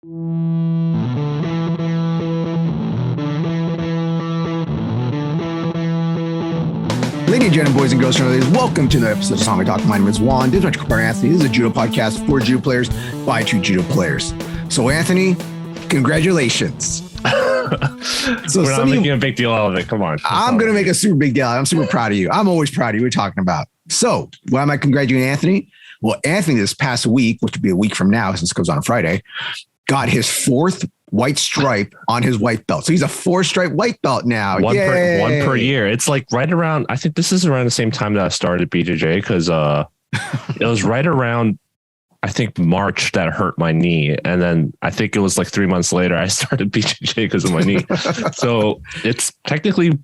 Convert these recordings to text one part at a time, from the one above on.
Ladies and gentlemen, boys and girls, welcome to the episode of Tatami Talk. My name is Juan. This is my partner Anthony. This is a judo podcast for judo players by two judo players. So, Anthony, congratulations. We're not making a big deal out of it. Come on. I'm going to make a super big deal. I'm super proud of you. I'm always proud of you. We're talking about. So, why am I congratulating Anthony? Well, Anthony this past week, which would be a week from now since it goes on Friday, got his fourth white stripe on his white belt. So he's a 4-stripe white belt now. One per year. It's like right around, I think this is around the same time that I started BJJ because it was right around, I think, March that hurt my knee. And then I think it was like 3 months later, I started BJJ because of my knee. So it's technically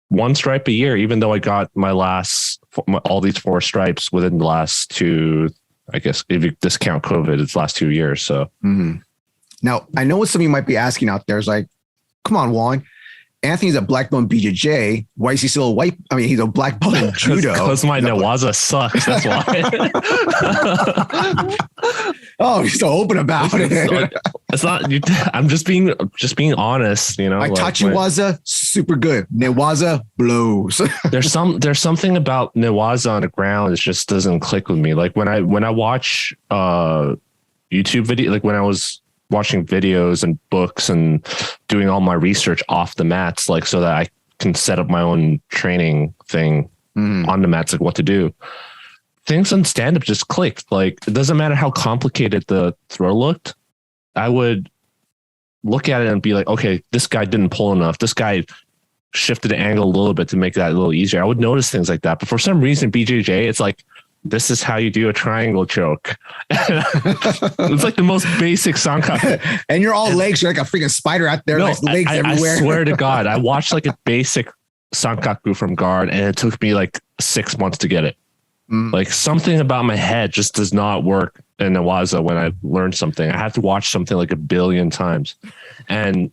1 stripe a year, even though I got all these 4 stripes within the last 2, I guess, if you discount COVID, it's last 2 years. So. Now, I know what some of you might be asking out there is like, come on, Juan. Anthony's a black belt in BJJ. Why is he still a white? I mean, he's a black belt in judo. Because my newaza sucks. That's why. Oh, you're so open about it. It's not. I'm just being honest. You know, I taught you waza, super good. Newaza blows. there's something about newaza on the ground. It just doesn't click with me. Like when I watch YouTube video, like when I was watching videos and books and doing all my research off the mats, like so that I can set up my own training thing on the mats, like what to do. Things on stand-up just clicked. Like it doesn't matter how complicated the throw looked. I would look at it and be like, okay, this guy didn't pull enough. This guy shifted the angle a little bit to make that a little easier. I would notice things like that. But for some reason, BJJ, it's like, this is how you do a triangle choke. It's like the most basic sankaku. And you're all legs. You're like a freaking spider out there. Legs everywhere. I swear to God, I watched like a basic sankaku from guard and it took me like 6 months to get it. Like something about my head just does not work in newaza when I learn something. I have to watch something like 1 billion times. And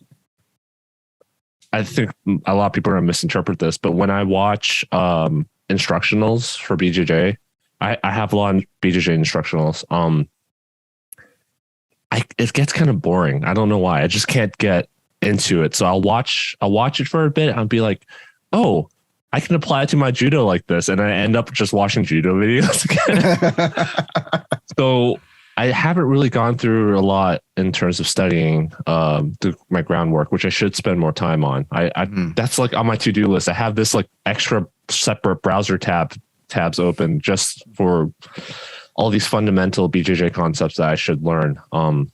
I think a lot of people are going to misinterpret this, but when I watch instructionals for BJJ, I have a lot of BJJ instructionals. It gets kind of boring. I don't know why. I just can't get into it. So I'll watch it for a bit. I'll be like, oh, I can apply it to my judo like this. And I end up just watching judo videos again. So I haven't really gone through a lot in terms of studying my groundwork, which I should spend more time on. That's like on my to-do list. I have this like extra separate browser tabs open just for all these fundamental BJJ concepts that I should learn. And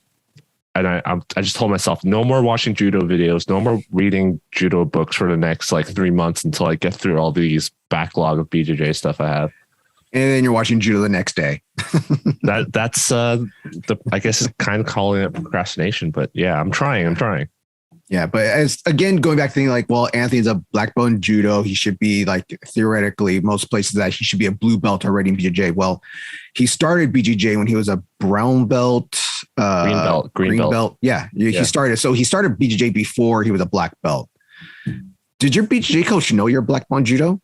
I just told myself, no more watching judo videos, no more reading judo books for the next like 3 months until I get through all these backlog of BJJ stuff I have. And then you're watching judo the next day. That's I guess it's kind of calling it procrastination, but yeah, I'm trying. Yeah, but as again, going back to thinking like, well, Anthony's a black belt in judo. He should be like theoretically most places that he should be a blue belt already in BJJ. Well, he started BJJ when he was a brown belt, green belt. Yeah, he started. So he started BJJ before he was a black belt. Did your BJJ coach know you're a black belt in judo?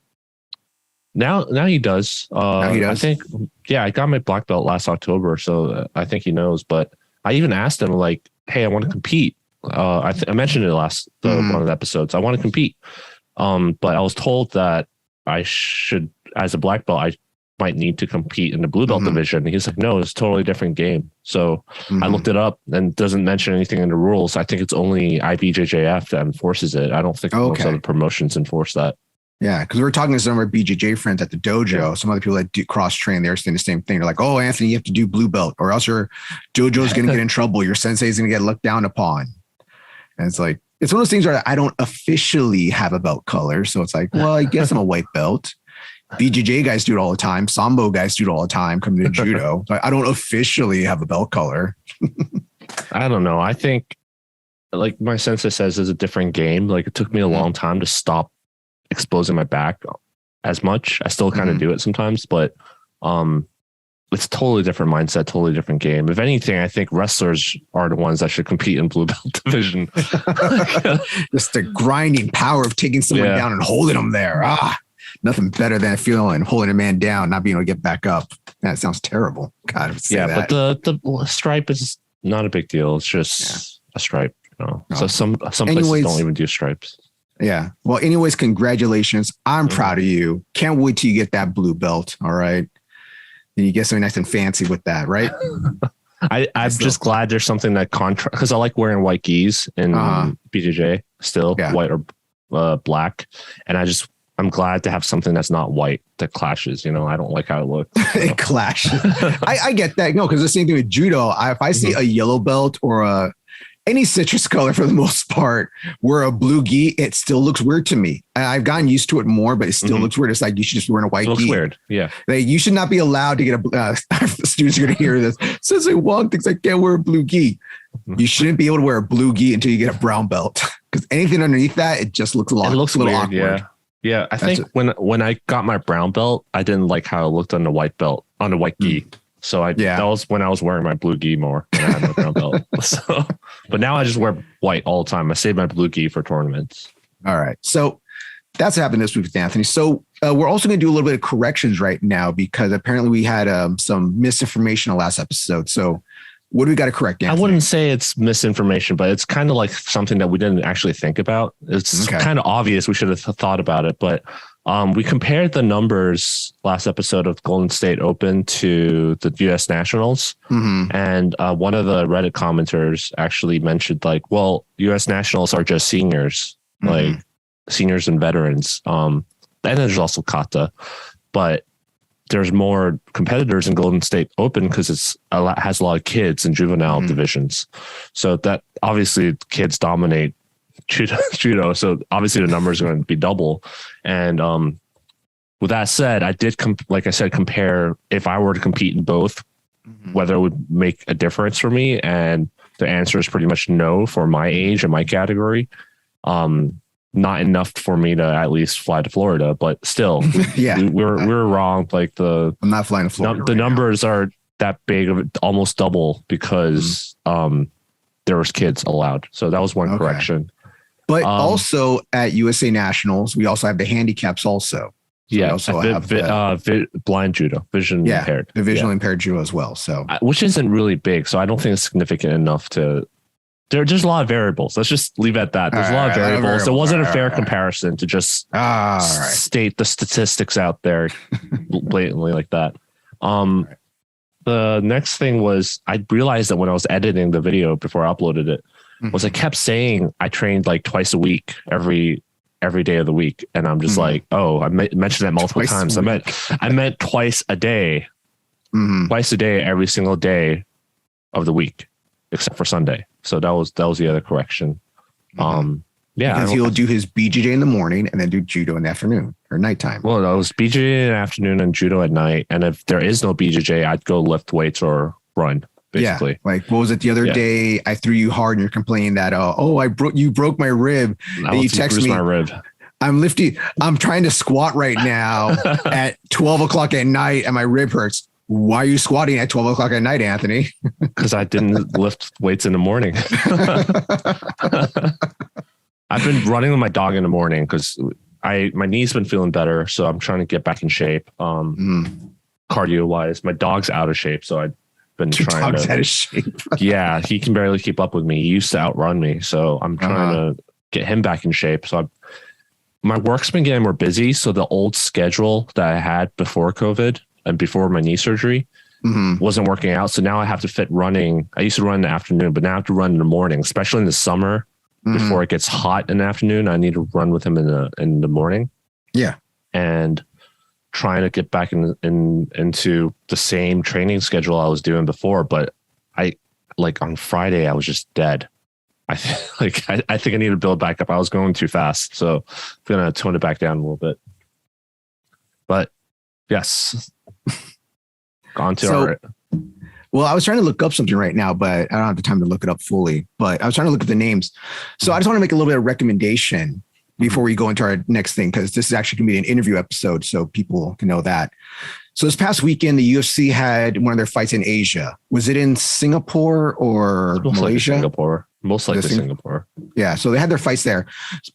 Now he does. Now he does. I think, yeah, I got my black belt last October, so I think he knows. But I even asked him like, hey, I want to compete. I mentioned it last one of the episodes. I want to compete, but I was told that I should, as a black belt, I might need to compete in the blue belt division. He's like, no, it's a totally different game. So I looked it up and it doesn't mention anything in the rules. I think it's only IBJJF that enforces it. I don't think most other promotions enforce that. Yeah, because we were talking to some of our BJJ friends at the dojo. Some other people that do cross train, they're saying the same thing. They're like, "Oh, Anthony, you have to do blue belt, or else your dojo's going to get in trouble. Your sensei is going to get looked down upon." And it's like, it's one of those things where I don't officially have a belt color. So it's like, well, I guess I'm a white belt. BJJ guys do it all the time. Sambo guys do it all the time coming to judo. So I don't officially have a belt color. I don't know. I think like my sensei says, it's a different game. Like it took me a long time to stop exposing my back as much. I still kind of do it sometimes, but it's a totally different mindset, totally different game. If anything, I think wrestlers are the ones that should compete in blue belt division. Just the grinding power of taking someone down and holding them there. Nothing better than a feeling holding a man down, not being able to get back up. That sounds terrible. God, but the stripe is not a big deal. It's just a stripe, you know. No. So some places don't even do stripes. Yeah. Well, anyways, congratulations. I'm proud of you. Can't wait till you get that blue belt. All right. And you get something nice and fancy with that, right? I'm just glad there's something that contrast, because I like wearing white gis in BJJ still, white or black. And I'm glad to have something that's not white that clashes. You know, I don't like how it looks. So. It clashes. I get that. No, because the same thing with judo. If I see a yellow belt or any citrus color for the most part, wear a blue gi, it still looks weird to me. I've gotten used to it more, but it still looks weird. It's like you should just wear a white gi. It looks weird. Yeah. Like, you should not be allowed to get students are going to hear this. Sensei Wong thinks I can't wear a blue gi. You shouldn't be able to wear a blue gi until you get a brown belt, because anything underneath that, it just looks a little weird, awkward. Yeah. Yeah. I think when I got my brown belt, I didn't like how it looked on the white belt, on the white gi. So that was when I was wearing my blue gi more when I had my brown belt. So, but now I just wear white all the time. I save my blue gi for tournaments. All right. So that's what happened this week with Anthony. So we're also going to do a little bit of corrections right now, because apparently we had some misinformation in the last episode. So what do we got to correct, Anthony? I wouldn't say it's misinformation, but it's kind of like something that we didn't actually think about. It's kind of obvious. We should have thought about it, but we compared the numbers last episode of Golden State Open to the U.S. Nationals. And one of the Reddit commenters actually mentioned, like, well, U.S. Nationals are just seniors, like seniors and veterans. And there's also kata, but there's more competitors in Golden State Open because has a lot of kids in juvenile divisions. So that obviously kids dominate judo. So obviously the numbers are going to be double. And with that said, I did, compare if I were to compete in both, whether it would make a difference for me. And the answer is pretty much no for my age and my category. Not enough for me to at least fly to Florida, but still, we're wrong. Like I'm not flying to Florida. The numbers are that big, of almost double, because there was kids allowed. So that was one correction. But also at USA Nationals, we also have the handicaps also. So we also have blind judo, vision impaired. The visually impaired judo as well. So which isn't really big. So I don't think it's significant enough to. There's a lot of variables. Let's just leave it at that. There's a lot of variables. It wasn't a fair comparison to just state the statistics out there blatantly like that. The next thing was, I realized that when I was editing the video before I uploaded it, was I kept saying I trained like twice a week, every day of the week. And I'm just like, oh, I mentioned that multiple times. I meant twice a day, twice a day, every single day of the week, except for Sunday. So that was the other correction. Because he'll do his BJJ in the morning and then do judo in the afternoon or nighttime. Well, that was BJJ in the afternoon and judo at night. And if there is no BJJ, I'd go lift weights or run. Basically. Yeah. Like, what was it the other day? I threw you hard and you're complaining that, you broke my rib. And you text me, my rib. I'm trying to squat right now at 12 o'clock at night and my rib hurts. Why are you squatting at 12 o'clock at night, Anthony? Because I didn't lift weights in the morning. I've been running with my dog in the morning because my knee's been feeling better. So I'm trying to get back in shape. Cardio wise, my dog's out of shape. So I've been trying to. Out of shape. Yeah, he can barely keep up with me. He used to outrun me. So I'm trying to get him back in shape. So my work's been getting more busy. So the old schedule that I had before COVID and before my knee surgery wasn't working out. So now I have to fit running. I used to run in the afternoon, but now I have to run in the morning, especially in the summer before it gets hot in the afternoon. I need to run with him in the morning. Yeah. And trying to get back into the same training schedule I was doing before. But on Friday, I was just dead. I think I need to build back up. I was going too fast. So I'm going to tone it back down a little bit. But yes. Well, I was trying to look up something right now, but I don't have the time to look it up fully. But I was trying to look at the names. So I just want to make a little bit of recommendation before we go into our next thing, because this is actually going to be an interview episode, so people can know that. So this past weekend, the UFC had one of their fights in Asia. Was it in Singapore or Malaysia? Singapore. Most likely Singapore. Yeah, so they had their fights there.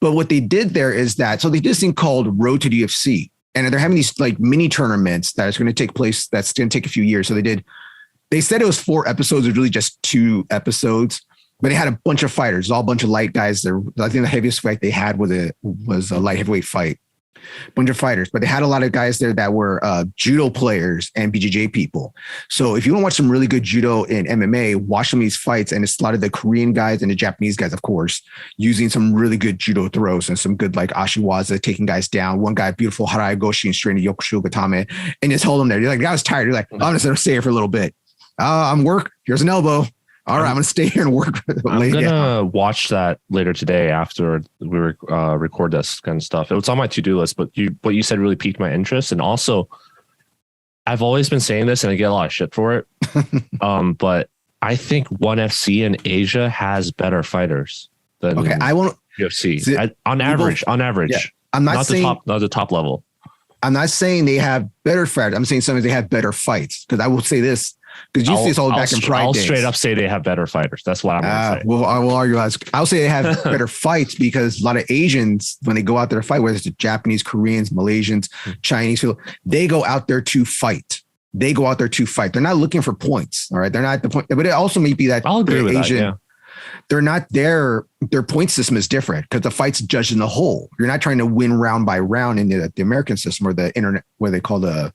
But what they did there is that, so they did this thing called Road to the UFC. And they're having these like mini tournaments that is going to take place. That's going to take a few years. So they They said it was 4 episodes. It was really just 2 episodes, but they had a bunch of fighters, all a bunch of light guys. I think the heaviest fight they had was a light heavyweight fight. Bunch of fighters, but they had a lot of guys there that were judo players and BJJ people. So if you want to watch some really good judo and MMA, watch some of these fights. And it's a lot of the Korean guys and the Japanese guys, of course, using some really good judo throws and some good like ashiwaza, taking guys down. One guy, beautiful harai goshi and straight into yokushu gatame, and just hold them there. You're like, I was tired. You're like, I'm just gonna stay here for a little bit. I'm work. Here's an elbow. All right, I'm gonna stay here and work. I'm gonna watch that later today after we record this kind of stuff. It was on my to-do list, but what you said really piqued my interest. And also, I've always been saying this, and I get a lot of shit for it. But I think ONE FC in Asia has better fighters than I won't UFC on average. Yeah. I'm not saying not the top level. I'm not saying they have better fighters. I'm saying sometimes they have better fights. Because I will say this. Because you see this all back in Pride days. I'll straight up say they have better fighters. That's what I'm going to say. Well, I will argue. I'll say they have better fights because a lot of Asians, when they go out there to fight, whether it's the Japanese, Koreans, Malaysians, Chinese people, they go out there to fight. They're not looking for points. All right. They're not at the point, but it also may be that I'll agree with Asian. That, yeah. They're not there. Their point system is different because the fight's judged in the whole. You're not trying to win round by round in the American system or the internet, where they call the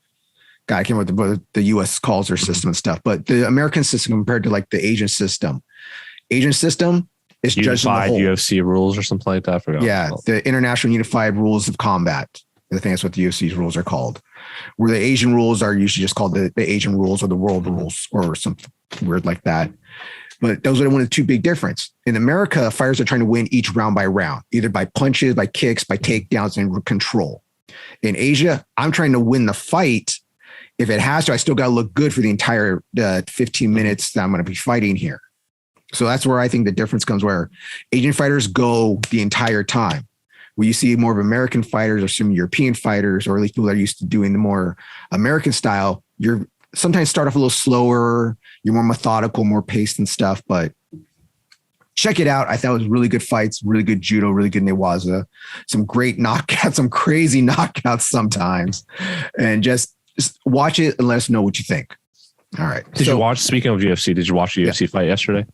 I can't remember what the US calls their system and stuff, but the American system compared to like the Asian system is judged in the whole. UFC rules or something like that. I forgot. Yeah, the International Unified Rules of Combat. I think that's what the UFC's rules are called. Where the Asian rules are usually just called the Asian rules or the world rules or something weird like that. But those are one of the 2 big difference. In America, fighters are trying to win each round by round, either by punches, by kicks, by takedowns, and control. In Asia, I'm trying to win the fight. If it has to, I still got to look good for the entire 15 minutes that I'm going to be fighting here. So that's where I think the difference comes, where Asian fighters go the entire time. Where you see more of American fighters or some European fighters, or at least people that are used to doing the more American style, you're sometimes start off a little slower. You're more methodical, more paced and stuff. But check it out. I thought it was really good fights, really good judo, really good newaza, some great knockouts, some crazy knockouts sometimes. And just watch it and let us know what you think. All right. Speaking of UFC, did you watch the UFC fight yesterday?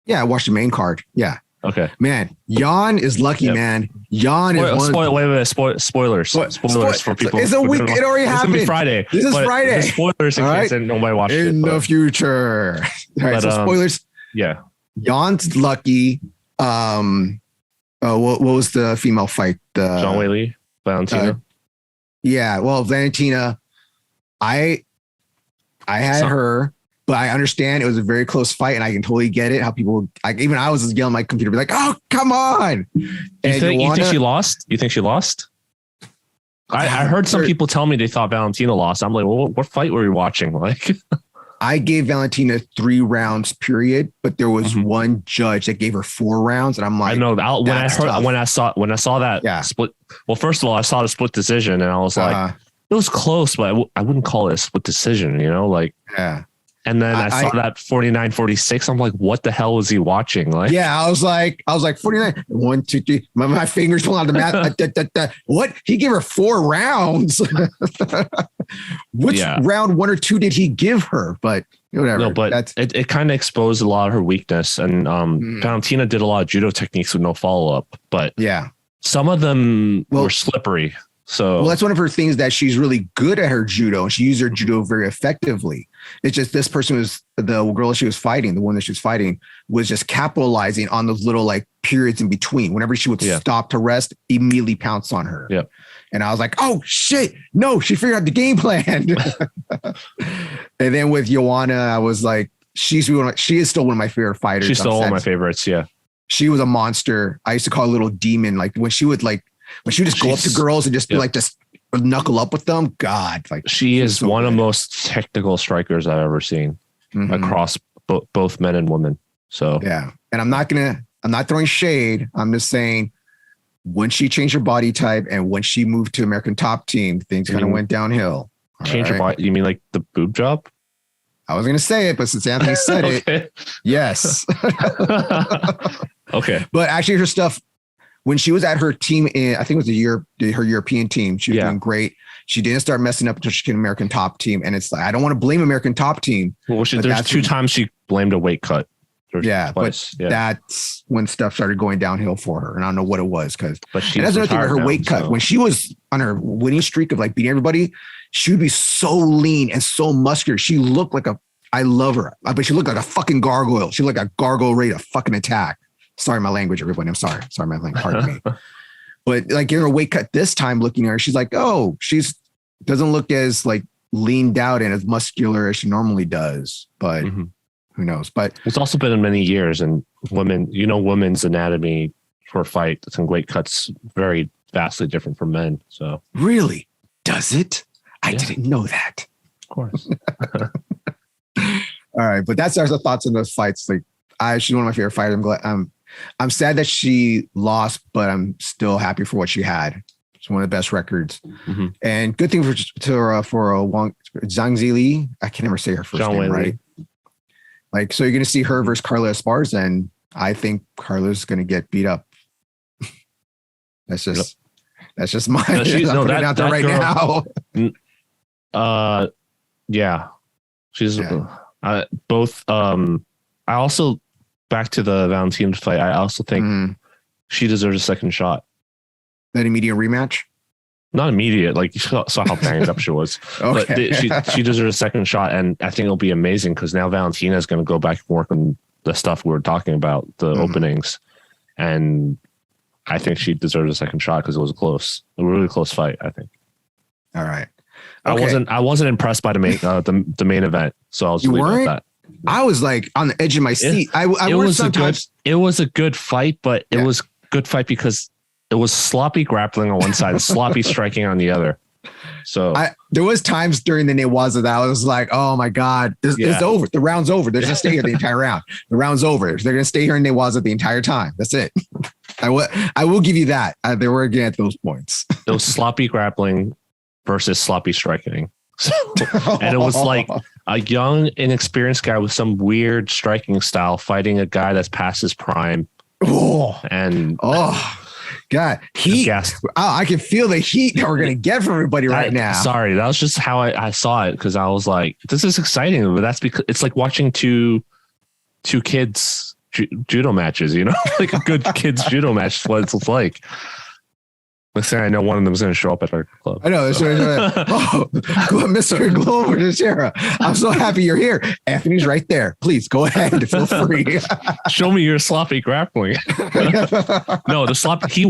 Yeah, I watched the main card. Yeah. Okay. Man, Jan is lucky, man. Jan is spoilers for people. It's a week. It already happened. It's Friday. This is Friday. Spoilers in case nobody watched it. In the future. All right, so spoilers. Yeah. Jan's lucky. What was the female fight? Zhang Weili, Valentina. Yeah, well, Valentina, I had her, but I understand it was a very close fight, and I can totally get it. How people, like, even I was yelling at my computer, be like, "Oh, come on!" You think she lost? You think she lost? I heard some people tell me they thought Valentina lost. I'm like, well, what fight were you watching? Like, I gave Valentina 3 rounds, period, but there was one judge that gave her 4 rounds, and I'm like, I know when I saw that split. Well, first of all, I saw the split decision, and I was like, it was close, but I wouldn't call it a split decision, like, yeah. And then I saw that 49-46. I'm like, what the hell was he watching? Like, yeah, I was like 49, 1, 2, 3. My fingers pulling out the math. What? He gave her 4 rounds. Which round 1 or 2 did he give her? But whatever. No, but it kind of exposed a lot of her weakness. And Valentina did a lot of judo techniques with no follow up. But yeah, some of them were slippery. So that's one of her things, that she's really good at her judo, and she used her judo very effectively. It's just this person was the girl she was fighting, the one that she was fighting, was just capitalizing on those little like periods in between. Whenever she would stop to rest, immediately pounce on her. Yeah. And I was like, oh shit, no, she figured out the game plan. And then with Joanna, I was like, she is still one of my favorite fighters. She's still one of my favorites. Yeah. She was a monster. I used to call her a little demon. Like when she would just go up to girls and just be like, just knuckle up with them. God, like she is so one of the most technical strikers I've ever seen across both men and women. So yeah. And I'm not throwing shade. I'm just saying, when she changed her body type and when she moved to American Top Team, things kind of went downhill. Change her body? You mean like the boob job? I was going to say it, but since Anthony said it, yes. Okay. But actually her stuff, when she was at her team, I think it was her European team, she was doing great. She didn't start messing up until she came American Top Team. And it's like, I don't want to blame American Top Team. Well, there's two times she blamed a weight cut. But that's when stuff started going downhill for her. And I don't know what it was because it has nothing to do with her weight cut. When she was on her winning streak of like beating everybody, she would be so lean and so muscular. She looked like I love her, but she looked like a fucking gargoyle. She looked like a gargoyle ready to fucking attack. Sorry, my language, everybody. I'm sorry. Sorry, my language. Pardon me. But like in her weight cut this time, looking at her, she's like, oh, doesn't look as like leaned out and as muscular as she normally does. But who knows? But it's also been in many years, and women's anatomy for fights and weight cuts very vastly different from men. So really, does it? I didn't know that. Of course. All right, but that's our thoughts on those fights. Like, she's one of my favorite fighters. I'm glad. I'm sad that she lost, but I'm still happy for what she had. It's one of the best records, and good thing for Zhang Zili. I can never say her first name right. Like, so you're going to see her versus Carla Esparza, and I think Carla's going to get beat up. That's just my. I'm putting it out there right now. Yeah, she's both. I also, back to the Valentina fight, I also think she deserves a second shot. That immediate rematch? Not immediate. Like, you saw how banged up she was. Okay. But she deserves a second shot, and I think it'll be amazing because now Valentina is going to go back and work on the stuff we were talking about, the openings, and I think she deserves a second shot because it was a really close fight. I think. All right. Okay. I wasn't impressed by the main event, so I'll just leave it at that. I was like on the edge of my seat. It was a good fight, but it was a good fight because it was sloppy grappling on one side and sloppy striking on the other. So there was times during the newaza that I was like, oh my God, it's over. The round's over. They're going to stay here the entire round. The round's over. They're going to stay here in newaza the entire time. That's it. I will give you that. They were again at those points. It was sloppy grappling versus sloppy striking. So, and it was like a young, inexperienced guy with some weird striking style fighting a guy that's past his prime. God, heat. I can feel the heat that we're going to get from everybody right now. Sorry, that was just how I saw it because I was like, this is exciting. But that's because it's like watching two kids judo matches, like a good kids judo match is what it's like. Let's say I know one of them is going to show up at our club. I know. Mr. Glover Teixeira, I'm so happy you're here. Anthony's right there. Please go ahead. Feel free. Show me your sloppy grappling. No, he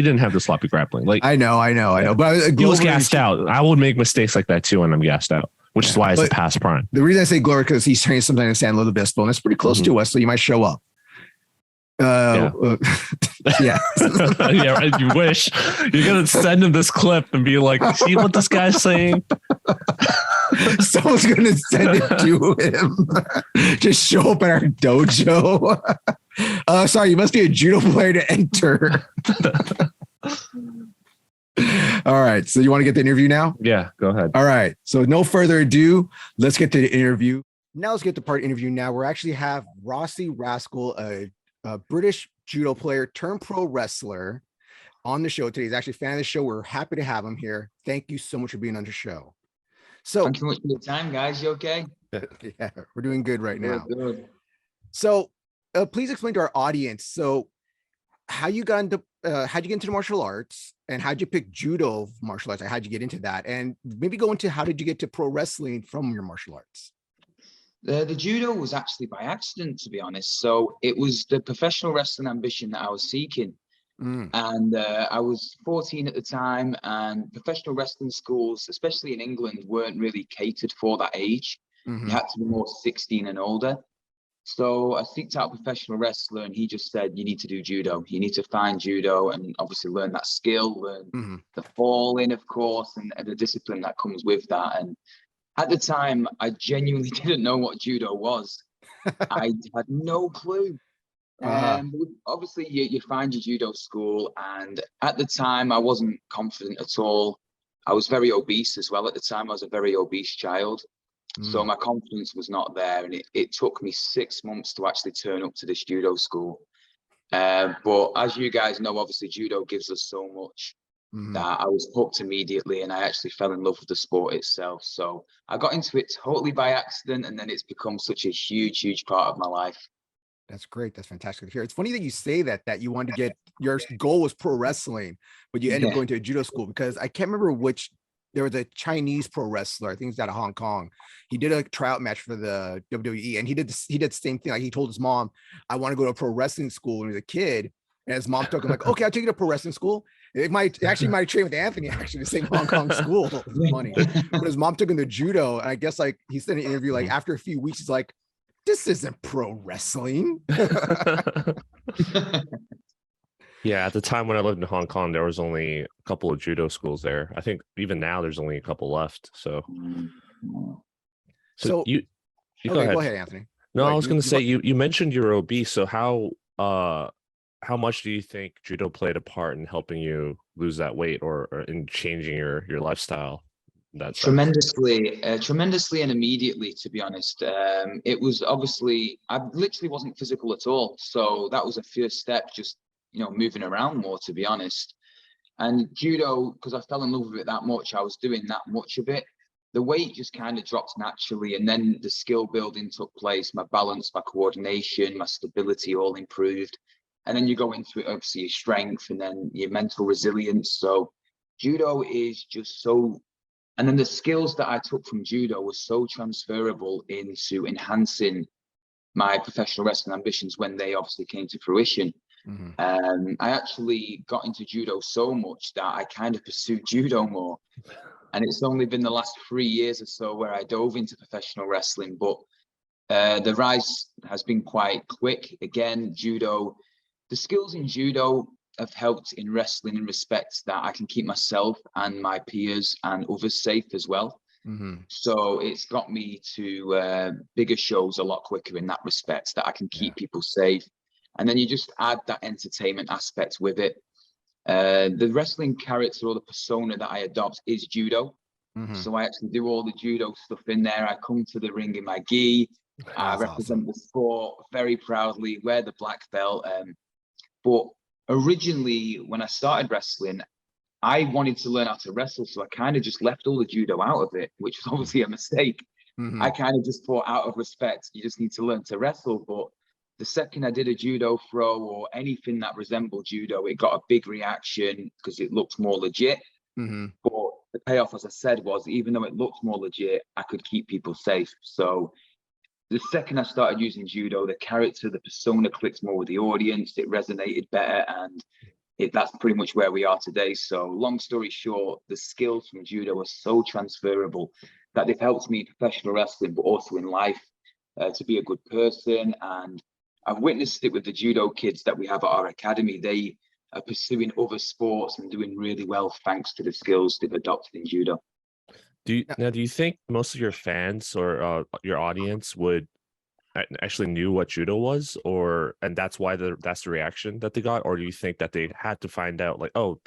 didn't have the sloppy grappling. Like I know. But he was gassed out. I would make mistakes like that too when I'm gassed out, which is why it's a past prime. The reason I say Glover because he's training sometime in San Luis Obispo, and it's pretty close to us, so you might show up. Yeah. You wish. You're gonna send him this clip and be like, see what this guy's saying. Someone's gonna send it to him. Just show up at our dojo. Sorry, you must be a judo player to enter. All right, so you want to get the interview now? Yeah, go ahead. All right, so no further ado, let's get to the interview. Now let's get to part interview. Now we actually have Rossy Rascal, a British judo player turned pro wrestler on the show today. He's actually a fan of the show. We're happy to have him here. Thank you so much for being on the show. So thank you much for your time, guys. You okay? Yeah, we're doing good right now. Good. So please explain to our audience. So how'd you get into martial arts and how'd you pick judo martial arts? How'd you get into that? And maybe go into how did you get to pro wrestling from your martial arts? The judo was actually by accident, to be honest. So it was the professional wrestling ambition that I was seeking. And I was 14 at the time, and professional wrestling schools, especially in England, weren't really catered for that age. You had to be more 16 and older. So I seeked out a professional wrestler, and he just said, you need to do judo. You need to find judo and obviously learn that skill, learn the falling, of course, and the discipline that comes with that. And at the time, I genuinely didn't know what judo was. I had no clue. Obviously, you find your judo school, and at the time, I wasn't confident at all. I was very obese as well. At the time, I was a very obese child. So my confidence was not there, and it took me 6 months to actually turn up to this judo school. But as you guys know, obviously, judo gives us so much that I was hooked immediately, and I actually fell in love with the sport itself. So I got into it totally by accident, and then it's become such a huge part of my life. That's great. That's fantastic to hear. It's funny that you say that you wanted to get, your goal was pro wrestling, but you ended up going to a judo school, because I can't remember which, there was a Chinese pro wrestler, I think he's out of Hong Kong. He did a tryout match for the WWE, and he did the same thing. Like, he told his mom, I want to go to a pro wrestling school when he was a kid. And his mom took him, like, okay, I'll take you to pro wrestling school. It might train with Anthony, actually, the same Hong Kong school. Funny. But his mom took him to judo. And I guess, like, he said in an interview, like, after a few weeks, he's like, this isn't pro wrestling. Yeah, at the time when I lived in Hong Kong, there was only a couple of judo schools there. I think even now there's only a couple left. So you okay, go ahead, Anthony. No, I was going to say, you mentioned you're obese. So how much do you think judo played a part in helping you lose that weight, or in changing your lifestyle? Tremendously and immediately, to be honest. It was obviously, I literally wasn't physical at all. So that was a first step, just, moving around more, to be honest. And judo, because I fell in love with it that much, I was doing that much of it. The weight just kind of dropped naturally. And then the skill building took place. My balance, my coordination, my stability all improved. And then you go into it, obviously, your strength and then your mental resilience. So judo is just so, and then the skills that I took from judo were so transferable into enhancing my professional wrestling ambitions when they obviously came to fruition. I actually got into judo so much that I kind of pursued judo more. And it's only been the last 3 years or so where I dove into professional wrestling. But the rise has been quite quick. Again, judo, the skills in judo have helped in wrestling in respects that I can keep myself and my peers and others safe as well. So it's got me to bigger shows a lot quicker in that respect, that I can keep people safe. And then you just add that entertainment aspect with it. The wrestling character or the persona that I adopt is judo. So I actually do all the judo stuff in there. I come to the ring in my gi. I represent the sport very proudly, wear the black belt. But originally, when I started wrestling, I wanted to learn how to wrestle. So I kind of just left all the judo out of it, which was obviously a mistake. I kind of just thought, out of respect, you just need to learn to wrestle. But the second I did a judo throw or anything that resembled judo, it got a big reaction because it looked more legit. But the payoff, as I said, was even though it looked more legit, I could keep people safe. So the second I started using judo, the character, the persona clicked more with the audience. It resonated better, and that's pretty much where we are today. So long story short, the skills from judo are so transferable that they've helped me in professional wrestling, but also in life, to be a good person. And I've witnessed it with the judo kids that we have at our academy. They are pursuing other sports and doing really well thanks to the skills they've adopted in judo. Do you think most of your fans or your audience would actually knew what judo was, and that's why that's the reaction that they got? Or do you think that they had to find out, like, oh,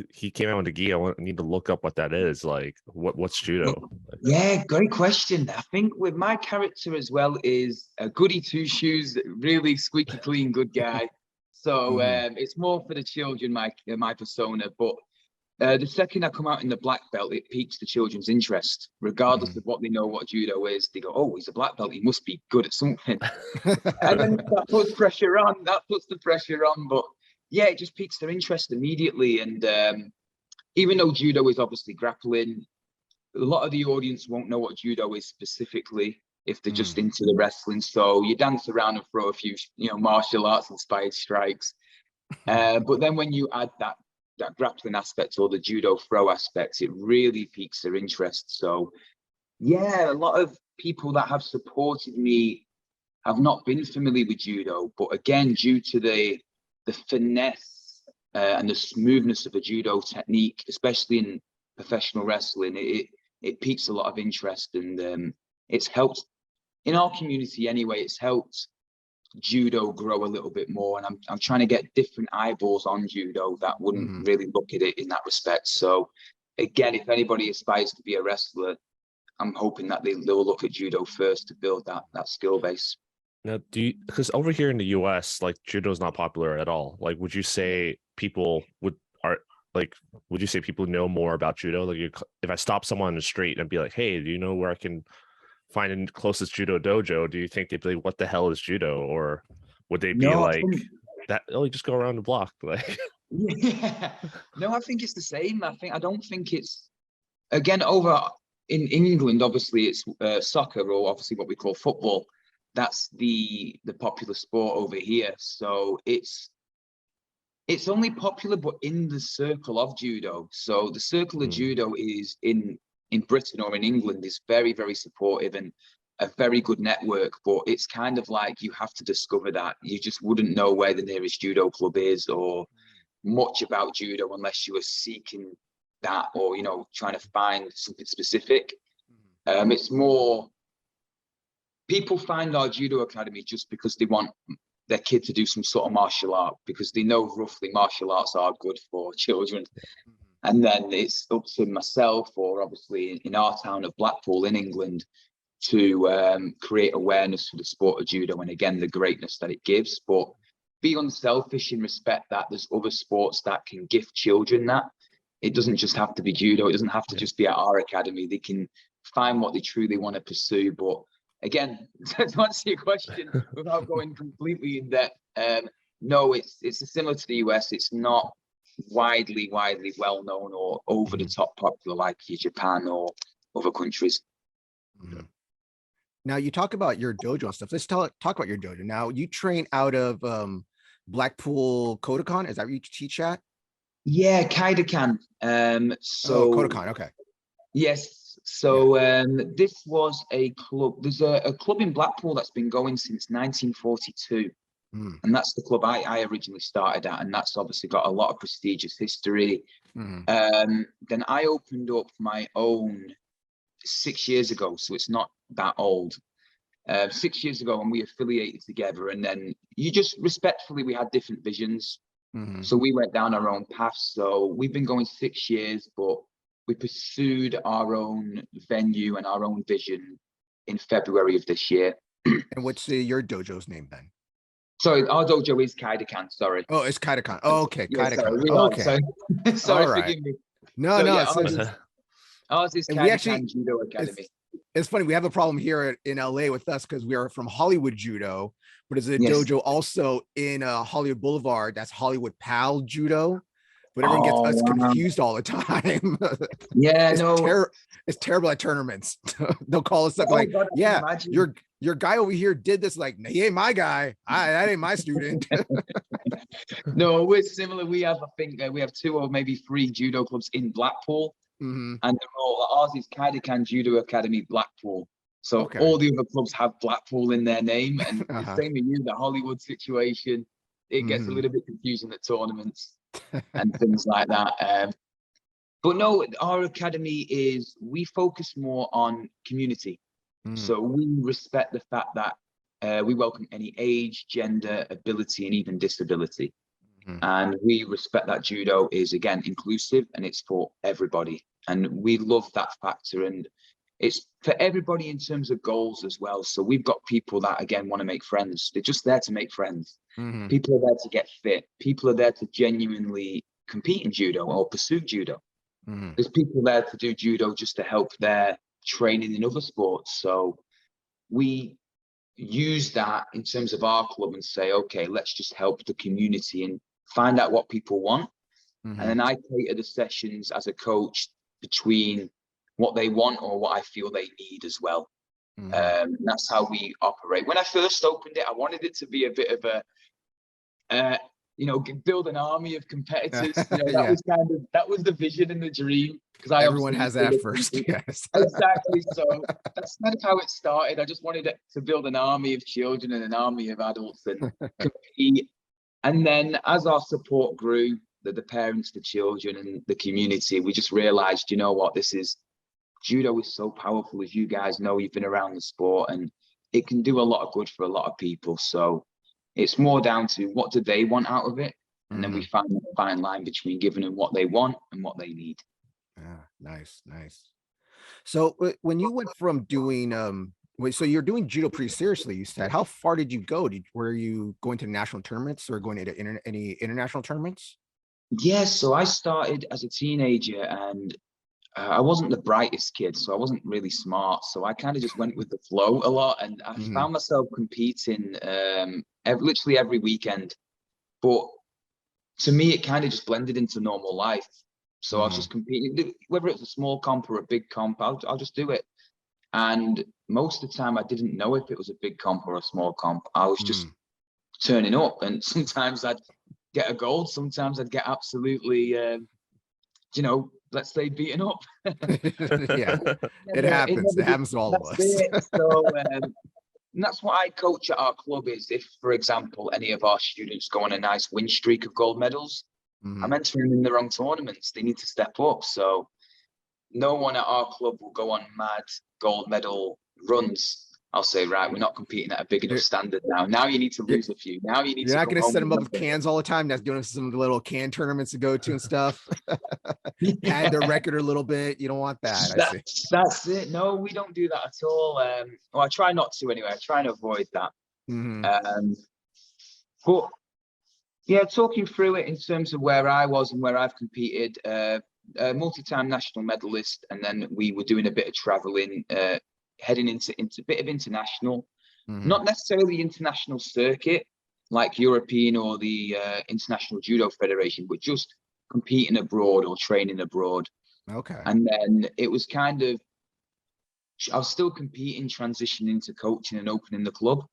he came out with a gi, I need to look up what that is, like what's judo? Yeah, great question. I think with my character as well is a goody two shoes, really squeaky clean good guy. So it's more for the children, my persona. But the second I come out in the black belt, it piques the children's interest, regardless of what they know what judo is. They go, oh, he's a black belt, he must be good at something. And then that puts pressure on. That puts the pressure on. But yeah, it just piques their interest immediately. And even though judo is obviously grappling, a lot of the audience won't know what judo is specifically if they're just into the wrestling. So you dance around and throw a few, martial arts inspired strikes. But then when you add that grappling aspect or the judo throw aspect, it really piques their interest. So yeah, a lot of people that have supported me have not been familiar with judo, but again, due to the finesse and the smoothness of a judo technique, especially in professional wrestling, it piques a lot of interest. And it's helped in our community anyway. It's helped judo grow a little bit more, and I'm trying to get different eyeballs on judo that wouldn't really look at it in that respect. So again, if anybody aspires to be a wrestler, I'm hoping that they'll look at judo first to build that skill base. Now, because over here in the US, like, judo is not popular at all. Like, would you say people like, would you say people know more about judo? Like, if I stop someone on the street and be like, hey, do you know where I can find the closest judo dojo? Do you think they'd be like, what the hell is judo? Or would they be No, like that? Oh, you just go around the block. Like, yeah. No, I think it's the same. I don't think it's, again, over in England, obviously it's soccer, or obviously what we call football. That's the popular sport over here. So it's only popular, but in the circle of judo. So the circle of judo is in Britain or in England is very, very supportive and a very good network. But it's kind of like you have to discover that. You just wouldn't know where the nearest judo club is or much about judo unless you were seeking that, or trying to find something specific. It's more, people find our judo academy just because they want their kid to do some sort of martial art, because they know roughly martial arts are good for children. And then it's up to myself, or obviously in our town of Blackpool in England, to create awareness for the sport of judo, and again the greatness that it gives. But be unselfish and respect that there's other sports that can gift children that. It doesn't just have to be judo. It doesn't have to just be at our academy. They can find what they truly want to pursue. But again, to answer your question without going completely in depth, no, it's similar to the US. It's not widely well known or over the top popular like Japan or other countries. Now you talk about your dojo and stuff. Let's talk about your dojo. Now you train out of Blackpool Kaidokan. Is that where you teach at? Yeah, Kaidokan. So Kaidokan, okay. Yes. So this was a club. There's a club in Blackpool that's been going since 1942. And that's the club I originally started at. And that's obviously got a lot of prestigious history. Then I opened up my own 6 years ago. So it's not that old. 6 years ago, and we affiliated together. And then you just respectfully, we had different visions. So we went down our own paths. So we've been going 6 years, but we pursued our own venue and our own vision in February of this year. And what's your dojo's name then? Sorry, our dojo is Kaidokan. Sorry. Oh, it's Kaidokan. Oh, okay, Yeah, Kaidokan. sorry. Okay. Sorry, right. forgive me. No, So, no. yeah, ours is Kaidokan Judo Academy. It's funny. We have a problem here in LA with us because we are from Hollywood Judo, but there's a Yes. dojo also in Hollywood Boulevard. That's Hollywood Pal Judo. But everyone gets us confused all the time. Yeah, it's terrible at tournaments. They'll call us up like, God, yeah, your guy over here did this. Like, he ain't my guy. That ain't my student. No, we're similar. We have, I think, we have 2 or maybe 3 judo clubs in Blackpool, and ours is Kaidokan Judo Academy Blackpool. So all the other clubs have Blackpool in their name, and the same with you, the Hollywood situation. It gets a little bit confusing at tournaments and things like that. But no, our academy we focus more on community. So we respect the fact that we welcome any age, gender, ability, and even disability. And we respect that judo is, again, inclusive and it's for everybody. And we love that factor. And it's for everybody in terms of goals as well. So we've got people that, again, want to make friends. They're just there to make friends. People are there to get fit. People are there to genuinely compete in judo or pursue judo. There's people there to do judo just to help their training in other sports. So we use that in terms of our club and say, okay, let's just help the community and find out what people want. And then I cater the sessions as a coach between what they want or what I feel they need as well. That's how we operate. When I first opened it, I wanted it to be a bit of a build an army of competitors. That was the vision and the dream. Because everyone has that at first. Yes. Exactly. So that's kind of how it started. I just wanted it to build an army of children and an army of adults and compete. And then as our support grew, the parents, the children, and the community, we just realized, you know what, judo is so powerful, as you guys know. You've been around the sport, and it can do a lot of good for a lot of people. So it's more down to what do they want out of it, and then we find a fine line between giving them what they want and what they need. Nice. So when you went from doing so you're doing judo pretty seriously, you said. How far did you go? Were you going to national tournaments or going to any international tournaments? Yeah, so I started as a teenager, and I wasn't the brightest kid, so I wasn't really smart. So I kind of just went with the flow a lot, and I found myself competing literally every weekend. But to me, it kind of just blended into normal life. So I was just competing, whether it's a small comp or a big comp, I'll just do it. And most of the time, I didn't know if it was a big comp or a small comp. I was just turning up, and sometimes I'd get a gold, sometimes I'd get absolutely, let's say beaten up. Yeah, it happens. It happens to all of us. So and that's what I coach at our club is if, for example, any of our students go on a nice win streak of gold medals, I'm entering them in the wrong tournaments. They need to step up. So no one at our club will go on mad gold medal runs. I'll say, right, we're not competing at a big enough standard now. Now you need to lose a few. Now you need You're to not going to set them up with cans all the time. That's doing some little can tournaments to go to and stuff. Pad their record a little bit. You don't want that. That's it. No, we don't do that at all. Well, I try not to anyway. I try and avoid that. But yeah, talking through it in terms of where I was and where I've competed, multi-time national medalist, and then we were doing a bit of traveling, heading into a bit of international, not necessarily international circuit like European or the International Judo Federation, but just competing abroad or training abroad. Okay. And then it was kind of, I was still competing, transitioning to coaching and opening the club.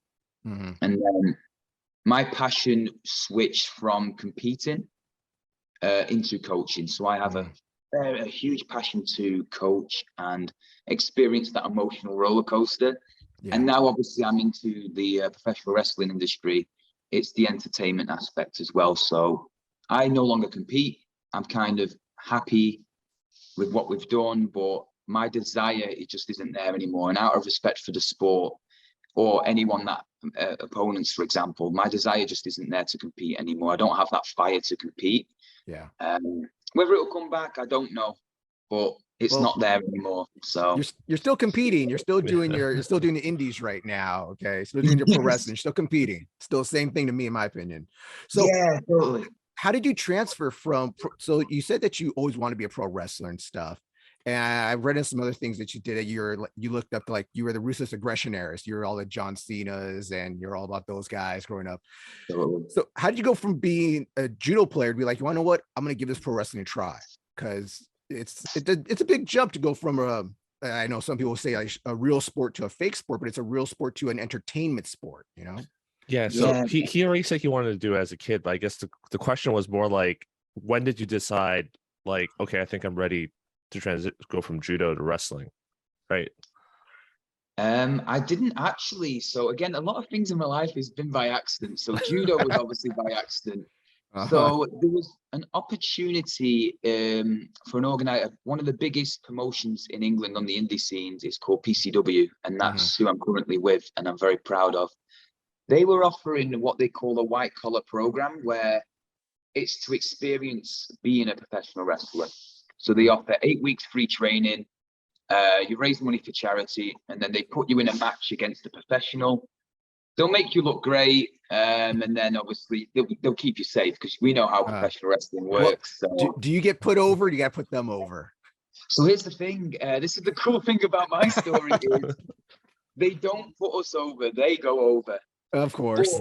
And then my passion switched from competing into coaching. So I have a huge passion to coach and experience that emotional roller coaster. And now obviously I'm into the professional wrestling industry. It's the entertainment aspect as well. So I no longer compete. I'm kind of happy with what we've done, but my desire, it just isn't there anymore. And out of respect for the sport or anyone that opponents, for example, my desire just isn't there to compete anymore. I don't have that fire to compete. Yeah. Whether it'll come back, I don't know, but it's not there anymore. So you're still competing. You're still doing you're still doing the indies right now. Okay. Still doing your pro wrestling. You're still competing. Still the same thing to me, in my opinion. So yeah, totally. How did you transfer from, so you said that you always want to be a pro wrestler and stuff. And I've read in some other things that you did. You looked up to, like, you were the ruthless aggression heiress. You're all the John Cena's and you're all about those guys growing up. So how did you go from being a judo player to be like, you want to know what? I'm going to give this pro wrestling a try? Because it's a big jump to go from I know some people say like a real sport to a fake sport, but it's a real sport to an entertainment sport, you know? Yeah. So he already said he wanted to do it as a kid, but I guess the question was more like, when did you decide, like, okay, I think I'm ready to go from judo to wrestling, right? I didn't actually. So again, a lot of things in my life has been by accident. So judo was obviously by accident. So there was an opportunity for an organizer. One of the biggest promotions in England on the indie scenes is called PCW, and that's who I'm currently with, and I'm very proud of. They were offering what they call a white collar program, where it's to experience being a professional wrestler. So they offer 8 weeks free training. You raise money for charity, and then they put you in a match against a professional. They'll make you look great, and then obviously they'll keep you safe, because we know how professional wrestling works. So. Do you get put over? Or do you got to put them over? So here's the thing. This is the cool thing about my story is they don't put us over; they go over. Of course.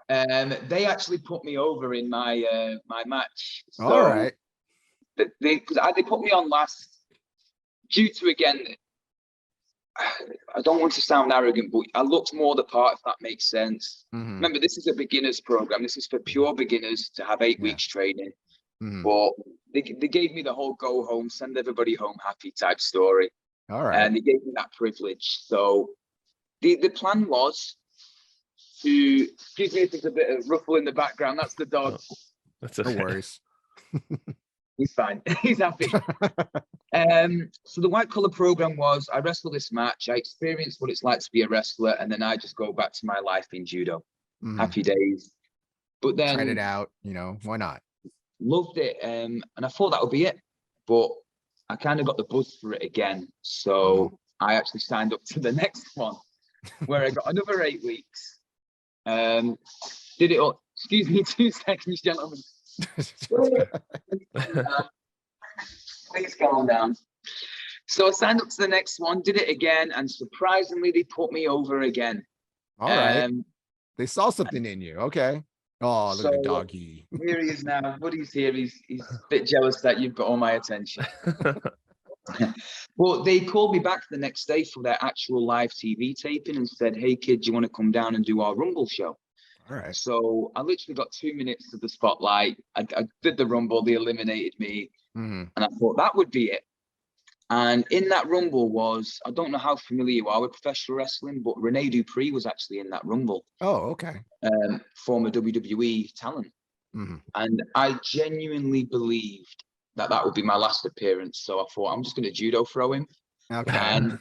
They actually put me over in my my match. So all right. They put me on last due to, again, I don't want to sound arrogant, but I looked more the part, if that makes sense. Remember, this is a beginner's program. This is for pure beginners to have 8 weeks training. But they gave me the whole go home, send everybody home happy type story. All right. And they gave me that privilege. So the plan was to, excuse me if there's a bit of ruffle in the background. That's the dog. That's okay. No worries. He's fine. He's happy. So the white collar program was, I wrestle this match, I experience what it's like to be a wrestler, and then I just go back to my life in judo. Happy days. But then tried it out, why not? Loved it. And I thought that would be it. But I kind of got the buzz for it again. So I actually signed up to the next one, where I got another 8 weeks. Did it all. Excuse me 2 seconds, gentlemen. Please calm down. So I signed up to the next one, did it again, and surprisingly, they put me over again. All right. They saw something in you. Okay. Oh, look at the doggy. Here he is now. Buddy's here. He's a bit jealous that you've got all my attention. Well, they called me back the next day for their actual live TV taping and said, "Hey, kid, do you want to come down and do our Rumble show?" All right. So I literally got 2 minutes of the spotlight. I did the Rumble. They eliminated me. And I thought that would be it. And in that Rumble was, I don't know how familiar you are with professional wrestling, but Rene Dupree was actually in that Rumble. Oh, okay. Former WWE talent. And I genuinely believed that that would be my last appearance. So I thought, I'm just going to judo throw him. Okay. And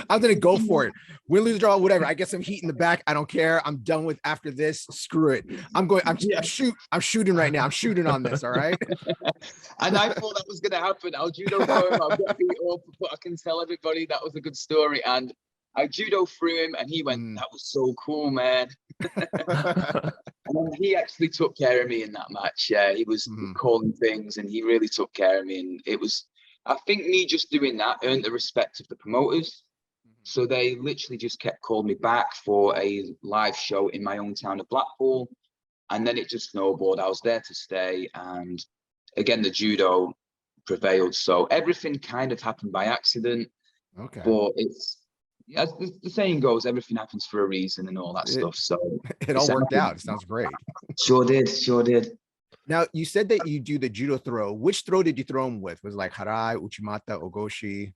I'm going to go for it. Win, lose, draw, whatever. I get some heat in the back. I don't care. I'm done with after this. Screw it. I'm shooting right now. I'm shooting on this. All right. And I thought that was going to happen. I'll judo throw him. I'll get beat up, but I can tell everybody that was a good story. And I judo threw him and he went, "That was so cool, man." And he actually took care of me in that match. Yeah, he was calling things and he really took care of me. And it was, I think me just doing that earned the respect of the promoters. So they literally just kept calling me back for a live show in my own town of Blackpool. And then it just snowballed. I was there to stay. And again, the judo prevailed. So everything kind of happened by accident. Okay. But it's, as the saying goes, everything happens for a reason and all that stuff. So it all worked out. It sounds great. Sure did. Now, you said that you do the judo throw. Which throw did you throw him with? Was it like harai, uchimata, ogoshi?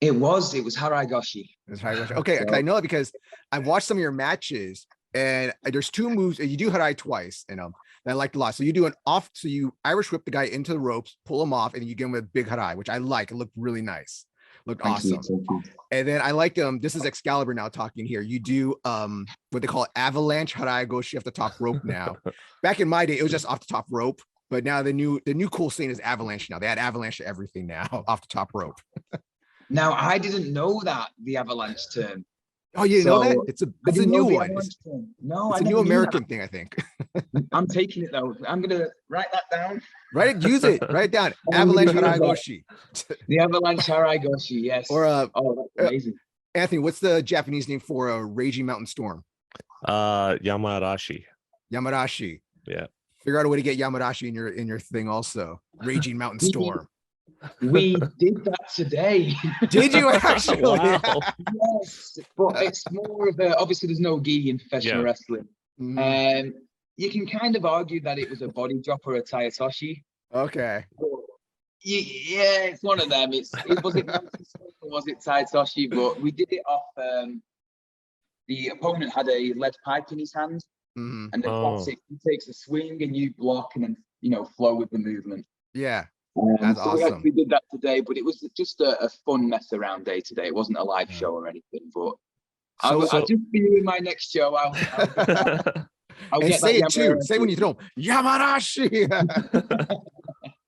It was harai goshi. Okay, so, I know it because I watched some of your matches and there's two moves. You do harai twice in them that I liked a lot. So you do an off, so you Irish whip the guy into the ropes, pull him off, and you give him a big harai, which I like. It looked really nice. Looked awesome. And then I like this is Excalibur now talking here. You do what they call avalanche harai goshi off the top rope now. Back in my day, it was just off the top rope, but now the new cool thing is avalanche now. They add avalanche to everything now off the top rope. Now I didn't know that, the avalanche term. Oh, you didn't know that? It's a new one. No, it's a new American thing, I think. I'm taking it though. I'm gonna write that down. Use it. Write it down. Avalanche harai goshi. The avalanche harai goshi, yes. Or oh, that's amazing. Anthony, what's the Japanese name for a raging mountain storm? Yamarashi. Yeah. Figure out a way to get Yamarashi in your thing also. Raging mountain storm. We did that today. Did you actually? Wow. Yes, but it's more of a, obviously there's no gi in professional wrestling. You can kind of argue that it was a body drop or a taiyatoshi. Okay. Yeah, it's one of them. Was it taiyatoshi? But we did it off. The opponent had a lead pipe in his hand, and then he takes a swing, and you block, and then flow with the movement. Yeah. That's so awesome. We did that today, but it was just a fun mess around day today. It wasn't a live show or anything, but I'll just be you in my next show. I'll and get say it too. Say when you throw Yamarashi.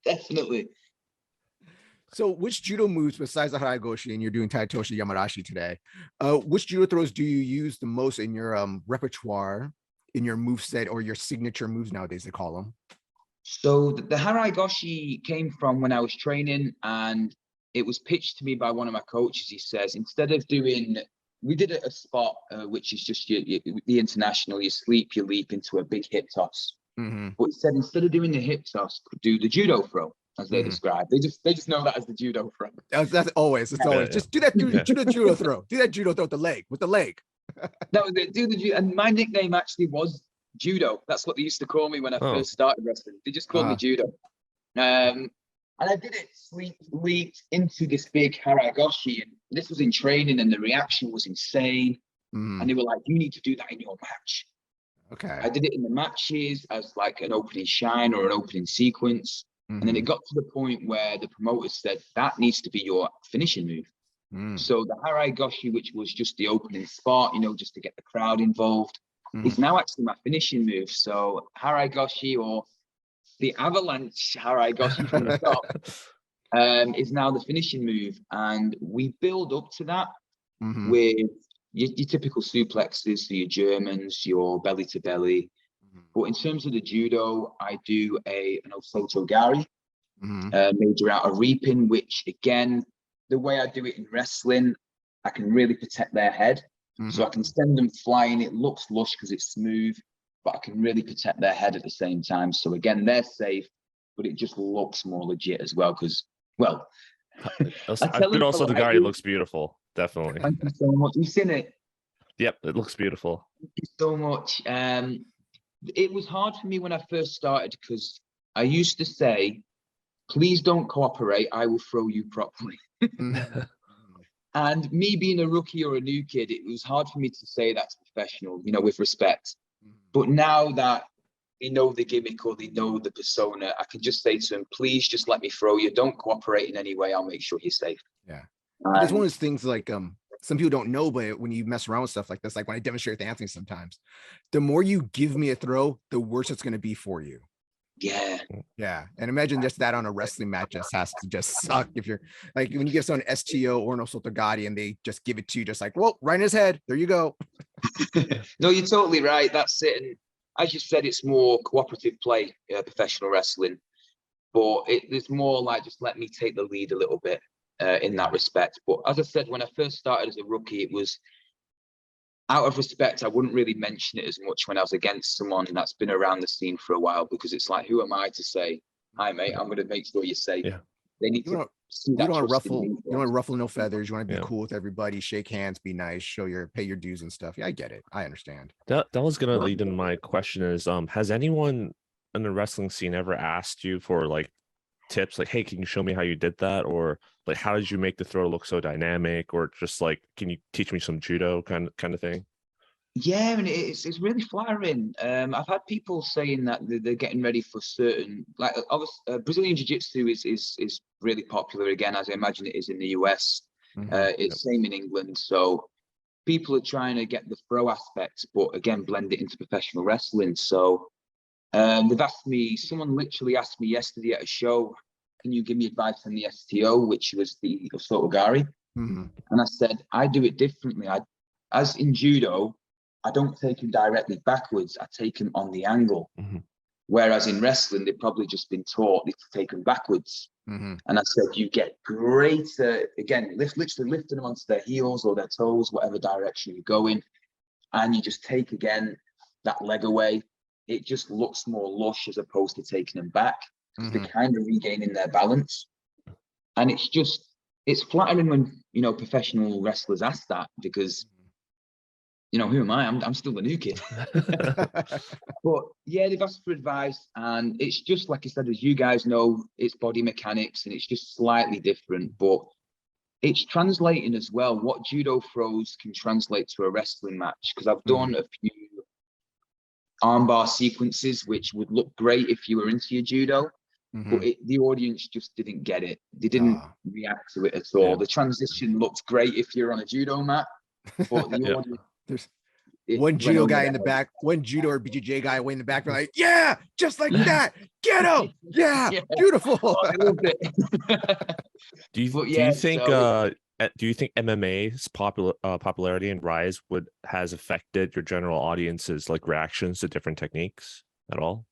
Definitely. So which judo moves besides the harai goshi, and you're doing taiyatoshi Yamarashi today, which judo throws do you use the most in your repertoire, in your move set, or your signature moves nowadays they call them? So the harai goshi came from when I was training, and it was pitched to me by one of my coaches. He says, instead of doing, we did a spot, which is just the international, you leap into a big hip toss. But he said, instead of doing the hip toss, do the judo throw, as they describe. They just know that as the judo throw. That's always, just do that judo throw. Do that judo throw with the leg. That was it. Do the judo, and my nickname actually was Judo. That's what they used to call me when I first started wrestling. They just called me Judo. And I did it leaped into this big harai goshi, and this was in training, and the reaction was insane. And they were like, "You need to do that in your match." Okay. I did it in the matches as like an opening shine or an opening sequence. And then it got to the point where the promoters said that needs to be your finishing move. So the harai goshi, which was just the opening spot, just to get the crowd involved, is now actually my finishing move. So harai goshi, or the avalanche harai goshi from the top, is now the finishing move. And we build up to that with your typical suplexes, so your Germans, your belly to belly. But in terms of the judo, I do an osotogari, major out of reaping, which again, the way I do it in wrestling, I can really protect their head. So I can send them flying. It looks lush because it's smooth, but I can really protect their head at the same time. So again, they're safe, but it just looks more legit as well. Because, well, the guy looks beautiful. Definitely. Thank you so much. You've seen it. Yep, it looks beautiful. Thank you so much. It was hard for me when I first started because I used to say, please don't cooperate. I will throw you properly. And me being a rookie or a new kid, it was hard for me to say that's professional, you know, with respect. But now that they know the gimmick or they know the persona, I can just say to them, please just let me throw you. Don't cooperate in any way. I'll make sure you're safe. Yeah. It's one of those things like some people don't know, but when you mess around with stuff like this, like when I demonstrate with Anthony sometimes, the more you give me a throw, the worse it's going to be for you. Yeah. And imagine just that on a wrestling match just has to just suck. If you're like, when you give someone STO or an Osotogari and they just give it to you, just like, well, right in his head, there you go. No, you're totally right. That's it. And as you said, it's more cooperative play, professional wrestling, but it's more like, just let me take the lead a little bit in that respect. But as I said, when I first started as a rookie, it was out of respect. I wouldn't really mention it as much when I was against someone that's been around the scene for a while, because it's like, who am I to say, hi mate, I'm going to make sure you're safe. They need to see that. You don't want to ruffle no feathers. You want to be cool with everybody, shake hands, be nice, pay your dues and stuff. I get it. I understand. That was going to lead into my question is, has anyone in the wrestling scene ever asked you for like tips, like, hey, can you show me how you did that? Or like, how did you make the throw look so dynamic? Or just like, can you teach me some judo kind of thing? Yeah, and it's really flattering. I've had people saying that they're getting ready for certain, like obviously, Brazilian Jiu-Jitsu is really popular again, as I imagine it is in the US. It's same in England. So people are trying to get the throw aspect, but again, blend it into professional wrestling. So they've asked me, someone literally asked me yesterday at a show, can you give me advice on the STO, which was the Osotogari? And I said, I do it differently. As in judo, I don't take him directly backwards. I take him on the angle. Whereas in wrestling, they've probably just been taught to take them backwards. And I said, you get greater, again, literally lifting them onto their heels or their toes, whatever direction you're going. And you just take, again, that leg away. It just looks more lush as opposed to taking them back. They're kind of regaining their balance. And it's flattering when, you know, professional wrestlers ask that, because you know, who am I? I'm still a new kid. But yeah, they've asked for advice, and it's just like I said, as you guys know, it's body mechanics and it's just slightly different, but it's translating as well. What judo throws can translate to a wrestling match, because I've done a few armbar sequences which would look great if you were into your judo, but the audience just didn't get it. They didn't react to it at all. The transition looked great if you're on a judo mat, but the audience. There's one judo guy in the back, one judo or BJJ guy way in the back. They're like, yeah, just like that. Get him. Yeah, beautiful. Oh, I loved it. Do you think MMA's popularity and rise has affected your general audience's like reactions to different techniques at all?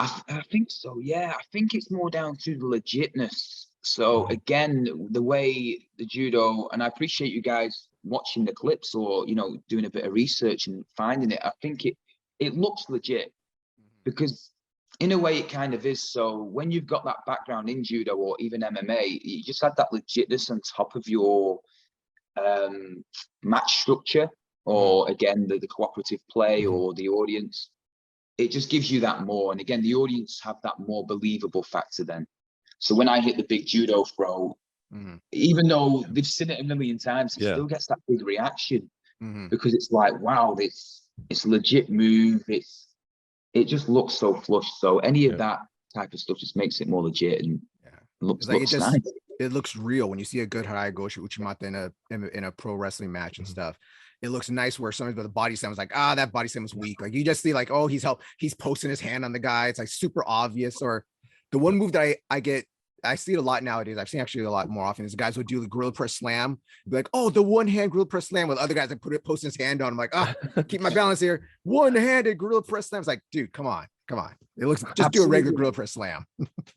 I think so. Yeah, I think it's more down to the legitness. So again, the way the judo, and I appreciate you guys watching the clips or, you know, doing a bit of research and finding it. I think it looks legit, because in a way it kind of is. So when you've got that background in judo or even MMA, you just had that legitness on top of your match structure, or again, the cooperative play or the audience. It just gives you that more. And again, the audience have that more believable factor then. So when I hit the big judo throw, even though they've seen it a million times, it still gets that big reaction, because it's like, wow, it's a legit move. It just looks so flush. So any of that type of stuff just makes it more legit and looks nice. It looks real when you see a good Haragoshi Uchimata in a pro wrestling match and stuff. It looks nice where sometimes the body slam was like, that body slam was weak. Like you just see like, oh, he's posting his hand on the guy. It's like super obvious. Or the one move that I get I see it a lot nowadays. I've seen actually a lot more often. Is guys would do the gorilla press slam, be like, "Oh, the one-hand gorilla press slam," with other guys that post his hand on. I'm like, keep my balance here. One-handed gorilla press slam. It's like, dude, come on. It looks just do a regular gorilla press slam.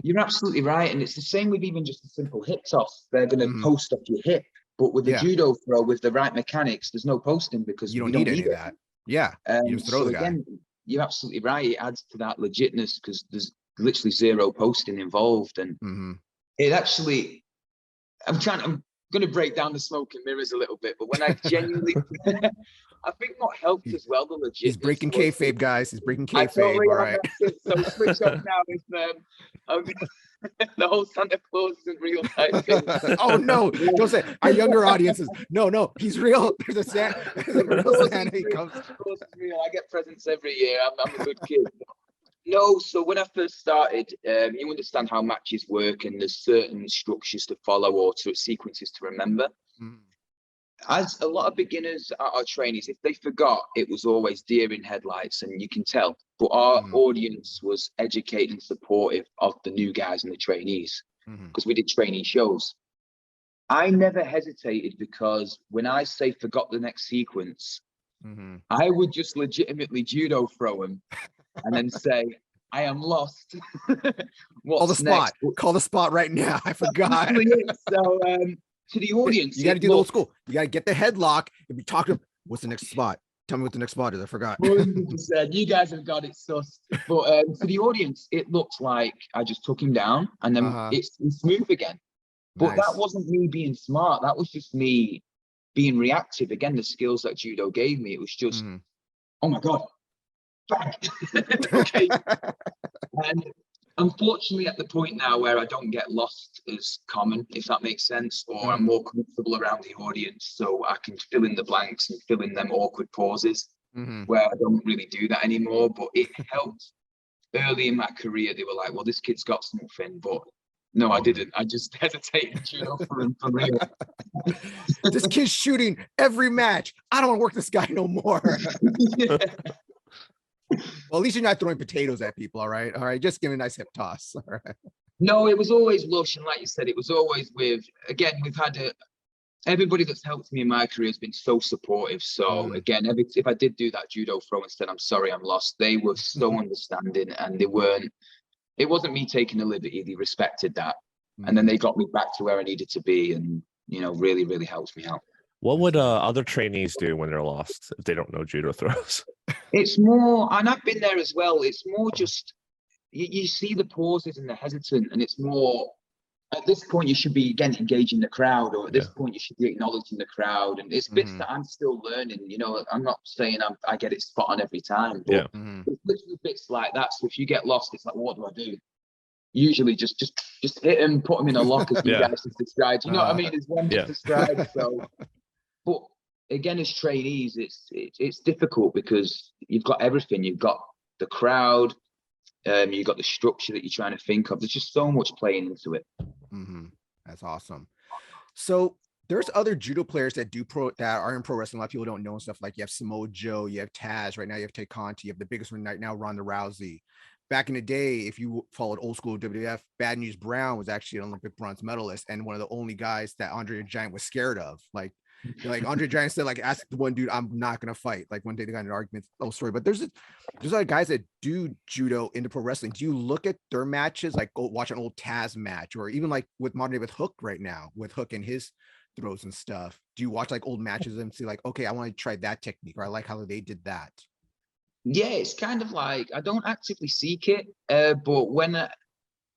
You're absolutely right, and it's the same with even just a simple hip toss. They're going to post off your hip, but with the judo throw, with the right mechanics, there's no posting because you don't need any of that. Yeah, you just throw the guy. Again, you're absolutely right. It adds to that legitness because there's literally zero posting involved, and it actually. I'm going to break down the smoke and mirrors a little bit, but when I genuinely, I think what helped as well, the legit. He's breaking kayfabe, guys. He's breaking kayfabe. All right. So switch off now. Is the whole Santa Claus isn't real type thing. Oh no! Don't say our younger audiences. No, he's real. There's a Santa. He comes. Of course, it's real. I get presents every year. I'm a good kid. No, so when I first started, you understand how matches work, and there's certain structures to follow or sequences to remember. As a lot of beginners are trainees, if they forgot, it was always deer in headlights, and you can tell. But our audience was educated and supportive of the new guys and the trainees because we did trainee shows. I never hesitated because when I say forgot the next sequence, I would just legitimately judo throw him. And then say, I am lost. Call the spot. Call the spot right now. I forgot. So to the audience, you got to do the old school. You got to get the headlock and be talking. What's the next spot? Tell me what the next spot is. I forgot. 100%. You guys have got it sussed. But to the audience, it looked like I just took him down and then it's smooth again. But that wasn't me being smart. That was just me being reactive. Again, the skills that judo gave me. It was just, oh my God. Okay. And unfortunately, at the point now where I don't get lost as common, if that makes sense, or I'm more comfortable around the audience, so I can fill in the blanks and fill in them awkward pauses where I don't really do that anymore. But it helped early in my career. They were like, well, this kid's got something, but no, I didn't. I just hesitated, for real. This kid's shooting every match. I don't want to work this guy no more. Well, at least you're not throwing potatoes at people. All right. Just give me a nice hip toss. All right. No, it was always lush. And like you said, it was always we've had everybody that's helped me in my career has been so supportive. So again, if I did do that judo throw and said, I'm sorry, I'm lost, they were so understanding, and it wasn't me taking a liberty. They respected that. And then they got me back to where I needed to be, and, really, really helped me out. What would other trainees do when they're lost if they don't know judo throws? It's more, and I've been there as well. It's more just you see the pauses and the hesitant, and it's more at this point you should be again engaging the crowd, or at this point you should be acknowledging the crowd. And it's bits that I'm still learning. I'm not saying I get it spot on every time, but it's literally bits like that. So if you get lost, it's like, well, what do I do? Usually just hit him, put him in a lock, as you guys just described. You know what I mean? It's one just described. So, but again, as trainees, it's difficult because you've got everything. You've got the crowd, you've got the structure that you're trying to think of. There's just so much playing into it. That's awesome. So there's other judo players that are in pro wrestling. A lot of people don't know and stuff. Like you have Samoa Joe, you have Taz. Right now you have Tay Conti. You have the biggest one right now, Ronda Rousey. Back in the day, if you followed old school WWF, Bad News Brown was actually an Olympic bronze medalist and one of the only guys that Andre the Giant was scared of. Like Andre the Giant said, ask the one dude, I'm not gonna fight. Like one day they got in an argument, story. But there's other guys that do judo into pro wrestling. Do you look at their matches, like go watch an old Taz match, or even like with modern day with Hook right now, with Hook and his throws and stuff? Do you watch like old matches and see like, okay, I want to try that technique, or I like how they did that? Yeah, it's kind of like I don't actively seek it, but when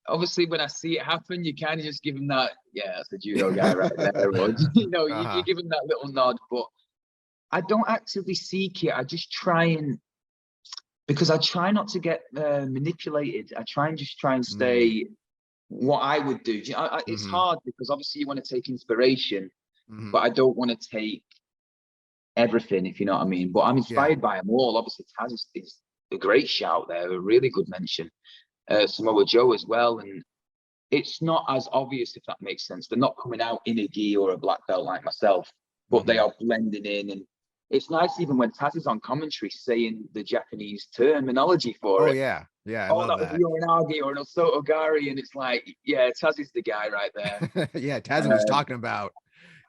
obviously when I see it happen, you kind of just give him that, that's the judo guy right there. You give him that little nod, but I don't actively seek it. I just try because I try not to get manipulated. I try and stay what I would do. It's hard because obviously you want to take inspiration, but I don't want to take everything, if you know what I mean. But I'm inspired by them all. Obviously, Taz is a great shout there, a really good mention. Samoa Joe as well, and it's not as obvious, if that makes sense. They're not coming out in a gi or a black belt like myself, but they are blending in, and it's nice even when Taz is on commentary saying the Japanese terminology for it. Yeah. Yeah. I Oh, love that was that. Yoranagi or an Osotogari. And it's like, yeah, Taz is the guy right there. Yeah. Taz knows what he's talking about.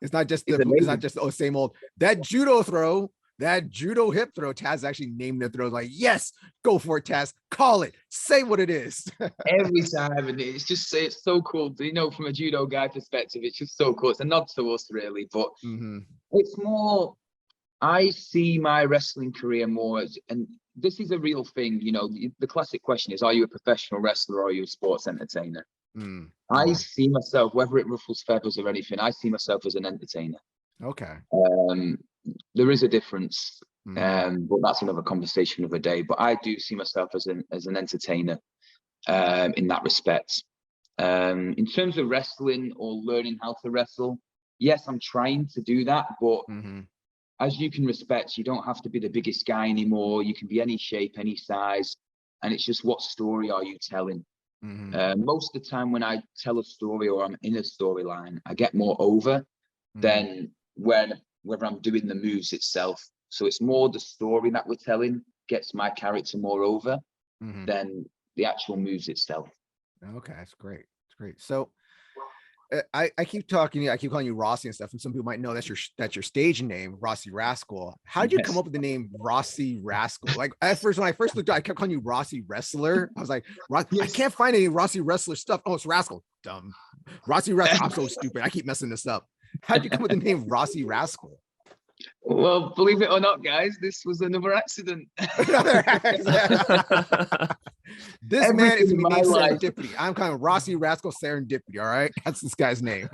It's not just It's it's amazing. not just same old that judo throw, that judo hip throw. Taz actually named the throw like, yes, go for it, Taz. Call it. Say what it is. Every time, and it's so cool. You know, from a judo guy perspective, it's just so cool. It's a nod to us, really, but it's more. I see my wrestling career more as, and this is a real thing. You know, the classic question is: are you a professional wrestler or are you a sports entertainer? I see myself, whether it ruffles feathers or anything, I see myself as an entertainer. Okay. There is a difference, but that's another conversation of a day. But I do see myself as an entertainer in that respect. In terms of wrestling or learning how to wrestle, yes, I'm trying to do that. But as you can respect, you don't have to be the biggest guy anymore. You can be any shape, any size. And it's just what story are you telling? Most of the time when I tell a story or I'm in a storyline, I get more over than whether I'm doing the moves itself. So it's more the story that we're telling gets my character more over than the actual moves itself. Okay, that's great. It's great. So I keep talking, I keep calling you Rossy and stuff, and some people might know that's your stage name, Rossy Rascal. How did you come up with the name Rossy Rascal? Like at first, when I first looked at it, I kept calling you Rossy Wrestler. I was like, I can't find any Rossy Wrestler stuff. Oh, it's Rascal. Dumb. Rossy Rascal. I'm so stupid. I keep messing this up. How did you come up with the name Rossy Rascal? Well, believe it or not, guys, this was another accident. This man is named Serendipity. I'm kind of Rossy Rascal Serendipity. All right, that's this guy's name.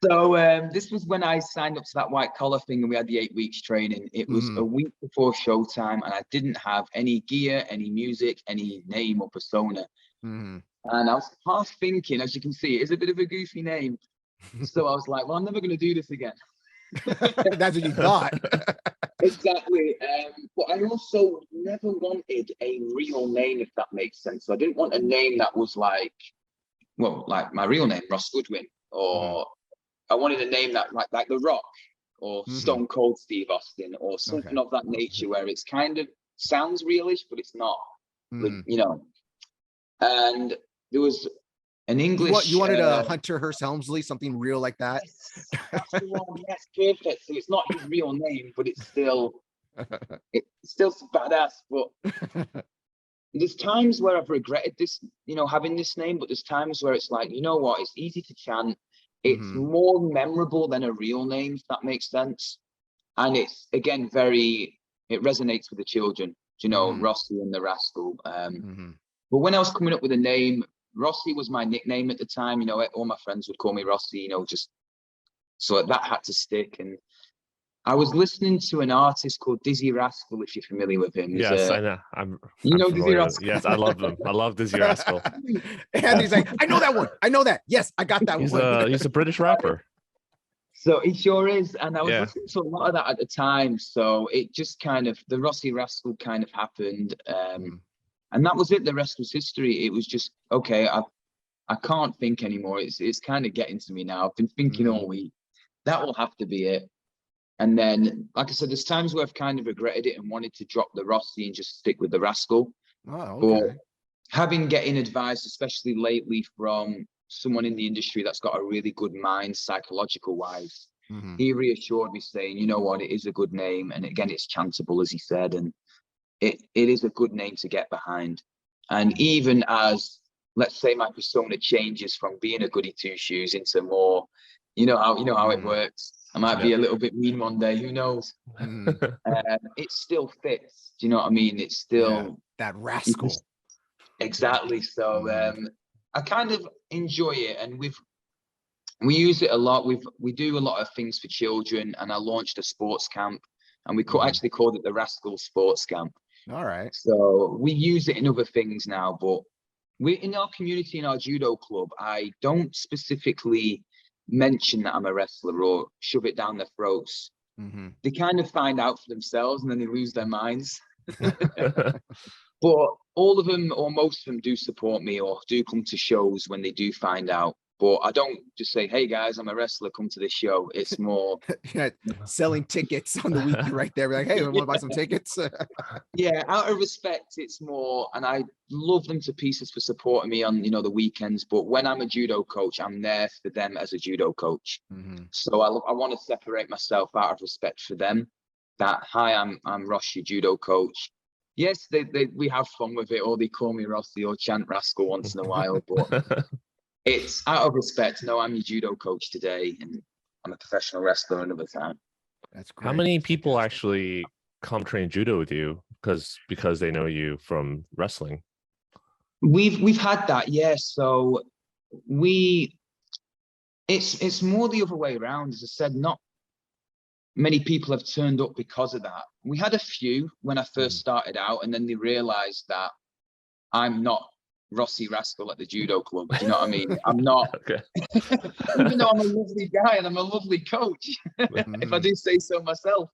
So this was when I signed up to that white collar thing, and we had the 8 weeks training. It was a week before showtime, and I didn't have any gear, any music, any name or persona. And I was half thinking, as you can see, it is a bit of a goofy name. So I was like, well, I'm never going to do this again. That's what you thought. Exactly. But I also never wanted a real name, if that makes sense. So I didn't want a name that was like my real name, Ross Goodwin, or I wanted a name that like The Rock or Stone Cold Steve Austin or something of that nature, where it's kind of sounds realish, but it's not, you know. And there was an English. You wanted a Hunter Hearst Helmsley, something real like that. Yes, that's the one. Yes, perfect. So it's not his real name, but it's still badass. But there's times where I've regretted this, you know, having this name. But there's times where it's like, you know what? It's easy to chant. It's more memorable than a real name, if that makes sense. And it's again it resonates with the children. You know, Rossy and the Rascal. But when I was coming up with a name, Rossy was my nickname at the time. You know, all my friends would call me Rossy, you know, just so that had to stick. And I was listening to an artist called Dizzy Rascal, if you're familiar with him. Yes, I know. I'm Dizzy Rascal? Yes, I love them. I love Dizzy Rascal. And he's like, I know that one. I know that. Yes, I got that one. He's a British rapper. So he sure is. And I was listening to a lot of that at the time. So it just kind of, the Rossy Rascal kind of happened. And that was it. The rest was history. It was just, okay, I can't think anymore. It's kind of getting to me now. I've been thinking all week. That will have to be it. And then, like I said, there's times where I've kind of regretted it and wanted to drop the Rossy and just stick with the Rascal. Oh, okay. But getting advice, especially lately, from someone in the industry that's got a really good mind, psychological wise, he reassured me saying, you know what, it is a good name. And again, it's chantable, as he said. And it is a good name to get behind. And even as, let's say, my persona changes from being a goody two shoes into more, you know how it works. I might be a little bit mean one day, who knows? It still fits. Do you know what I mean? It's still that Rascal. Exactly. So I kind of enjoy it, and we use it a lot. We do a lot of things for children, and I launched a sports camp, and we actually called it the Rascal Sports Camp. All right. So we use it in other things now, but we're in our community, in our judo club. I don't specifically mention that I'm a wrestler or shove it down their throats. They kind of find out for themselves, and then they lose their minds. But all of them, or most of them, do support me or do come to shows when they do find out. But I don't just say, hey guys, I'm a wrestler, come to this show. It's more selling tickets on the weekly right there. Like, hey, we want to buy some tickets. Yeah, out of respect, it's more, and I love them to pieces for supporting me on, the weekends. But when I'm a judo coach, I'm there for them as a judo coach. So I want to separate myself out of respect for them. That, hi, I'm Rossy, judo coach. Yes, we have fun with it, or they call me Rossy or chant Rascal once in a while. But it's out of respect. No, I'm your judo coach today, and I'm a professional wrestler another time. That's great. How many people actually come train judo with you because they know you from wrestling? We've had that, yeah. So it's more the other way around. As I said, not many people have turned up because of that. We had a few when I first started out, and then they realized that I'm not Rossy Rascal at the judo club. Do you know what I mean? I'm not. Okay. Even though I'm a lovely guy and I'm a lovely coach, if I do say so myself.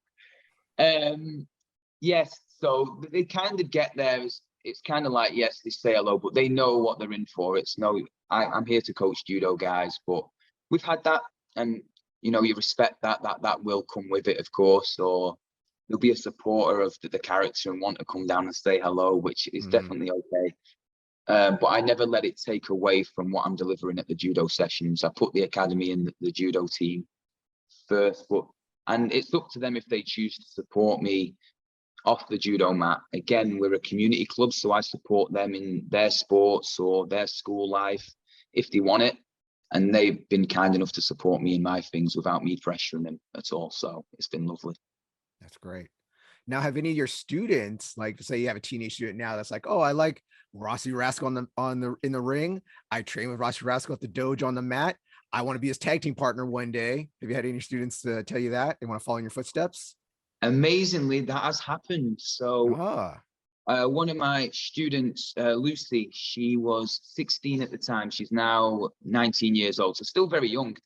Yes, so they kind of get there. It's kind of like, yes, they say hello, but they know what they're in for. It's no, I'm here to coach judo guys, but we've had that, and you respect that will come with it, of course, or you'll be a supporter of the character and want to come down and say hello, which is definitely okay. But I never let it take away from what I'm delivering at the judo sessions. I put the academy and the judo team first, and it's up to them if they choose to support me off the judo mat. Again, we're a community club, so I support them in their sports or their school life if they want it. And they've been kind enough to support me in my things without me pressuring them at all. So it's been lovely. That's great. Now, have any of your students, like say you have a teenage student now that's like, oh, I like Rossy Rascal in the ring. I train with Rossy Rascal at the dojo on the mat. I want to be his tag team partner one day. Have you had any students tell you that they want to follow in your footsteps? Amazingly, that has happened. So one of my students, Lucy, she was 16 at the time. She's now 19 years old, so still very young.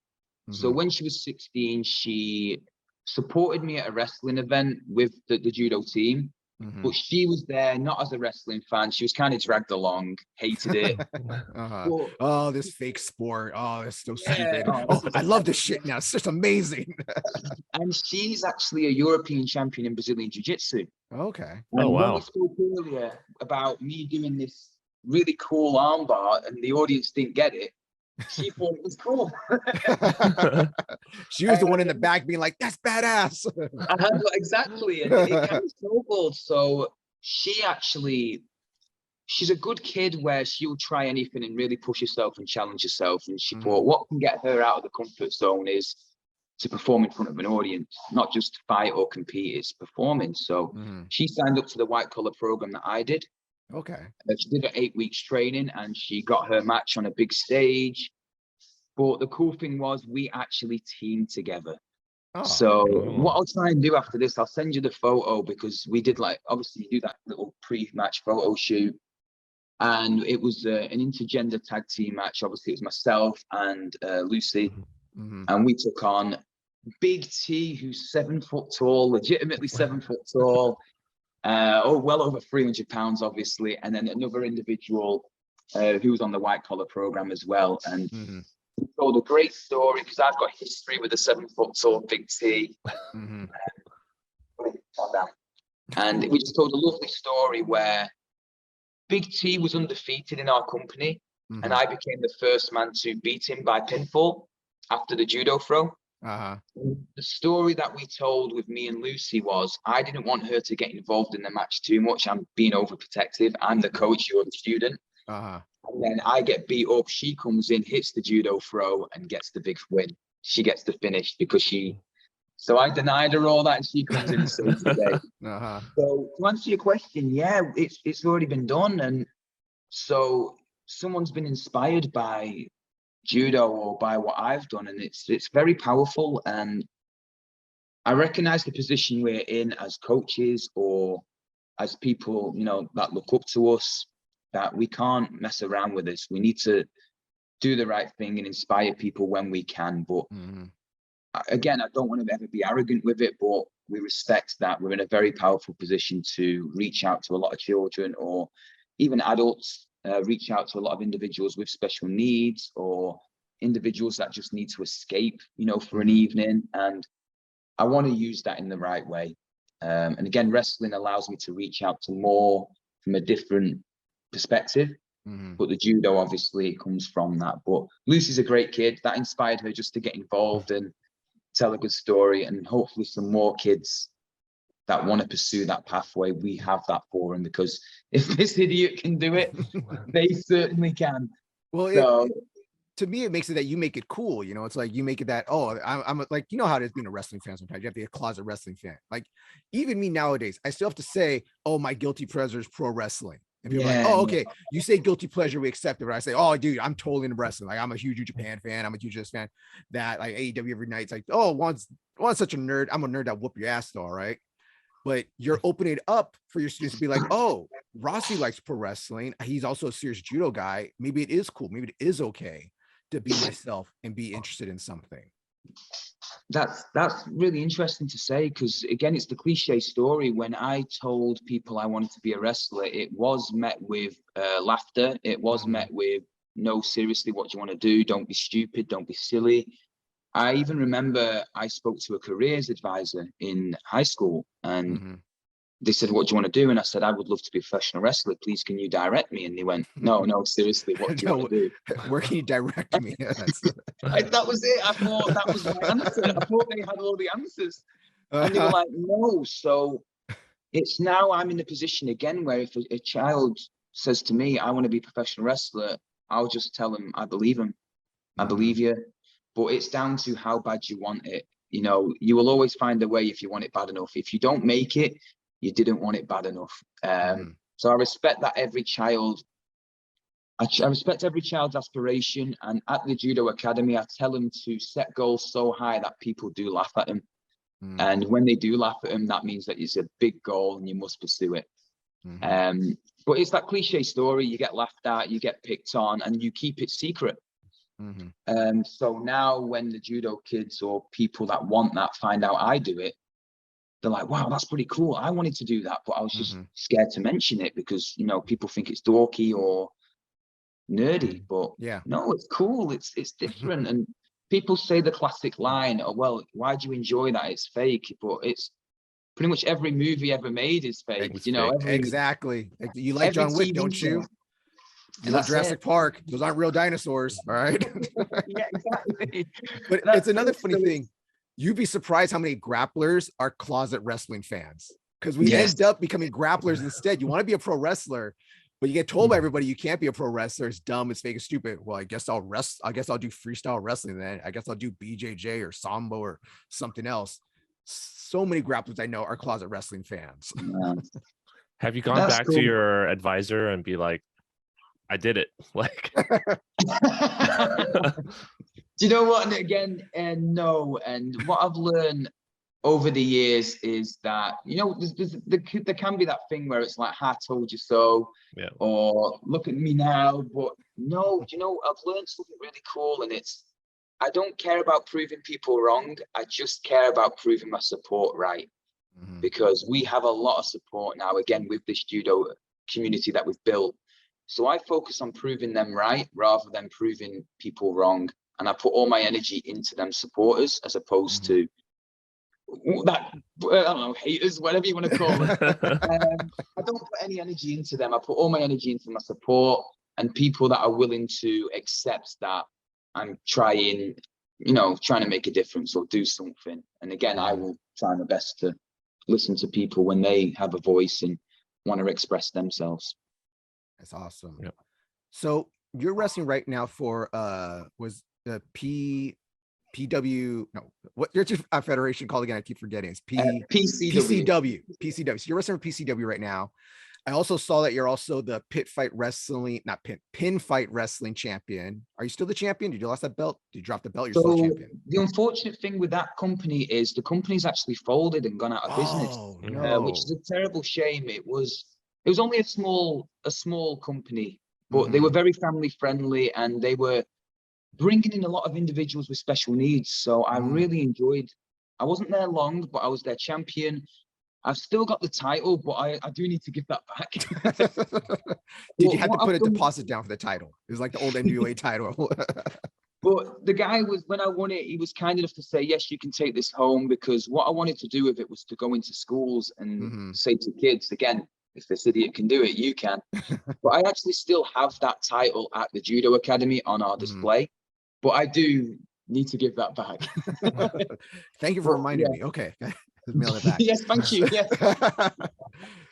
So when she was 16, she supported me at a wrestling event with the judo team. But she was there not as a wrestling fan. She was kind of dragged along, hated it. But, oh, this fake sport. Oh, it's so stupid. Oh, I love this shit now. It's just amazing. And she's actually a European champion in Brazilian Jiu-Jitsu. Okay. Oh, wow. When we spoke earlier about me doing this really cool armbar and the audience didn't get it, she thought it was cool. She was the one in the back being like, that's badass. Exactly. And it kind of snowballed. So she's a good kid where she'll try anything and really push herself and challenge herself. And she thought what can get her out of the comfort zone is to perform in front of an audience, not just to fight or compete, it's performing. So she signed up to the white collar program that I did. Okay. She did her 8 weeks training and she got her match on a big stage. But the cool thing was we actually teamed together. So what I'll try and do after this, I'll send you the photo because we did obviously you do that little pre-match photo shoot. And it was an intergender tag team match. Obviously it was myself and Lucy. And we took on Big T, who's 7 foot tall, legitimately 7 foot tall. Well over 300 pounds, obviously, and then another individual who was on the white collar program as well. And we told a great story because I've got history with the 7 foot tall Big T. And we just told a lovely story where Big T was undefeated in our company, and I became the first man to beat him by pinfall after the judo throw. The story that we told with me and Lucy was I didn't want her to get involved in the match too much. I'm being overprotective. I'm the coach, you're the student. And then I get beat up. She comes in, hits the judo throw, and gets the big win. She gets the finish because so I denied her all that, and she comes in and saves the day. So to answer your question, yeah, it's already been done, and so someone's been inspired by judo or by what I've done, and it's very powerful. And I recognize the position we're in as coaches or as people that look up to us, that we can't mess around with this. We need to do the right thing and inspire people when we can. But again, I don't want to ever be arrogant with it, but we respect that we're in a very powerful position to reach out to a lot of children or even adults, reach out to a lot of individuals with special needs or individuals that just need to escape, you know, for an evening. And I want to use that in the right way. And again, wrestling allows me to reach out to more from a different perspective. But the judo obviously comes from that. But Lucy's a great kid. That inspired her just to get involved and tell a good story. And hopefully some more kids that want to pursue that pathway, we have that for them, because if this idiot can do it, they certainly can. Well, So, to me, it makes it that you make it cool. You know, it's like you make it that, oh, I'm like, you know how it is being a wrestling fan sometimes. You have to be a closet wrestling fan. Like, even me nowadays, I still have to say, oh, my guilty pleasure is pro wrestling. And people are like, oh, okay, you say guilty pleasure, we accept it. But I say, oh, dude, I'm totally into wrestling. Like, I'm a huge New Japan fan. I'm a huge this fan. That like AEW every night. It's like, oh, one's such a nerd. I'm a nerd that whoop your ass, though, right? But you're opening it up for your students to be like, oh, Rossy likes pro wrestling. He's also a serious judo guy. Maybe it is cool. Maybe it is okay to be myself and be interested in something. That's really interesting to say, because again, it's the cliche story. When I told people I wanted to be a wrestler, it was met with laughter. It was met with, no, seriously, what do you want to do? Don't be stupid. Don't be silly. I even remember I spoke to a careers advisor in high school, and they said, what do you want to do? And I said, I would love to be a professional wrestler. Please, can you direct me? And they went, no, seriously, what do you want to do? Where can you direct me? That was it. I thought that was my answer. I thought they had all the answers. And they were like, no. So it's now I'm in the position again where if a child says to me, I want to be a professional wrestler, I'll just tell them, I believe them. I believe you. But it's down to how bad you want it. You know, you will always find a way if you want it bad enough. If you don't make it, you didn't want it bad enough. So I respect that every child, I respect every child's aspiration. And at the Judo Academy, I tell them to set goals so high that people do laugh at them. And when they do laugh at them, that means that it's a big goal and you must pursue it. But it's that cliche story. You get laughed at, you get picked on, and you keep it secret. So now when the judo kids or people that want that find out I do it, they're like, wow, that's pretty cool. I wanted to do that, but I was just scared to mention it because, you know, people think it's dorky or nerdy. But no, it's cool. It's different. And people say the classic line, oh, well, why do you enjoy that? It's fake. But it's pretty much every movie ever made is fake. It's you know, exactly. You like John Wick, don't you? You love Jurassic Park. Those aren't real dinosaurs. All right. Yeah, exactly. But it's another funny thing. You'd be surprised how many grapplers are closet wrestling fans, because we end up becoming grapplers instead. You want to be a pro wrestler, but you get told by everybody you can't be a pro wrestler. It's dumb, it's fake, it's stupid. Well, I guess I'll do freestyle wrestling then. I guess I'll do BJJ or Sambo or something else. So many grapplers I know are closet wrestling fans. Have you gone back to your advisor and be like, I did it? Like, do you know what? And again, no. And what I've learned over the years is that, you know, there can be that thing where it's like, I told you so, or look at me now. But no, you know, I've learned something really cool, and it's, I don't care about proving people wrong. I just care about proving my support right. Because we have a lot of support now, again, with this judo community that we've built. So I focus on proving them right rather than proving people wrong. And I put all my energy into them supporters as opposed to that, I don't know, haters, whatever you want to call it. I don't put any energy into them. I put all my energy into my support and people that are willing to accept that I'm trying to make a difference or do something. And again, I will try my best to listen to people when they have a voice and want to express themselves. That's awesome. Yep. So you're wrestling right now for was the PW? No, what's your federation called again? I keep forgetting. It's PCW. So you're wrestling for PCW right now. I also saw that you're also the pin fight wrestling champion. Are you still the champion? Did you lost that belt? Did you drop the belt? You're still the champion. The unfortunate thing with that company is the company's actually folded and gone out of business, which is a terrible shame. It was only a small company, but they were very family friendly and they were bringing in a lot of individuals with special needs. So I really enjoyed. I wasn't there long, but I was their champion. I've still got the title, but I do need to give that back. Did you have to put a deposit down for the title? It was like the old NWA title. But the guy was, when I won it, he was kind enough to say, yes, you can take this home, because what I wanted to do with it was to go into schools and say to kids, again, if this idiot can do it, you can. But I actually still have that title at the Judo Academy on our display, but I do need to give that back. Thank you for reminding me. Okay. Mail it back. Yes, thank you. Yes.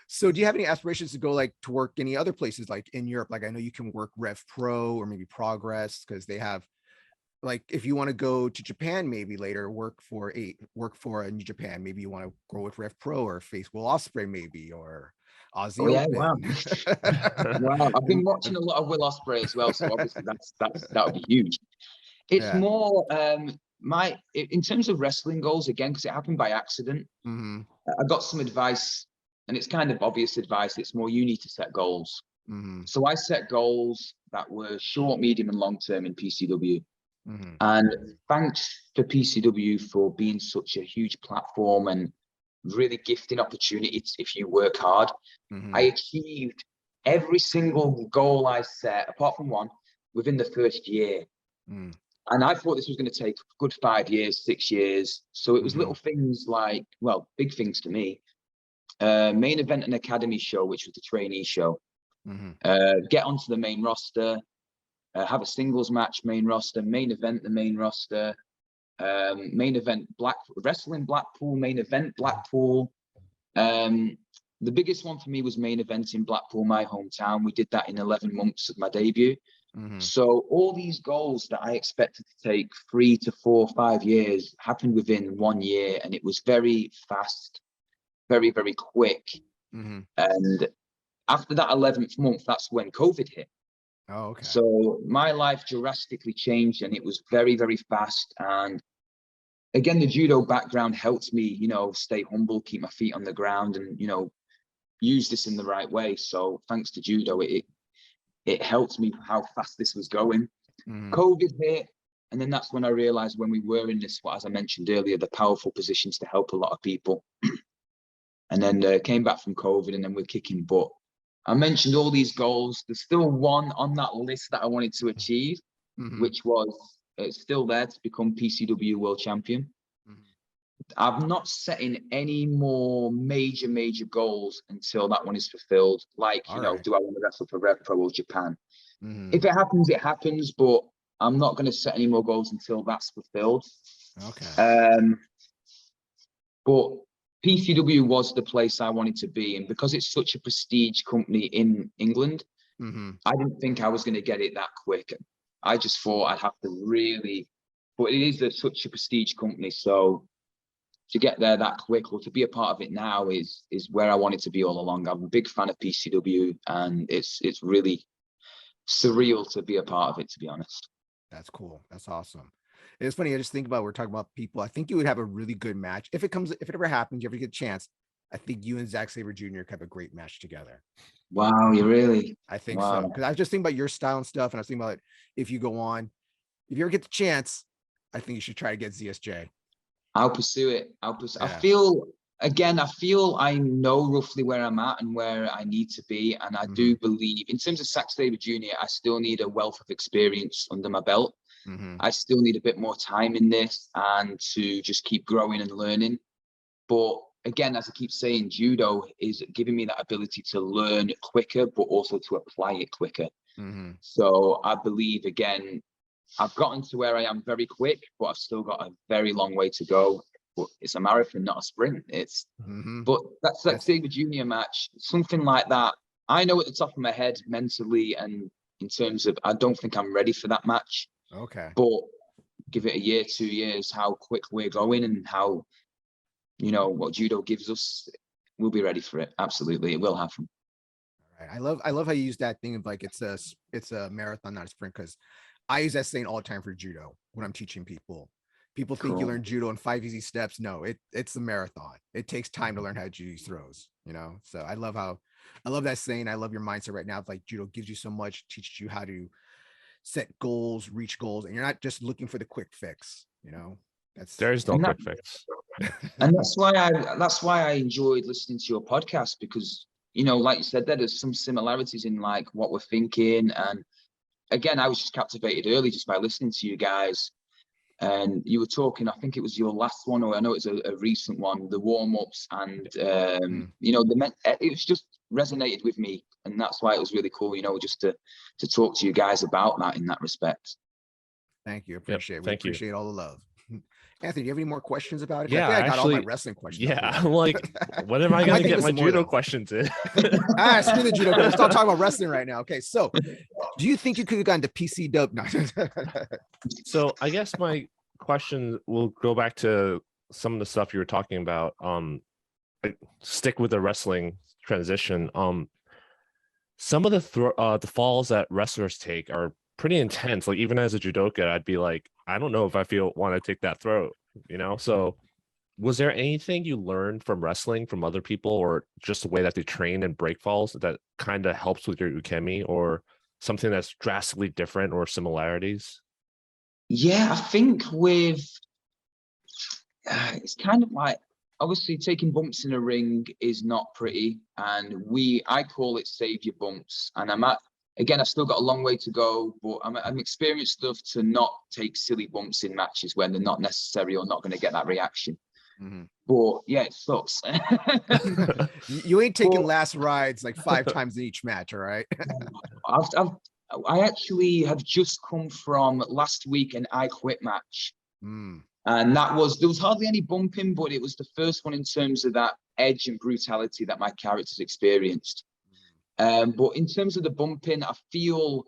So do you have any aspirations to go like to work any other places like in Europe? Like I know you can work Rev Pro or maybe Progress, because they have, like, if you want to go to Japan, maybe later work for a New Japan, maybe you want to go with Rev Pro or face Will Ospreay maybe, or Aussie Open. Wow. I've been watching a lot of Will Ospreay as well, so obviously that would be huge. It's more in terms of wrestling goals, again, because it happened by accident. I got some advice, and it's kind of obvious advice. It's more, you need to set goals. So I set goals that were short, medium, and long term in PCW. And thanks to PCW for being such a huge platform and really gifting opportunities if you work hard. I achieved every single goal I set, apart from one, within the first year. And I thought this was going to take a good 5 years, 6 years. So it was little things like, well, big things to me. Main event and academy show, which was the trainee show. Get onto the main roster, have a singles match, main roster, main event, the main roster, main event, wrestling Blackpool, main event Blackpool. The biggest one for me was main event in Blackpool, my hometown. We did that in 11 months of my debut. So all these goals that I expected to take 3 to 4, 5 years happened within 1 year, and it was very fast, very, very quick. And after that 11th month, that's when COVID hit. Oh, okay. So my life drastically changed, and it was very, very fast. And again, the judo background helped me, you know, stay humble, keep my feet on the ground, and, you know, use this in the right way. So thanks to judo, it helped me how fast this was going. COVID hit, and then that's when I realized, when we were in this, as I mentioned earlier, the powerful positions to help a lot of people. And then came back from COVID, and then we're kicking butt. I mentioned all these goals. There's still one on that list that I wanted to achieve, which was, it's still there, to become PCW World Champion. I'm not setting any more major goals until that one is fulfilled. Like, you know, do I want to wrestle for Rev Pro or Japan? If it happens, it happens, but I'm not going to set any more goals until that's fulfilled. But PCW was the place I wanted to be, and because it's such a prestige company in England, I didn't think I was going to get it that quick. I just thought I'd have to really, but it is such a prestige company, so to get there that quick, or to be a part of it now, is where I wanted to be all along. I'm a big fan of PCW, and it's really surreal to be a part of it, to be honest. That's cool. That's awesome. It's funny. I just think about, we're talking about people. I think you would have a really good match if it ever happens. You ever get a chance. I think you and Zack Sabre Jr. could have a great match together. Wow, you really? I think so. Because I was just thinking about your style and stuff, and I was thinking about, if you go on, if you ever get the chance, I think you should try to get ZSJ. I'll pursue it. I feel I know roughly where I'm at and where I need to be. And I do believe, in terms of Zack Sabre Jr., I still need a wealth of experience under my belt. I still need a bit more time in this, and to just keep growing and learning. But again, as I keep saying, judo is giving me that ability to learn quicker, but also to apply it quicker. So I believe, again, I've gotten to where I am very quick, but I've still got a very long way to go. But it's a marathon, not a sprint. But that's that Sabre Junior match, something like that. I know at the top of my head, mentally, and in terms of, I don't think I'm ready for that match. But give it a year, 2 years, how quick we're going, and how, you know, what judo gives us, we'll be ready for it. Absolutely, it will happen. All right. I love how you use that thing of like, it's a marathon, not a sprint, because I use that saying all the time for judo when I'm teaching people. People think you learn judo in 5 easy steps. No, it's a marathon. It takes time to learn how to do these throws, you know? So I love that saying. I love your mindset right now. It's like judo gives you so much, teaches you how to set goals, reach goals, and you're not just looking for the quick fix, you know? There's no quick fix. And that's why I enjoyed listening to your podcast, because, you know, like you said, there's some similarities in like what we're thinking, and again, I was just captivated early just by listening to you guys. And you were talking, I think it was your last one, or I know it's a recent one, the warm-ups, and you know, it was just resonated with me, and that's why it was really cool, you know, just to talk to you guys about that in that respect. Thank you. Appreciate it. We Thank you. appreciate all the love. Anthony, do you have any more questions about it? Yeah, I think I got all my actually, wrestling questions. Yeah, out I'm like, when am I I going might to think get of my some more, judo though. questions in? Screw the judo. Let's start talking about wrestling right now. Okay, so do you think you could have gotten to PC dub? No. So I guess my question will go back to some of the stuff you were talking about. Stick with the wrestling transition. Some of the falls that wrestlers take are pretty intense. Like even as a judoka, I'd be like, I don't know if I want to take that throw, you know? So was there anything you learned from wrestling from other people, or just the way that they train and break falls that kind of helps with your ukemi, or something that's drastically different or similarities? Yeah, I think with it's kind of like, obviously taking bumps in a ring is not pretty, and I call it save your bumps, and again, I've still got a long way to go, but I'm experienced enough to not take silly bumps in matches when they're not necessary or not going to get that reaction. But yeah, it sucks. You ain't taking last rides like 5 times in each match, all right? I actually have just come from last week an I Quit match. And there was hardly any bumping, but it was the first one in terms of that edge and brutality that my characters experienced. But in terms of the bumping, I feel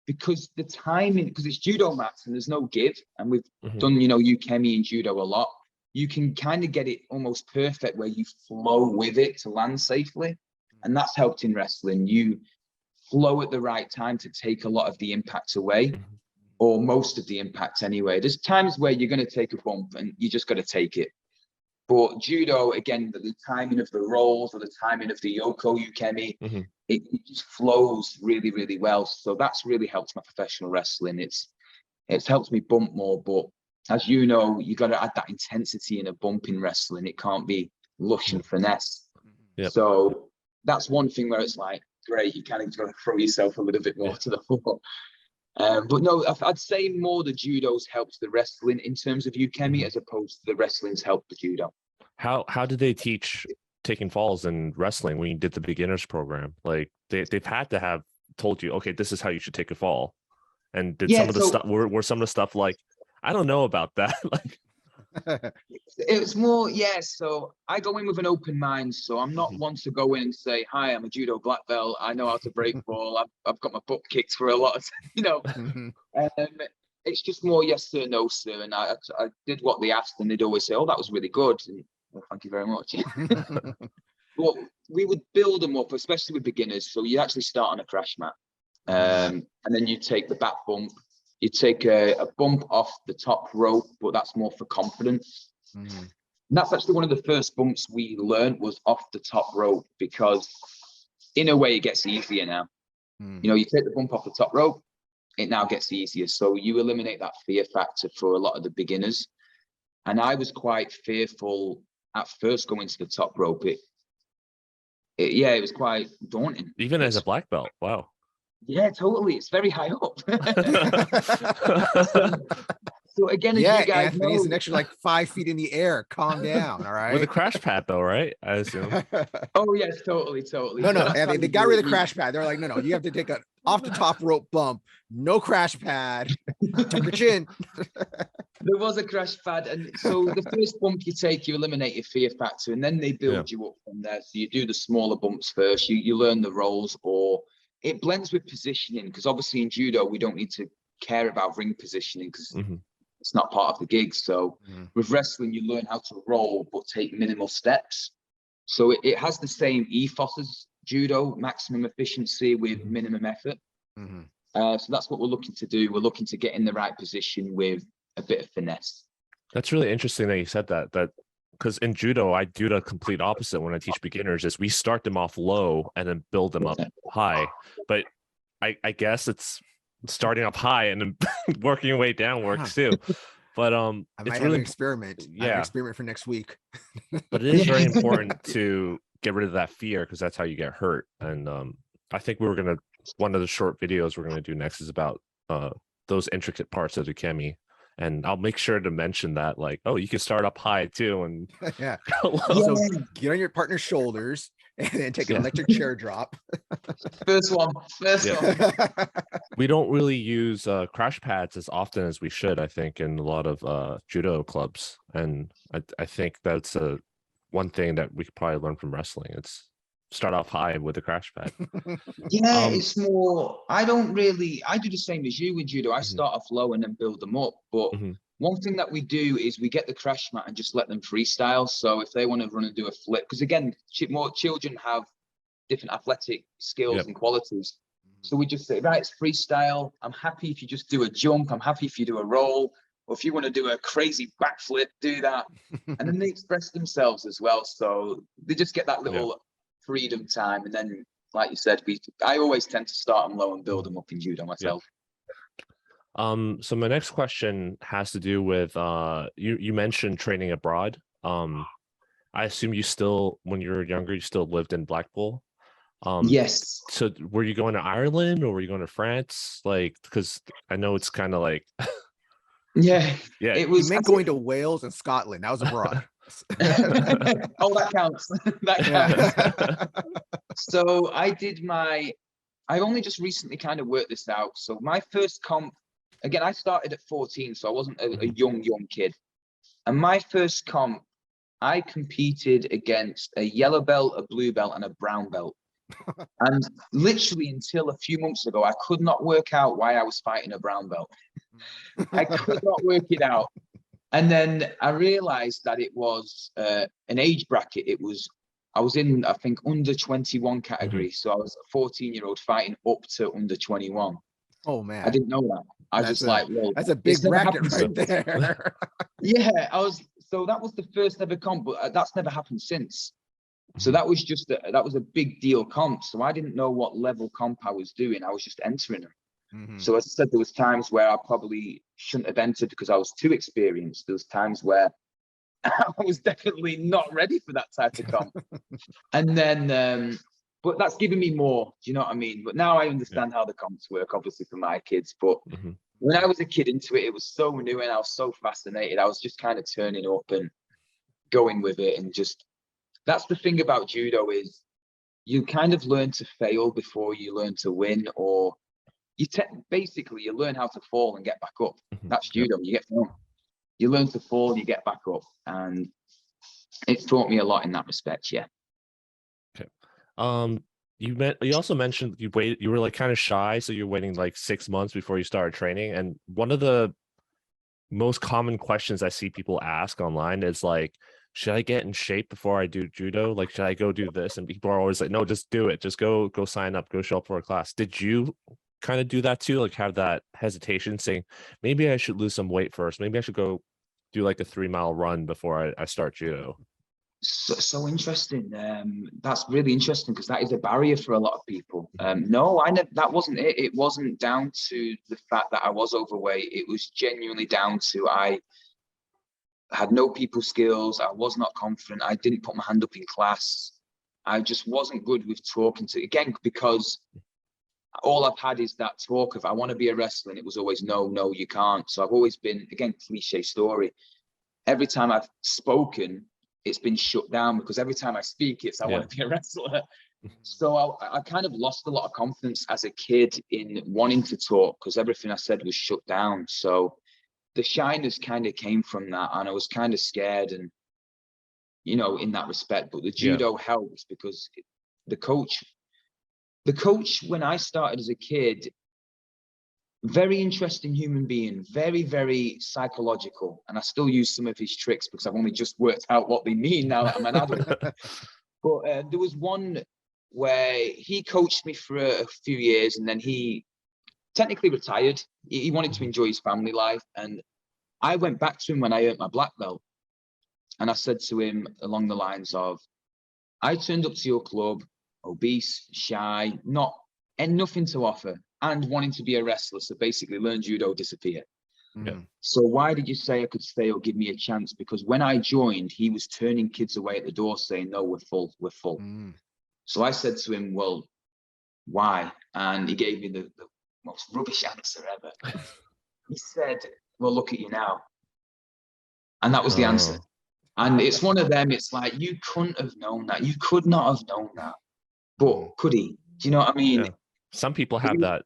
because the timing, because it's judo mats and there's no give, and we've done, you know, ukemi and judo a lot, you can kind of get it almost perfect where you flow with it to land safely. And that's helped in wrestling. You flow at the right time to take a lot of the impact away, or most of the impact anyway. There's times where you're going to take a bump and you just got to take it. But judo, again, the timing of the rolls or the timing of the yoko ukemi, it just flows really, really well. So that's really helped my professional wrestling. It's helped me bump more, but as you know, you got to add that intensity in a bump in wrestling. It can't be lush and finesse. So that's one thing where it's like, great, you kind of got to throw yourself a little bit more to the floor. But no, I'd say more the judo's helped the wrestling in terms of ukemi as opposed to the wrestling's helped the judo. How did they teach taking falls in wrestling when you did the beginners program? Like they've had to have told you, okay, this is how you should take a fall. And did some of the stuff were some of the stuff like, I don't know about that. Like it was more, so I go in with an open mind, so I'm not one to go in and say, hi, I'm a judo black belt, I know how to break fall, I've got my butt kicked for a lot of, you know. It's just more yes sir, no sir, and I did what they asked, and they'd always say, oh, that was really good, and well, thank you very much. But we would build them up, especially with beginners. So you actually start on a crash mat, and then you take the back bump. You take a bump off the top rope, but that's more for confidence. And that's actually one of the first bumps we learned was off the top rope, because in a way it gets easier now. You know, you take the bump off the top rope, it now gets easier. So you eliminate that fear factor for a lot of the beginners. And I was quite fearful at first going to the top rope. It was quite daunting. Even as a black belt, wow. Yeah, totally. It's very high up. So again, as you guys Anthony, know, it's an extra like 5 feet in the air. Calm down, all right? With a crash pad though, right? I assume. Oh yes, totally. No, Anthony, they got rid of the crash pad. They're like, no, you have to take a off the top rope bump, no crash pad, tuck your chin. There was a crash pad, and so the first bump you take, you eliminate your fear factor, and then they build you up from there. So you do the smaller bumps first. You learn the rolls, or it blends with positioning, because obviously in judo we don't need to care about ring positioning because it's not part of the gig. So with wrestling, you learn how to roll but take minimal steps. So it has the same ethos as judo, maximum efficiency with minimum effort. So that's what we're looking to do. We're looking to get in the right position with a bit of finesse. That's really interesting that you said that because in judo, I do the complete opposite when I teach beginners. Is we start them off low and then build them up high. But I guess it's starting up high and then working your way down works too. But I might it's have really an experiment. Yeah, an experiment for next week. But it is very important to get rid of that fear, because that's how you get hurt. And I think we were gonna one of the short videos we're going to do next is about those intricate parts of the kemi. And I'll make sure to mention that, like, oh, you can start up high too, and Yeah. go low. So get on your partner's shoulders and then take an electric chair drop. First one. We don't really use crash pads as often as we should, I think, in a lot of judo clubs. And I think that's one thing that we could probably learn from wrestling. It's start off high with the crash pad. Yeah, it's more, I do the same as you with judo. I start off low and then build them up. But one thing that we do is we get the crash mat and just let them freestyle. So if they want to run and do a flip, because again, more children have different athletic skills and qualities. So we just say, right, it's freestyle. I'm happy if you just do a jump. I'm happy if you do a roll. Or if you want to do a crazy backflip, do that. And then they express themselves as well. So they just get that little freedom time. And then, like you said, I always tend to start them low and build them up in judo myself. So my next question has to do with you mentioned training abroad. I assume you still, when you were younger, you still lived in Blackpool. Yes. So were you going to Ireland or were you going to France? Like, because I know it's kind of like yeah, it was meant going to Wales and Scotland. That was abroad. Oh, that counts. That counts. So I only just recently kind of worked this out. So my first comp, again, I started at 14, so I wasn't a young kid. And my first comp, I competed against a yellow belt, a blue belt, and a brown belt. And literally until a few months ago, I could not work out why I was fighting a brown belt. I could not work it out. And then I realized that it was an age bracket. I was in, I think, under 21 category. So I was a 14-year-old fighting up to under 21. Oh, man. I didn't know that. I was just like, well, that's a big bracket right there. Yeah, so that was the first ever comp, but that's never happened since. So that was that was a big deal comp. So I didn't know what level comp I was doing. I was just entering them. So as I said, there was times where I probably shouldn't have entered because I was too experienced. There was times where I was definitely not ready for that type of comp. And then, but that's given me more. Do you know what I mean? But now I understand how the comps work, obviously, for my kids. But when I was a kid into it, it was so new and I was so fascinated. I was just kind of turning up and going with it. And just, that's the thing about judo is you kind of learn to fail before you learn to win, or basically you learn how to fall and get back up. That's judo. You learn to fall and you get back up, and it's taught me a lot in that respect. Yeah. Okay. You also mentioned you were like kind of shy, so you're waiting like 6 months before you started training. And one of the most common questions I see people ask online is like, should I get in shape before I do judo? Like, should I go do this? And people are always like, no, just do it. Just go sign up, go show up for a class. Did you kind of do that too? Like have that hesitation saying, maybe I should lose some weight first. Maybe I should go do like a 3-mile run before I start judo. So interesting. That's really interesting because that is a barrier for a lot of people. No, that wasn't it. It wasn't down to the fact that I was overweight. It was genuinely down to I had no people skills. I was not confident. I didn't put my hand up in class. I just wasn't good with talking to, again, because all I've had is that talk of I want to be a wrestler, and it was always no, you can't. So I've always been, again, cliche story. Every time I've spoken, it's been shut down because every time I speak, it's I want to be a wrestler. So I kind of lost a lot of confidence as a kid in wanting to talk because everything I said was shut down. So the shyness kind of came from that, and I was kind of scared, and in that respect. But the judo helps because the coach, when I started as a kid, very interesting human being, very, very psychological. And I still use some of his tricks because I've only just worked out what they mean now that I'm an adult. But there was one where he coached me for a few years, and then he technically retired. He wanted to enjoy his family life. And I went back to him when I earned my black belt. And I said to him along the lines of, I turned up to your club, obese, shy, nothing to offer, and wanting to be a wrestler. So basically learn judo, disappear. So why did you say I could stay or give me a chance? Because when I joined, he was turning kids away at the door saying, no, we're full. So I said to him, well, why? And he gave me the most rubbish answer ever. He said, well, look at you now. And that was the answer. And it's one of them, it's like, you couldn't have known that. You could not have known that. But could he? Do you know what I mean? Yeah. Some people have that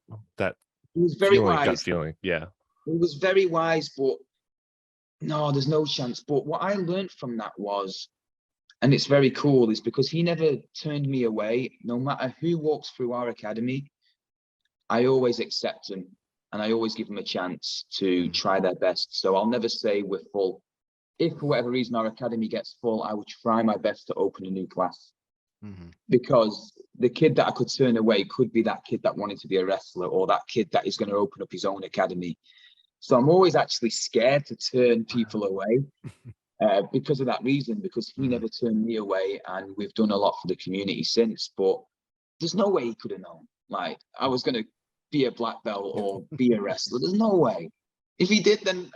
he was very feeling, wise. gut feeling. Yeah. He was very wise, but no, there's no chance. But what I learned from that was, and it's very cool, is because he never turned me away. No matter who walks through our academy, I always accept them and I always give them a chance to try their best. So I'll never say we're full. If for whatever reason our academy gets full, I would try my best to open a new class. Because the kid that I could turn away could be that kid that wanted to be a wrestler, or that kid that is going to open up his own academy. So I'm always actually scared to turn people away because of that reason, because he never turned me away, and we've done a lot for the community since. But there's no way he could have known, like, I was going to be a black belt or be a wrestler. There's no way. If he did, then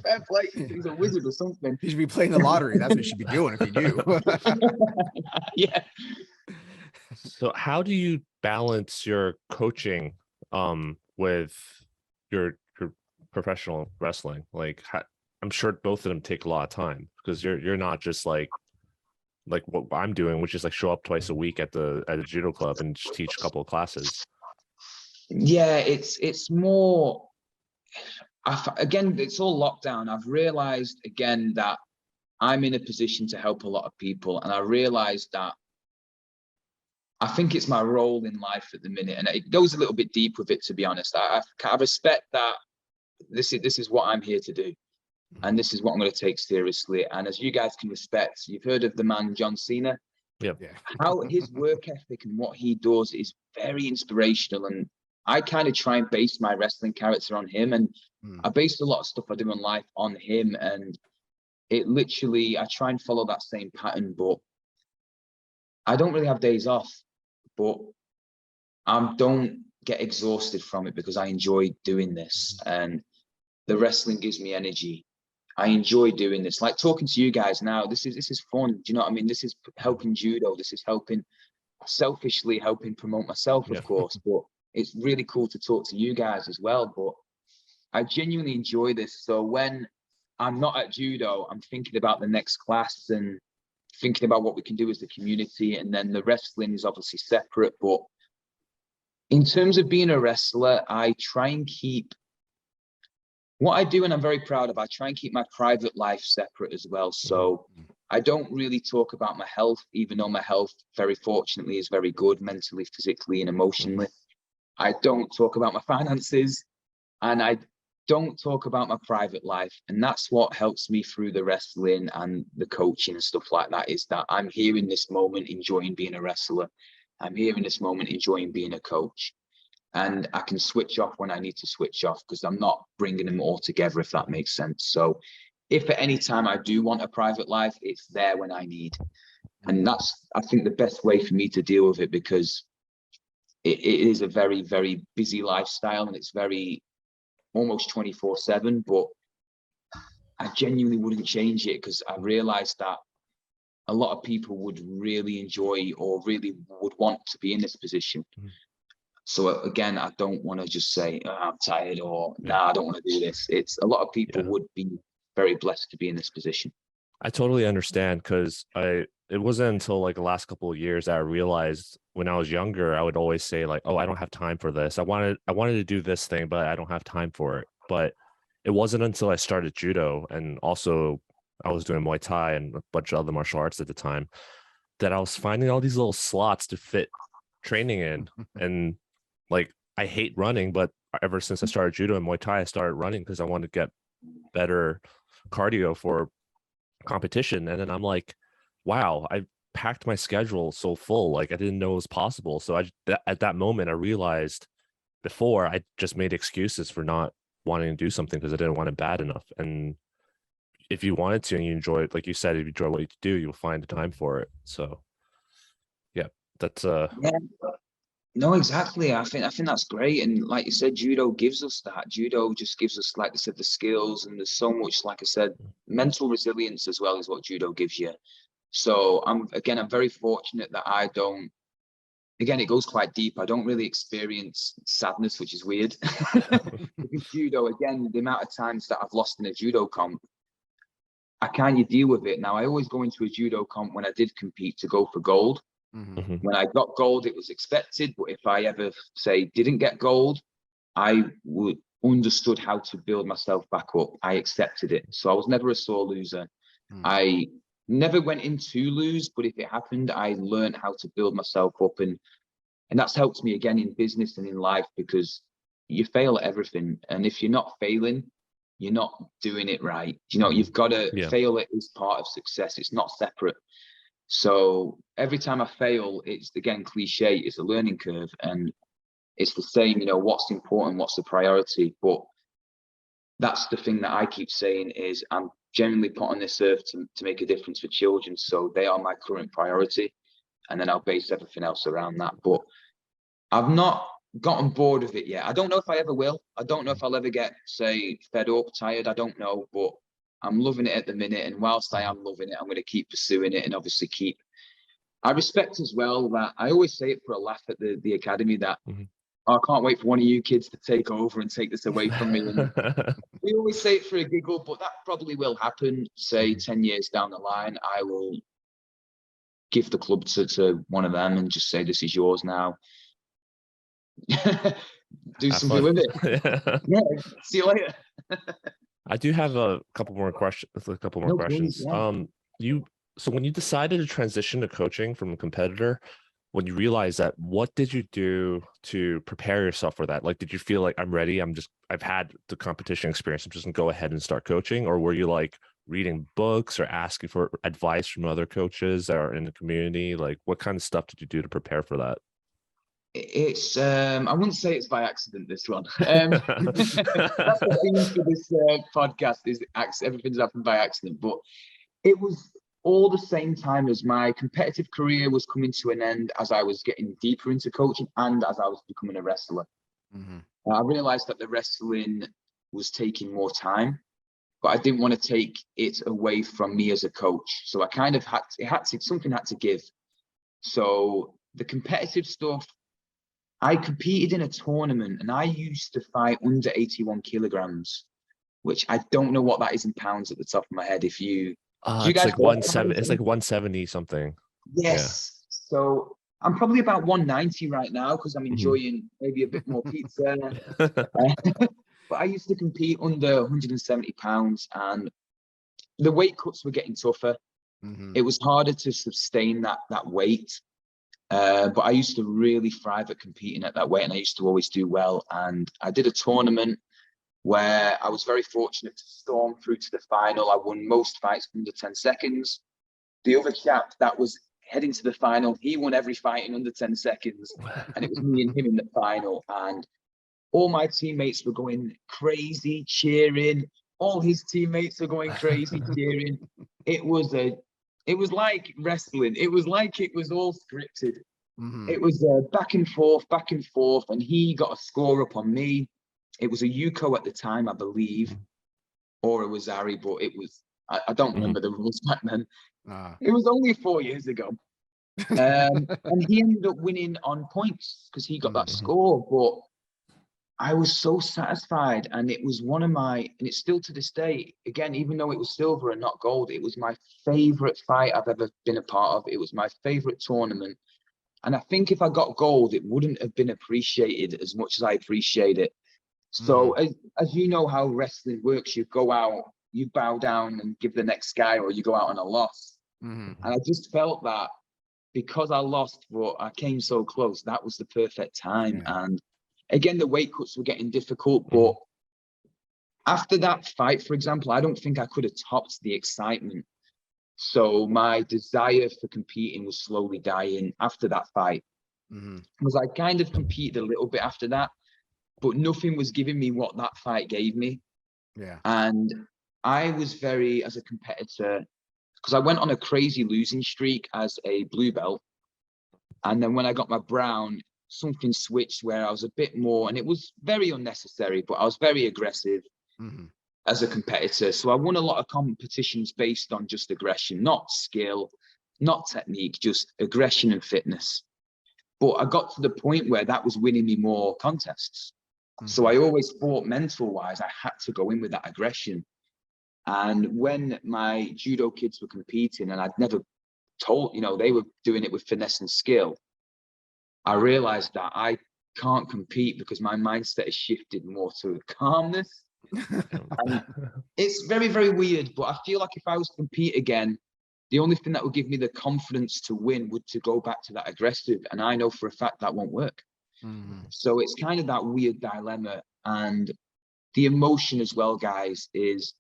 fair play. He's a wizard or something. He should be playing the lottery. That's what he should be doing if he do. Yeah. So how do you balance your coaching with your professional wrestling? Like, I'm sure both of them take a lot of time, because you're not just like what I'm doing, which is like show up twice a week at a judo club and just teach a couple of classes. Yeah, it's more. Again, it's all lockdown. I've realized again that I'm in a position to help a lot of people, and I realized that I think it's my role in life at the minute, and it goes a little bit deep with it, to be honest. I respect that this is what I'm here to do, and this is what I'm going to take seriously. And as you guys can respect, you've heard of the man John Cena. Yep. Yeah. How his work ethic and what he does is very inspirational, and I kind of try and base my wrestling character on him, and I based a lot of stuff I do in life on him, and it literally, I try and follow that same pattern, but I don't really have days off, but I don't get exhausted from it because I enjoy doing this, and the wrestling gives me energy. I enjoy doing this, like talking to you guys now. This is fun. Do you know what I mean? This is helping judo. This is selfishly helping promote myself, of course, but it's really cool to talk to you guys as well. But I genuinely enjoy this. So when I'm not at judo, I'm thinking about the next class and thinking about what we can do as the community. And then the wrestling is obviously separate. But in terms of being a wrestler, I try and keep what I do, and I'm very proud of, I try and keep my private life separate as well. So I don't really talk about my health, even though my health, very fortunately, is very good mentally, physically, and emotionally. I don't talk about my finances, and I don't talk about my private life. And that's what helps me through the wrestling and the coaching and stuff like that, is that I'm here in this moment enjoying being a wrestler. I'm here in this moment enjoying being a coach. And I can switch off when I need to switch off, because I'm not bringing them all together, if that makes sense. So if at any time I do want a private life, it's there when I need. And that's, I think, the best way for me to deal with it, because it is a very, very busy lifestyle, and it's very almost 24/7, but I genuinely wouldn't change it, because I realized that a lot of people would really enjoy or really would want to be in this position. So again, I don't want to just say, oh, I'm tired, or nah, I don't want to do this. It's a lot of people would be very blessed to be in this position. I totally understand, because it wasn't until like the last couple of years that I realized, when I was younger, I would always say like, oh, I don't have time for this. I wanted to do this thing, but I don't have time for it. But it wasn't until I started judo, and also I was doing Muay Thai and a bunch of other martial arts at the time, that I was finding all these little slots to fit training in. And like, I hate running, but ever since I started judo and Muay Thai, I started running because I wanted to get better cardio for competition. And then I'm like, wow, I packed my schedule so full, like I didn't know it was possible. So at that moment, I realized, before, I just made excuses for not wanting to do something because I didn't want it bad enough. And if you wanted to and you enjoy it, like you said, if you enjoy what you do, you'll find the time for it. So yeah, that's No, exactly. I think that's great. And like you said, judo gives us that. Judo just gives us, like I said, the skills, and there's so much, like I said, mental resilience as well is what judo gives you. So I'm very fortunate that I don't again, it goes quite deep. I don't really experience sadness, which is weird. Because judo, again, the amount of times that I've lost in a judo comp, I kind of deal with it. Now, I always go into a judo comp when I did compete to go for gold. When I got gold, it was expected. But if I ever, say, didn't get gold, I would understood how to build myself back up. I accepted it. So I was never a sore loser. I never went in to lose, but if it happened, I learned how to build myself up. And that's helped me again in business and in life, because you fail at everything. And if you're not failing, you're not doing it right. You know, you've got to fail. It is part of success. It's not separate. So every time I fail, it's, again, cliche, it's a learning curve. And it's the same, you know, what's important, what's the priority. But that's the thing that I keep saying is I'm genuinely put on this earth to make a difference for children. So they are my current priority. And then I'll base everything else around that. But I've not gotten bored of it yet. I don't know if I ever will. I don't know if I'll ever get, say, fed up, tired. I don't know, but I'm loving it at the minute. And whilst I am loving it, I'm going to keep pursuing it and obviously I respect as well that I always say it for a laugh at the academy that I can't wait for one of you kids to take over and take this away from me. And we always say it for a giggle, but that probably will happen. Say 10 years down the line, I will give the club to one of them and just say, this is yours now. Do something with it. Yeah, see you later. I do have a couple more questions. Please, yeah. So when you decided to transition to coaching from a competitor, when you realized that, what did you do to prepare yourself for that? Like, did you feel like, I'm ready, I've had the competition experience, I'm just gonna go ahead and start coaching? Or were you like reading books or asking for advice from other coaches that are in the community? Like, what kind of stuff did you do to prepare for that? It's I wouldn't say it's by accident, this one. That's the theme for this podcast, is everything's happened by accident. But it was all the same time as my competitive career was coming to an end, as I was getting deeper into coaching and as I was becoming a wrestler. I realized that the wrestling was taking more time, but I didn't want to take it away from me as a coach. So I kind of something had to give. So the competitive stuff, I competed in a tournament and I used to fight under 81 kilograms, which I don't know what that is in pounds at the top of my head. If you it's like 170, it's like 170 something. Yes. Yeah. So I'm probably about 190 right now because I'm enjoying maybe a bit more pizza. But I used to compete under 170 pounds and the weight cuts were getting tougher. It was harder to sustain that weight. But I used to really thrive at competing at that weight and I used to always do well. And I did a tournament where I was very fortunate to storm through to the final. I won most fights under 10 seconds. The other chap that was heading to the final, he won every fight in under 10 seconds. And it was me and him in the final. And all my teammates were going crazy, cheering. All his teammates were going crazy, cheering. It was like wrestling. It was like it was all scripted. It was back and forth. And he got a score up on me. It was a Yuko at the time, I believe, or it was Ari, but it was, I don't remember the rules back then. It was only 4 years ago. And he ended up winning on points because he got that score. But I was so satisfied. And it was and it's still to this day, again, even though it was silver and not gold, it was my favorite fight I've ever been a part of. It was my favorite tournament. And I think if I got gold, it wouldn't have been appreciated as much as I appreciate it. So as you know how wrestling works, you go out, you bow down and give the next guy, or you go out on a loss. And I just felt that because I lost, but I came so close, that was the perfect time. And again, the weight cuts were getting difficult, but after that fight, for example, I don't think I could have topped the excitement. So my desire for competing was slowly dying after that fight. Because I kind of competed a little bit after that, but nothing was giving me what that fight gave me. And I was as a competitor, because I went on a crazy losing streak as a blue belt. And then when I got my brown, something switched where I was a bit more, and it was very unnecessary, but I was very aggressive as a competitor. So I won a lot of competitions based on just aggression, not skill, not technique, just aggression and fitness. But I got to the point where that was winning me more contests. So I always thought mental wise, I had to go in with that aggression. And when my judo kids were competing and I'd never told, you know, they were doing it with finesse and skill, I realized that I can't compete because my mindset has shifted more to calmness. And it's very, very weird, but I feel like if I was to compete again, the only thing that would give me the confidence to win would to go back to that aggressive. And I know for a fact that won't work. So it's kind of that weird dilemma. And the emotion as well, guys, is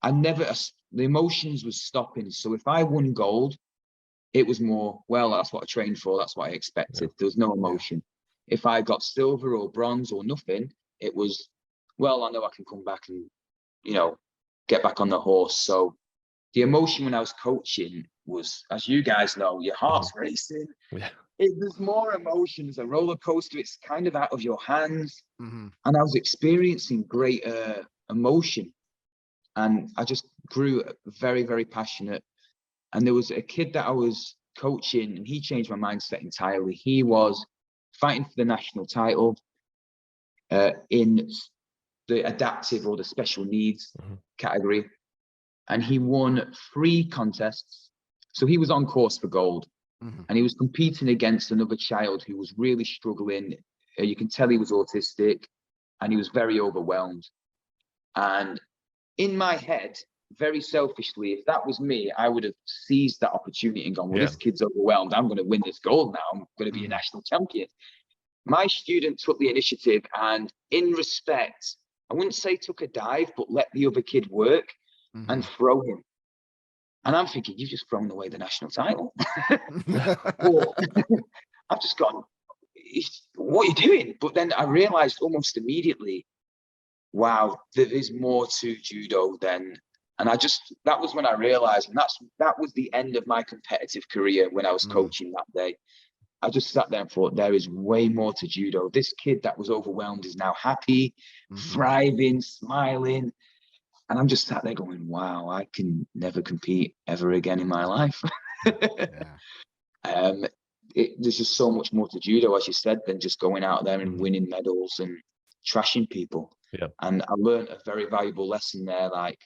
the emotions was stopping. So if I won gold, it was more, well, that's what I trained for. That's what I expected. There was no emotion. If I got silver or bronze or nothing, it was, well, I know I can come back and, you know, get back on the horse. So the emotion when I was coaching was, as you guys know, your heart's racing. There's more emotion. It's a roller coaster. It's kind of out of your hands. And I was experiencing great emotion. And I just grew very, very passionate. And there was a kid that I was coaching, and he changed my mindset entirely. He was fighting for the national title in the adaptive or the special needs category. And he won 3 contests. So he was on course for gold. And he was competing against another child who was really struggling. You can tell he was autistic and he was very overwhelmed. And in my head, very selfishly, if that was me, I would have seized that opportunity and gone, well, this kid's overwhelmed. I'm going to win this gold now. I'm going to be a national champion. My student took the initiative and in respect, I wouldn't say took a dive, but let the other kid work and throw him. And I'm thinking, you've just thrown away the national title. I've just gone, what are you doing? But then I realized almost immediately, wow, there is more to judo than, and that was when I realized, and that was the end of my competitive career when I was coaching that day. I just sat there and thought, there is way more to judo. This kid that was overwhelmed is now happy, thriving, smiling. And I'm just sat there going, wow, I can never compete ever again in my life. There's just so much more to judo, as you said, than just going out there and winning medals and trashing people. And I learned a very valuable lesson there. Like,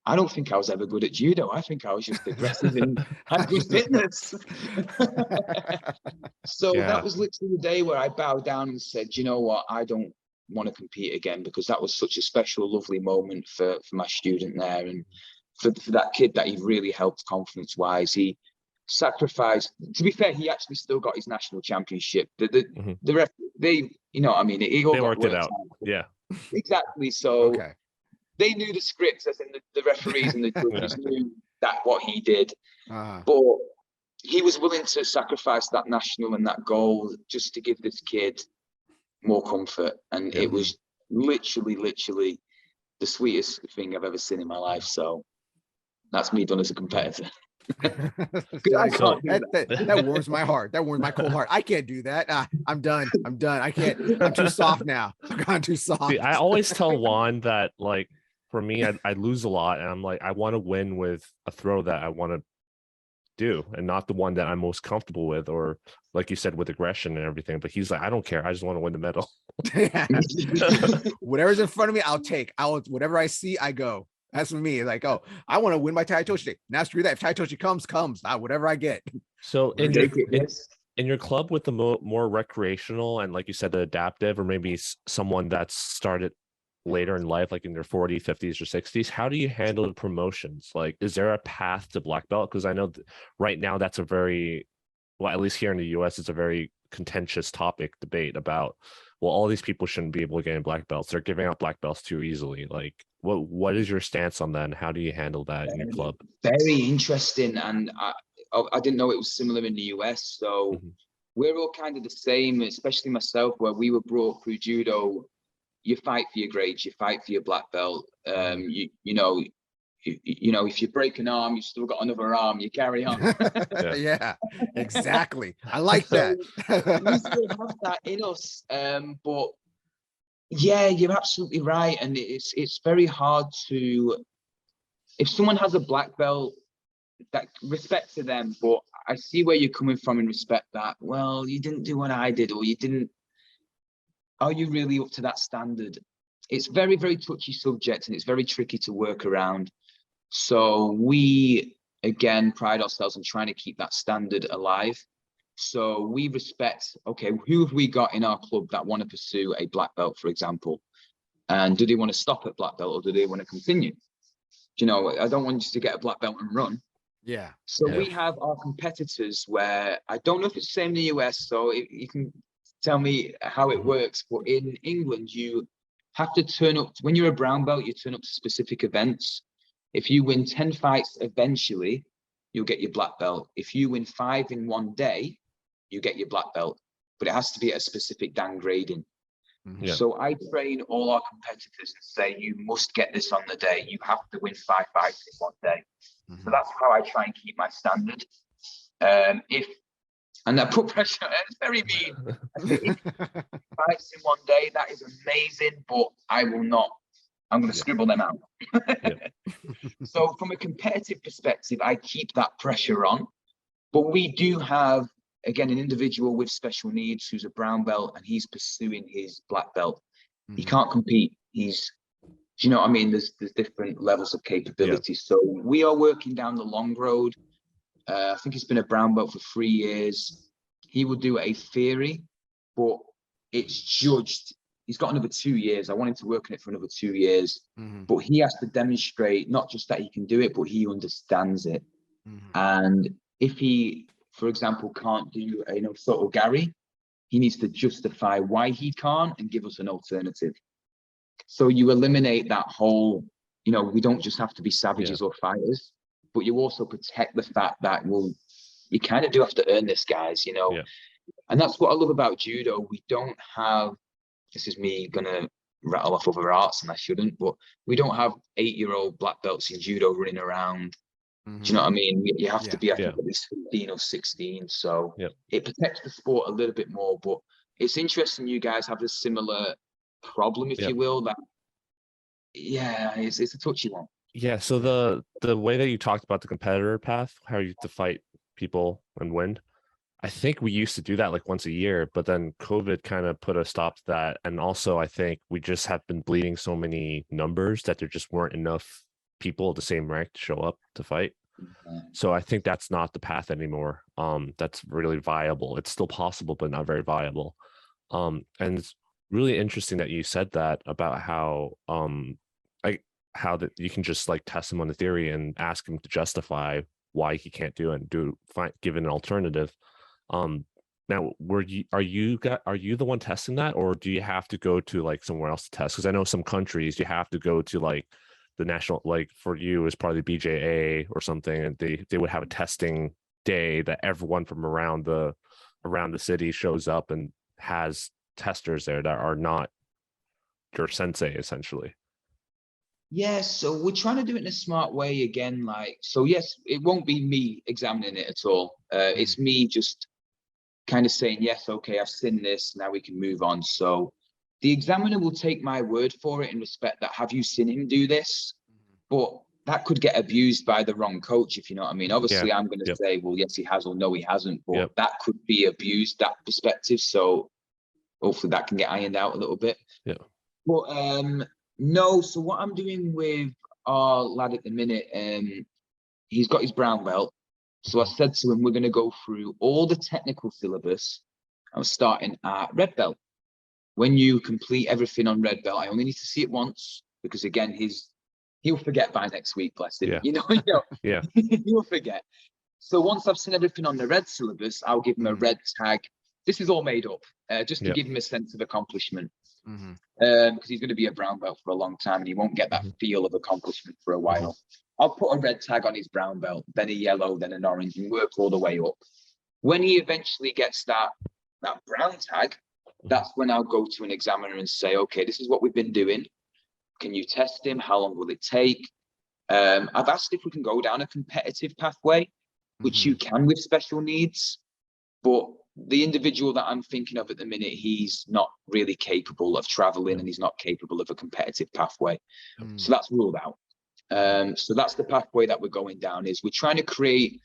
I don't think I was ever good at judo. I think I was just aggressive and had good fitness. So that was literally the day where I bowed down and said, you know what, I don't want to compete again, because that was such a special, lovely moment for my student there, and for that kid that he really helped confidence wise. He sacrificed, to be fair, he actually still got his national championship. The ref, they, you know what I mean, it all they worked it out. Exactly. So they knew the scripts, as in the referees and the judges knew that what he did, but he was willing to sacrifice that national and that goal just to give this kid more comfort. And it was literally the sweetest thing I've ever seen in my life. So that's me done as a competitor. That warms my heart. That warms my cold heart. I can't do that. I'm done. I can't. I'm too soft now. I've gone too soft. See, I always tell Juan that, like, for me, I lose a lot, and I'm like, I want to win with a throw that I want to do, and not the one that I'm most comfortable with, or like you said, with aggression and everything. But he's like, I don't care. I just want to win the medal. Whatever's in front of me, I'll take. Whatever I see, I go. That's for me. Like, oh, I want to win my Taitoshi. Now screw that. If Taitoshi comes. Whatever I get. So in your club with the more recreational and, like you said, the adaptive, or maybe someone that's started later in life, like in their 40s, 50s, or 60s, how do you handle the promotions? Like, is there a path to black belt? Because I know right now that's a very, well, at least here in the US, it's a very contentious debate about, well, all these people shouldn't be able to get in black belts. They're giving out black belts too easily. Like, what is your stance on that, and how do you handle that in your club? Very interesting. And I didn't know it was similar in the US. So we're all kind of the same, especially myself, where we were brought through judo. You fight for your grades, you fight for your black belt. You know, if you break an arm, you've still got another arm, you carry on. Yeah, exactly. I like that. We still have that in us. But yeah, you're absolutely right. And it's very hard to, if someone has a black belt, that respect to them, but I see where you're coming from in respect that, well, you didn't do what I did, or you didn't. Are you really up to that standard? It's very, very touchy subject, and it's very tricky to work around. So we, again, pride ourselves on trying to keep that standard alive. So we respect, okay, who have we got in our club that want to pursue a black belt, for example? And do they want to stop at black belt, or do they want to continue? You know, I don't want you to get a black belt and run. Yeah. So we have our competitors where, I don't know if it's the same in the US, so you can tell me how it works, but in England, you have to turn up, when you're a brown belt, you turn up to specific events. If you win 10 fights, eventually you'll get your black belt. If you win 5 in one day, you get your black belt, but it has to be at a specific dan grading. Yeah. So I train all our competitors and say, you must get this on the day. You have to win 5 fights in one day. So that's how I try and keep my standard. And I put pressure, it's very mean. I say, if 5 fights in one day, that is amazing, but I will not. I'm going to scribble them out. So from a competitive perspective, I keep that pressure on. But we do have, again, an individual with special needs who's a brown belt, and he's pursuing his black belt. He can't compete. He's, do you know what I mean? There's different levels of capability. So we are working down the long road. I think he's been a brown belt for 3 years. He will do a theory, but it's judged. He's got another 2 years. I want him to work on it for another 2 years. But he has to demonstrate not just that he can do it, but he understands it. And if he, for example, can't do a sort of Gary, he needs to justify why he can't and give us an alternative. So you eliminate that whole, we don't just have to be savages or fighters, but you also protect the fact that, well, you kind of do have to earn this, guys, And that's what I love about judo. We don't have, this is me gonna rattle off other arts, and I shouldn't, but we don't have 8-year-old black belts in judo running around. Do you know what I mean? You have to be, I think, at least 15 or 16. So it protects the sport a little bit more. But it's interesting you guys have a similar problem, if you will, that, it's a touchy one. Yeah. So the way that you talked about the competitor path, how you have to fight people and win, I think we used to do that like once a year, but then COVID kind of put a stop to that. And also, I think we just have been bleeding so many numbers that there just weren't enough people of the same rank to show up to fight. So I think that's not the path anymore. That's really viable. It's still possible, but not very viable. And it's really interesting that you said that about how how that you can just like test him on the theory and ask him to justify why he can't do it and give an alternative. Now, are you the one testing that, or do you have to go to like somewhere else to test? Because I know some countries you have to go to like the national, like for you is probably BJA or something, and they would have a testing day that everyone from around the city shows up and has testers there that are not your sensei essentially. Yes, so we're trying to do it in a smart way again. So yes, it won't be me examining it at all. It's me just kind of saying, yes, okay, I've seen this, now we can move on. So the examiner will take my word for it in respect that, have you seen him do this? But that could get abused by the wrong coach, if you know what I mean. Obviously, I'm going to say, well, yes, he has, or no, he hasn't. But that could be abused, that perspective. So hopefully that can get ironed out a little bit. Yeah. But no, so what I'm doing with our lad at the minute, he's got his brown belt. So I said to him, we're going to go through all the technical syllabus. I'm starting at red belt. When you complete everything on red belt, I only need to see it once, because again, he'll forget by next week, bless him. Yeah. He'll forget. So once I've seen everything on the red syllabus, I'll give him a red tag. This is all made up, just to give him a sense of accomplishment. Because he's going to be a brown belt for a long time, and he won't get that feel of accomplishment for a while. I'll put a red tag on his brown belt, then a yellow, then an orange, and work all the way up. When he eventually gets that brown tag, that's when I'll go to an examiner and say, okay, this is what we've been doing. Can you test him? How long will it take? I've asked if we can go down a competitive pathway, which you can with special needs, but the individual that I'm thinking of at the minute, he's not really capable of traveling, and he's not capable of a competitive pathway. So that's ruled out. So that's the pathway that we're going down. Is we're trying to create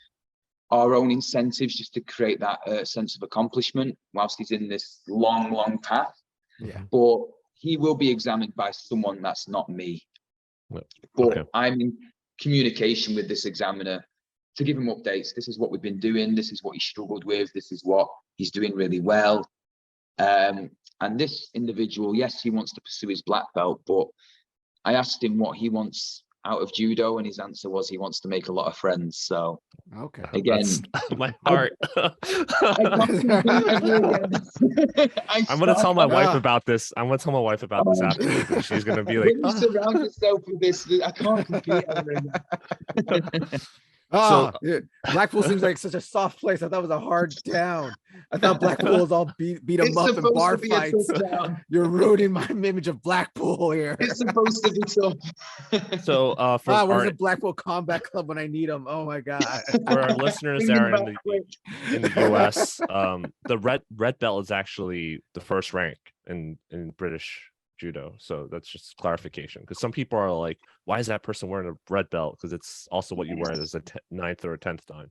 our own incentives just to create that sense of accomplishment whilst he's in this long path. Yeah. But he will be examined by someone that's not me. But I'm in communication with this examiner to give him updates. This is what we've been doing. This is what he struggled with. This is what he's doing really well. And this individual, yes, he wants to pursue his black belt, but I asked him what he wants out of judo, and his answer was he wants to make a lot of friends. So Okay. again, that's my heart. I can't compete ever again. I'm gonna tell my wife about this. I'm gonna tell my wife about this afterwards, and she's gonna be like, when you surround yourself with this, I can't compete ever again. Oh, yeah. Blackpool seems like such a soft place. I thought it was a hard town. I thought Blackpool was all beat them up in bar fights. You're ruining my image of Blackpool here. It's supposed to be tough. So where's the Blackpool Combat Club when I need them? Oh my god! For our listeners that are in the US, the red belt is actually the first rank in British Judo. So that's just clarification, because some people are like, why is that person wearing a red belt? Because it's also what you wear as a 9th or a 10th time.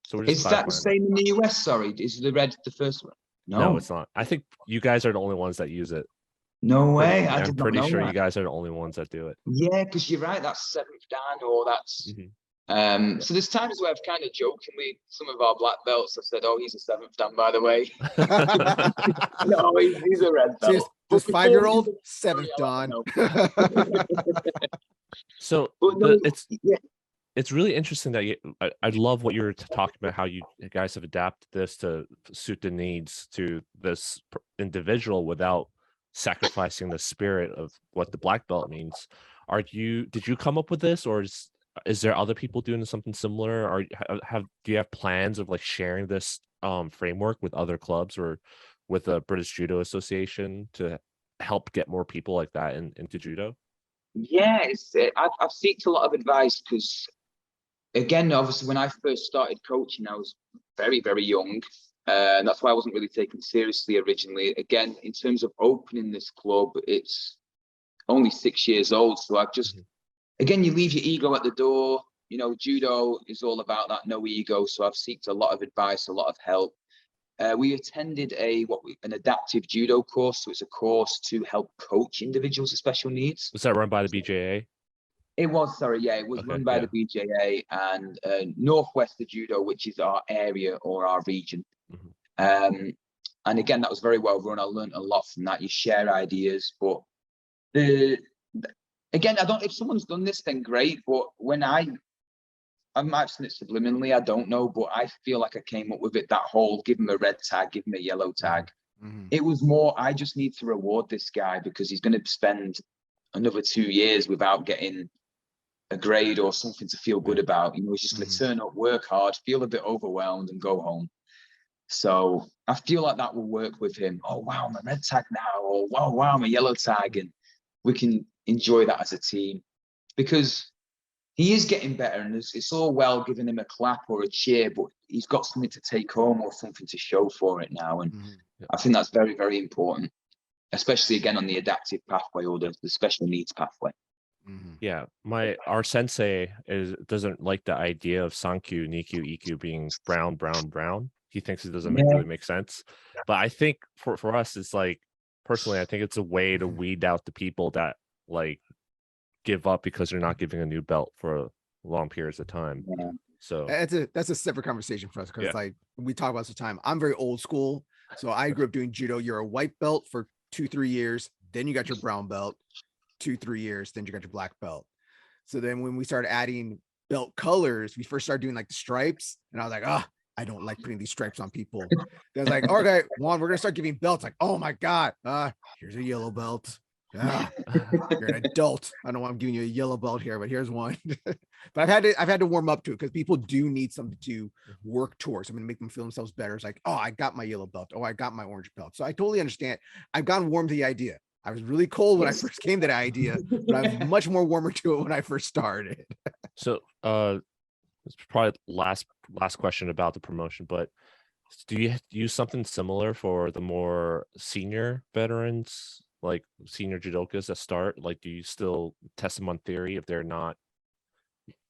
So we're just is that the same in the US? Sorry, is the red the first one? No, it's not. I think you guys are the only ones that use it. No way. I'm pretty sure you guys are the only ones that do it. Yeah, because you're right. That's 7th dan, or that's so there's times where I've kind of jokingly, some of our black belts have said, oh, he's a 7th dan, by the way. No, he's a red belt. This 5-year-old 7th dan. So it's really interesting that I love what you're talking about, how you guys have adapted this to suit the needs to this individual without sacrificing the spirit of what the black belt means. Did you come up with this, or is there other people doing something similar? Or do you have plans of like sharing this framework with other clubs or with the British Judo Association to help get more people like that into judo? Yeah, I've sought a lot of advice, because again, obviously, when I first started coaching, I was very, very young. And that's why I wasn't really taken seriously originally. Again, in terms of opening this club, it's only 6 years old. So I've just, again, you leave your ego at the door. You know, judo is all about that no ego. So I've sought a lot of advice, a lot of help. We attended an adaptive judo course. So it's a course to help coach individuals with special needs. Was that run by the BJA? It was, sorry, yeah, it was run by the BJA and Northwest of Judo, which is our area or our region. And again, that was very well run. I learned a lot from that. You share ideas, but again, if someone's done this, then great. But when I might have seen it subliminally, I don't know, but I feel like I came up with it, that whole give him a red tag, give him a yellow tag. It was more, I just need to reward this guy because he's going to spend another 2 years without getting a grade or something to feel good about. You know, he's just going to turn up, work hard, feel a bit overwhelmed and go home. So I feel like that will work with him. Oh, wow, I'm a red tag now. Or wow, I'm a yellow tag. And we can enjoy that as a team, because he is getting better, and it's all well giving him a clap or a cheer, but he's got something to take home or something to show for it now. And I think that's very, very important, especially again on the adaptive pathway or the special needs pathway. Yeah, our sensei doesn't like the idea of Sankyu, Nikyu, Ikkyu being brown. He thinks it doesn't really make sense. But I think for us, it's like, personally, I think it's a way to weed out the people that like give up because they're not giving a new belt for long periods of time. So that's a separate conversation for us, because like we talk about this time. I'm very old school, so I grew up doing judo. You're a white belt for 2-3 years, then you got your brown belt. 2-3 years, then you got your black belt. So then when we started adding belt colors, we first started doing like the stripes, and I was like, I don't like putting these stripes on people. They was like, okay, Juan, we're gonna start giving belts. Like, oh my god, here's a yellow belt. You're an adult. I don't know why I'm giving you a yellow belt here, but here's one. But I've had to warm up to it, because people do need something to work towards. I'm gonna make them feel themselves better. It's like, oh, I got my yellow belt. Oh, I got my orange belt. So I totally understand. I've gotten warm to the idea. I was really cold when I first came to the idea, but I was much more warmer to it when I first started. So it's probably last question about the promotion, but do you use something similar for the more senior veterans, like senior judokas that start? Like, do you still test them on theory if they're not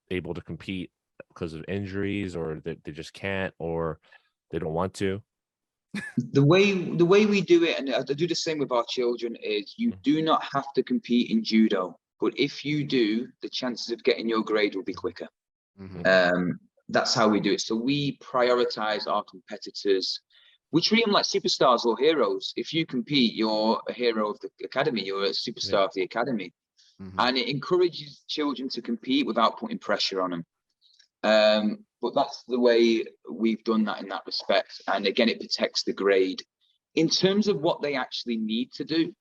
able to compete because of injuries, or they just can't, or they don't want to? The way we do it, and I do the same with our children, is you do not have to compete in judo, but if you do, the chances of getting your grade will be quicker. That's how we do it. So we prioritize our competitors. We treat them like superstars or heroes. If you compete, you're a hero of the academy, you're a superstar of the academy. And it encourages children to compete without putting pressure on them. But that's the way we've done that in that respect. And again, it protects the grade. In terms of what they actually need to do,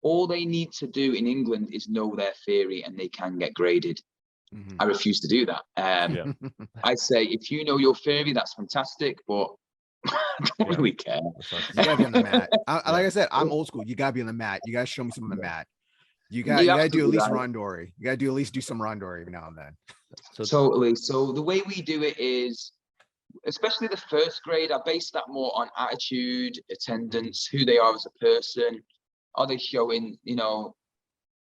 all they need to do in England is know their theory and they can get graded. I refuse to do that. I say, if you know your theory, that's fantastic, but I don't really care. You gotta be on the mat. Like I said, I'm old school. You gotta be on the mat. You gotta show me some on the mat. You gotta do at least rondori. You gotta do at least do some rondori every now and then. Totally. So the way we do it is, especially the first grade, I base that more on attitude, attendance, who they are as a person. Are they showing,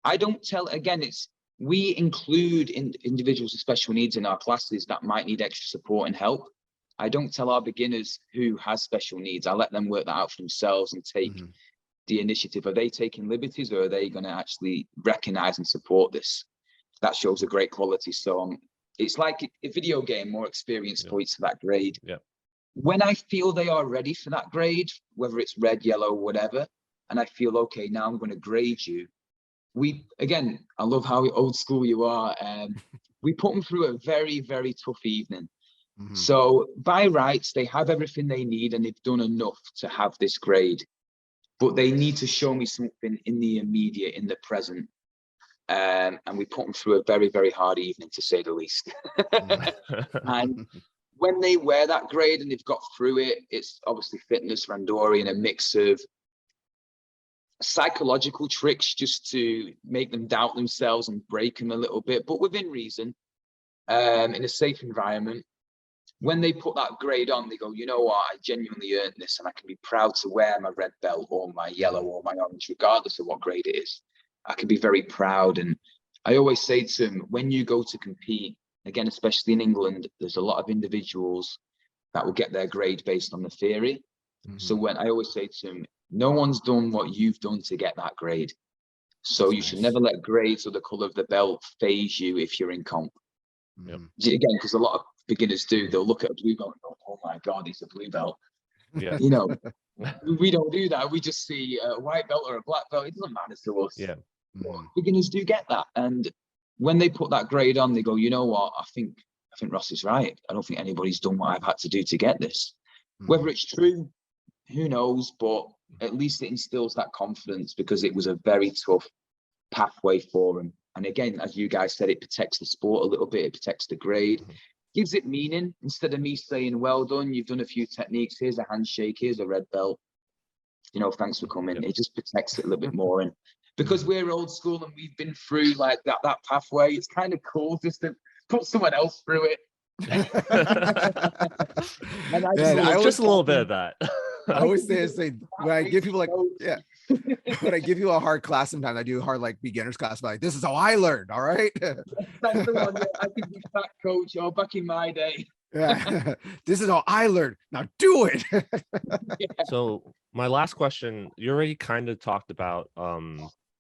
I don't tell, again, we include individuals with special needs in our classes that might need extra support and help. I don't tell our beginners who has special needs. I let them work that out for themselves and take the initiative. Are they taking liberties, or are they going to actually recognize and support this? That shows a great quality. So it's like a video game, more experience points for that grade. When I feel they are ready for that grade, whether it's red, yellow, whatever, and I feel, okay, now I'm going to grade you. Again, I love how old school you are. We put them through a very, very tough evening. So by rights, they have everything they need and they've done enough to have this grade, but they need to show me something in the immediate, in the present. And we put them through a very, very hard evening, to say the least. And when they wear that grade and they've got through it, it's obviously fitness, randori, and a mix of psychological tricks just to make them doubt themselves and break them a little bit, but within reason, in a safe environment. When they put that grade on, they go, you know what, I genuinely earned this and I can be proud to wear my red belt or my yellow or my orange, regardless of what grade it is. I can be very proud. And I always say to them, when you go to compete, again, especially in England, there's a lot of individuals that will get their grade based on the theory. So when I always say to them, no one's done what you've done to get that grade. So you should never let grades or the color of the belt phase you if you're in comp. Again, because a lot of beginners do, they'll look at a blue belt and go, oh my God, he's a blue belt. We don't do that. We just see a white belt or a black belt. It doesn't matter to us. Beginners do get that. And when they put that grade on, they go, you know what, I think Rossy's right. I don't think anybody's done what I've had to do to get this. Whether it's true, who knows, but at least it instills that confidence, because it was a very tough pathway for them. And again, as you guys said, it protects the sport a little bit. It protects the grade, gives it meaning. Instead of me saying, well done, you've done a few techniques, here's a handshake, here's a red belt, thanks for coming. It just protects it a little bit more. And because we're old school and we've been through like that pathway, it's kind of cool just to put someone else through it. And I just a little bit of that. I always say when I give people when I give you a hard class, sometimes I do a hard beginners class, but this is how I learned. All right. That's the one. I think he's back, coach, or back in my day. This is how I learned. Now do it. So my last question, you already kind of talked about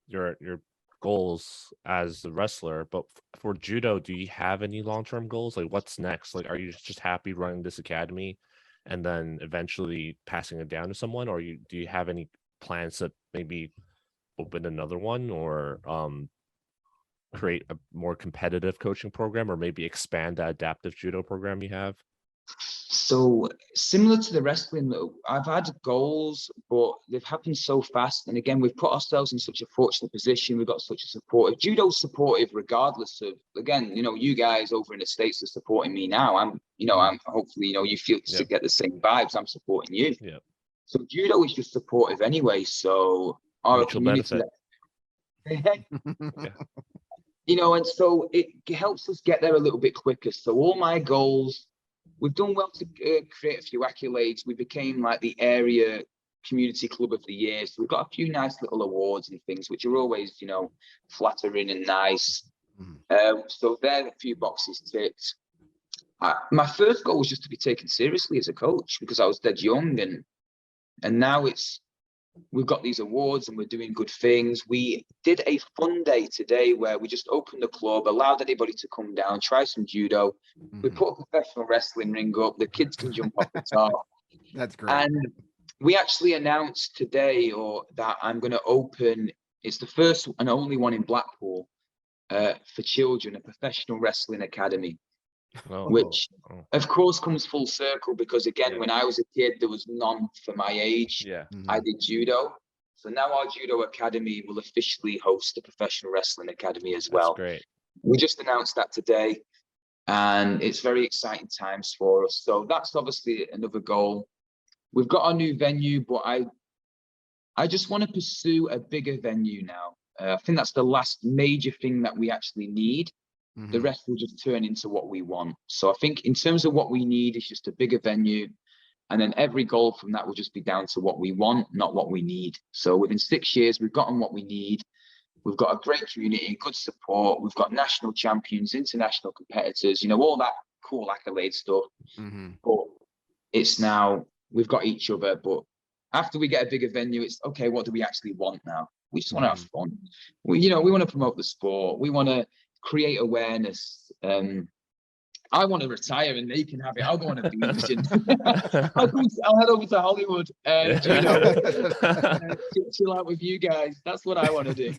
your goals as a wrestler, but for judo, do you have any long-term goals? Like, what's next? Like, are you just happy running this academy and then eventually passing it down to someone, or do you have any plans to maybe open another one, or create a more competitive coaching program, or maybe expand that adaptive judo program you have? So similar to the wrestling, though, I've had goals, but they've happened so fast. And again, we've put ourselves in such a fortunate position. We've got such a supportive, judo's supportive regardless of, again, you guys over in the States are supporting me now. I'm hopefully, you feel to get the same vibes. I'm supporting you. So judo is just supportive anyway. So our mutual community, and so it helps us get there a little bit quicker. So all my goals, we've done well to create a few accolades. We became like the area community club of the year. So we've got a few nice little awards and things, which are always, flattering and nice. So there are a few boxes ticked. my first goal was just to be taken seriously as a coach because I was dead young, and now we've got these awards and we're doing good things. We did a fun day today where we just opened the club, allowed anybody to come down, try some judo. We put a professional wrestling ring up. The kids can jump off the top. That's great. And we actually announced today that I'm going to open, it's the first and only one in Blackpool for children, a professional wrestling academy. Which of course comes full circle because again, when I was a kid, there was none for my age. I did judo. So now our judo academy will officially host a professional wrestling academy as well. That's great. We just announced that today and it's very exciting times for us. So that's obviously another goal. We've got our new venue, but I just want to pursue a bigger venue now. I think that's the last major thing that we actually need. The rest will just turn into what we want. So I think in terms of what we need, it's just a bigger venue. And then every goal from that will just be down to what we want, not what we need. So within 6 years, we've gotten what we need. We've got a great community, good support. We've got national champions, international competitors, you know, all that cool accolade stuff. But it's now, we've got each other. But after we get a bigger venue, it's okay, what do we actually want now? We just want to have fun. We want to promote the sport. We want to create awareness. I want to retire and they can have it. I'll go on a beach and I'll head over to Hollywood and chill out with you guys. That's what I want to do.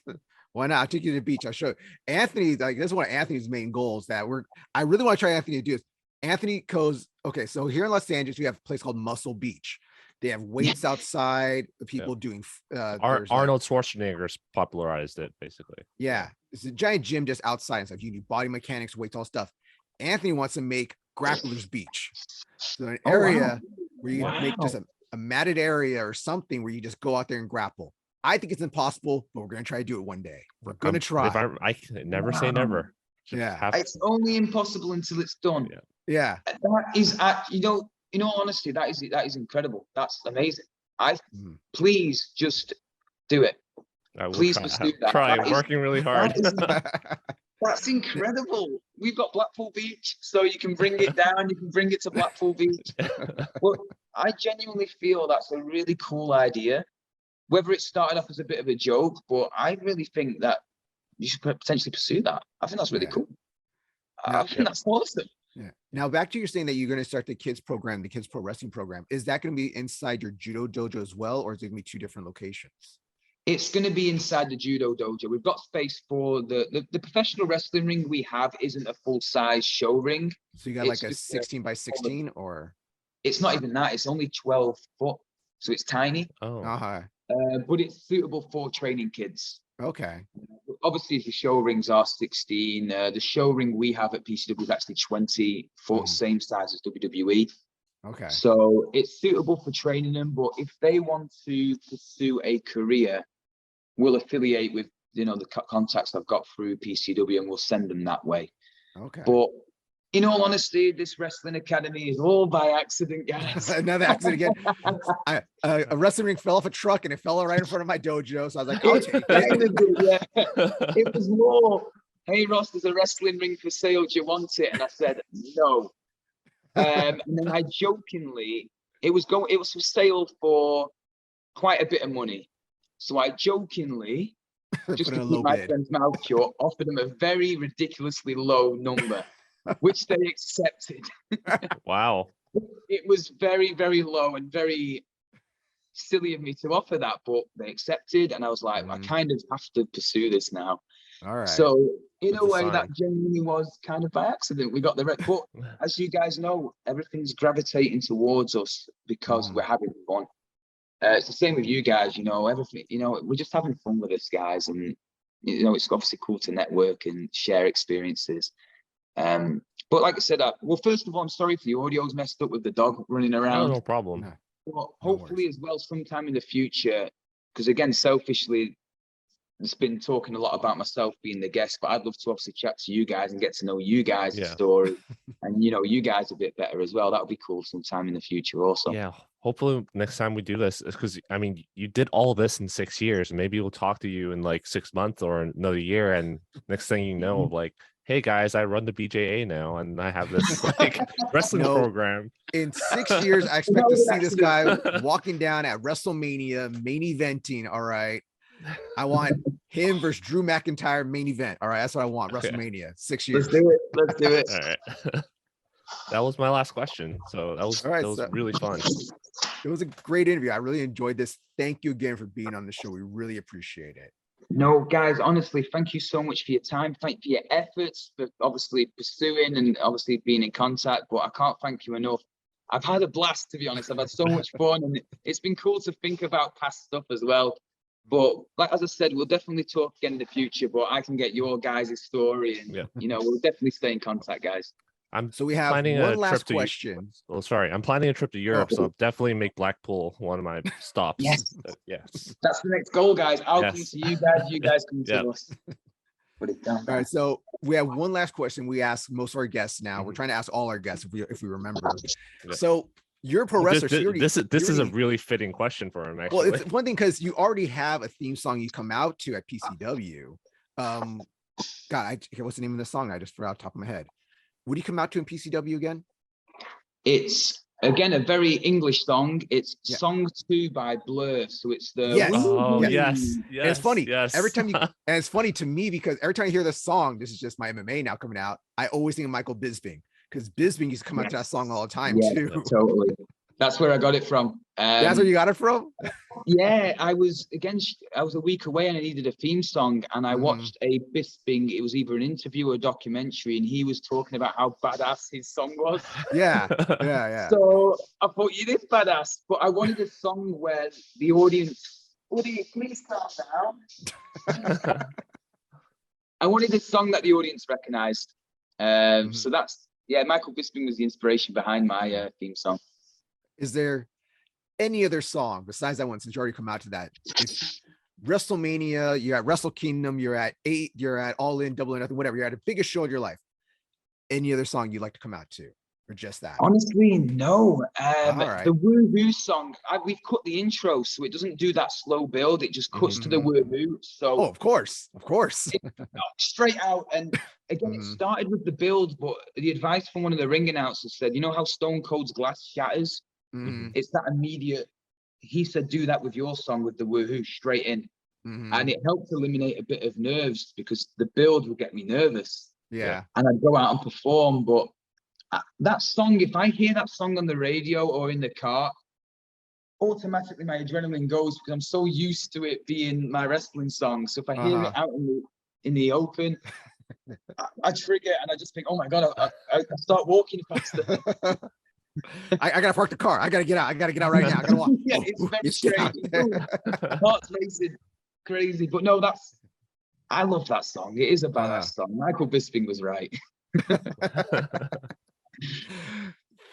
Why not? I'll take you to the beach. I'll show you. Anthony, like this is one of Anthony's main goals that I really want to try Anthony to do. Anthony goes, okay, so here in Los Angeles, we have a place called Muscle Beach. They have weights outside, people doing Arnold Schwarzenegger's popularized it basically. Yeah. It's a giant gym just outside and stuff. You do body mechanics, weights, all stuff. Anthony wants to make Grapplers Beach. So an area where you make just a matted area or something where you just go out there and grapple. I think it's impossible, but we're going to try to do it one day. We're going to try. I never say never. It's only impossible until it's done. Yeah. That is, in all honesty, that is incredible. That's amazing. Please just do it. Please pursue that. I'm working really hard. That's incredible. We've got Blackpool Beach, so you can bring it down. You can bring it to Blackpool Beach. Well, I genuinely feel that's a really cool idea. Whether it started off as a bit of a joke, but I really think that you should potentially pursue that. I think that's really cool. I think that's awesome. Yeah. Now back to you saying that you're going to start the kids program, the kids pro wrestling program. Is that going to be inside your judo dojo as well, or is it going to be two different locations? It's going to be inside the judo dojo. We've got space for the professional wrestling ring we have isn't a full size show ring. So you got like a 16 by 16 or? It's not even that. It's only 12 foot. So it's tiny. But it's suitable for training kids. Okay. Obviously, the show rings are 16. The show ring we have at PCW is actually 20 foot, same size as WWE. Okay. So it's suitable for training them. But if they want to pursue a career, we'll affiliate with the contacts I've got through PCW, and we'll send them that way. Okay. But in all honesty, this wrestling academy is all by accident, guys. Another accident again. A wrestling ring fell off a truck and it fell right in front of my dojo. So I was like, I'll take it. It was more, hey Ross, there's a wrestling ring for sale. Do you want it? And I said no. And then I jokingly, it was for sale for quite a bit of money. So I jokingly, just to keep my friend's mouth shut, offered him a very ridiculously low number, which they accepted. Wow. It was very, very low and very silly of me to offer that, but they accepted. And I was like, I kind of have to pursue this now. All right. So in a way, that genuinely was kind of by accident. We got the rep, but as you guys know, everything's gravitating towards us because we're having fun. It's the same with you guys, everything, we're just having fun with this, guys. And, it's obviously cool to network and share experiences. But like I said, well, first of all, I'm sorry for the audio's messed up with the dog running around. No problem. But hopefully as well, sometime in the future, because again, selfishly, it's been talking a lot about myself being the guest, but I'd love to obviously chat to you guys and get to know you guys' story and, you guys a bit better as well. That would be cool sometime in the future also. Yeah. Hopefully next time we do this, because you did all this in 6 years. Maybe we'll talk to you in like 6 months or another year. And next thing you know, like hey guys, I run the BJA now, and I have this like wrestling program. In 6 years, I expect to see this guy walking down at WrestleMania, main eventing. All right. I want him versus Drew McIntyre main event. All right. That's what I want. WrestleMania, 6 years. Let's do it. Let's do it. All right. That was my last question. So that was really fun. It was a great interview. I really enjoyed this. Thank you again for being on the show. We really appreciate it. No, guys, honestly, thank you so much for your time. Thank you for your efforts, for obviously pursuing and obviously being in contact. But I can't thank you enough. I've had a blast, to be honest. I've had so much fun, and it's been cool to think about past stuff as well. But like as I said, we'll definitely talk again in the future. But I can get your guys' story, and we'll definitely stay in contact, guys. So we have one last question. Oh, sorry. I'm planning a trip to Europe, so I'll definitely make Blackpool one of my stops. Yes. Yes. That's the next goal, guys. I'll come to you guys. You guys come to us. Put it down. All right. So we have one last question we ask most of our guests now. We're trying to ask all our guests if we remember. So you're a pro wrestler. This is a really fitting question for him, actually. Well, it's one thing because you already have a theme song you come out to at PCW. What's the name of the song? I just forgot off the top of my head. What do you come out to in PCW again? It's again a very English song. It's Song 2 by Blur. So it's the yes. And it's funny. Every time and it's funny to me because every time I hear this song, this is just my MMA now coming out. I always think of Michael Bisping because Bisping used to come out to that song all the time too. Totally. That's where I got it from. That's where you got it from? Yeah, I was a week away and I needed a theme song, and I watched a Bisping. It was either an interview or a documentary, and he was talking about how badass his song was. Yeah. So I thought, you this badass, but I wanted a song where the audience, please calm down. I wanted a song that the audience recognized. So that's Michael Bisping was the inspiration behind my theme song. Is there any other song besides that one, since you already come out to that? It's WrestleMania, you're at Wrestle Kingdom, you're at All In, Double or Nothing, whatever. You're at the biggest show of your life. Any other song you'd like to come out to, or just that? Honestly, no. Right. The woo-hoo song, we've cut the intro, so it doesn't do that slow build. It just cuts to the woo-hoo. So, of course. Straight out. And again, it started with the build, but the advice from one of the ring announcers said, you know how Stone Cold's glass shatters? It's that immediate. He said, do that with your song with the woohoo straight in. And it helped eliminate a bit of nerves because the build would get me nervous. Yeah. And I'd go out and perform. But that song, if I hear that song on the radio or in the car, automatically my adrenaline goes because I'm so used to it being my wrestling song. So if I hear it out in the open, I trigger and I just think, oh my God, I start walking faster. I gotta park the car. I gotta get out. I gotta get out right now. I gotta walk. It's very crazy. Heart's racing, crazy. But no, I love that song. It is a badass song. Michael Bisping was right.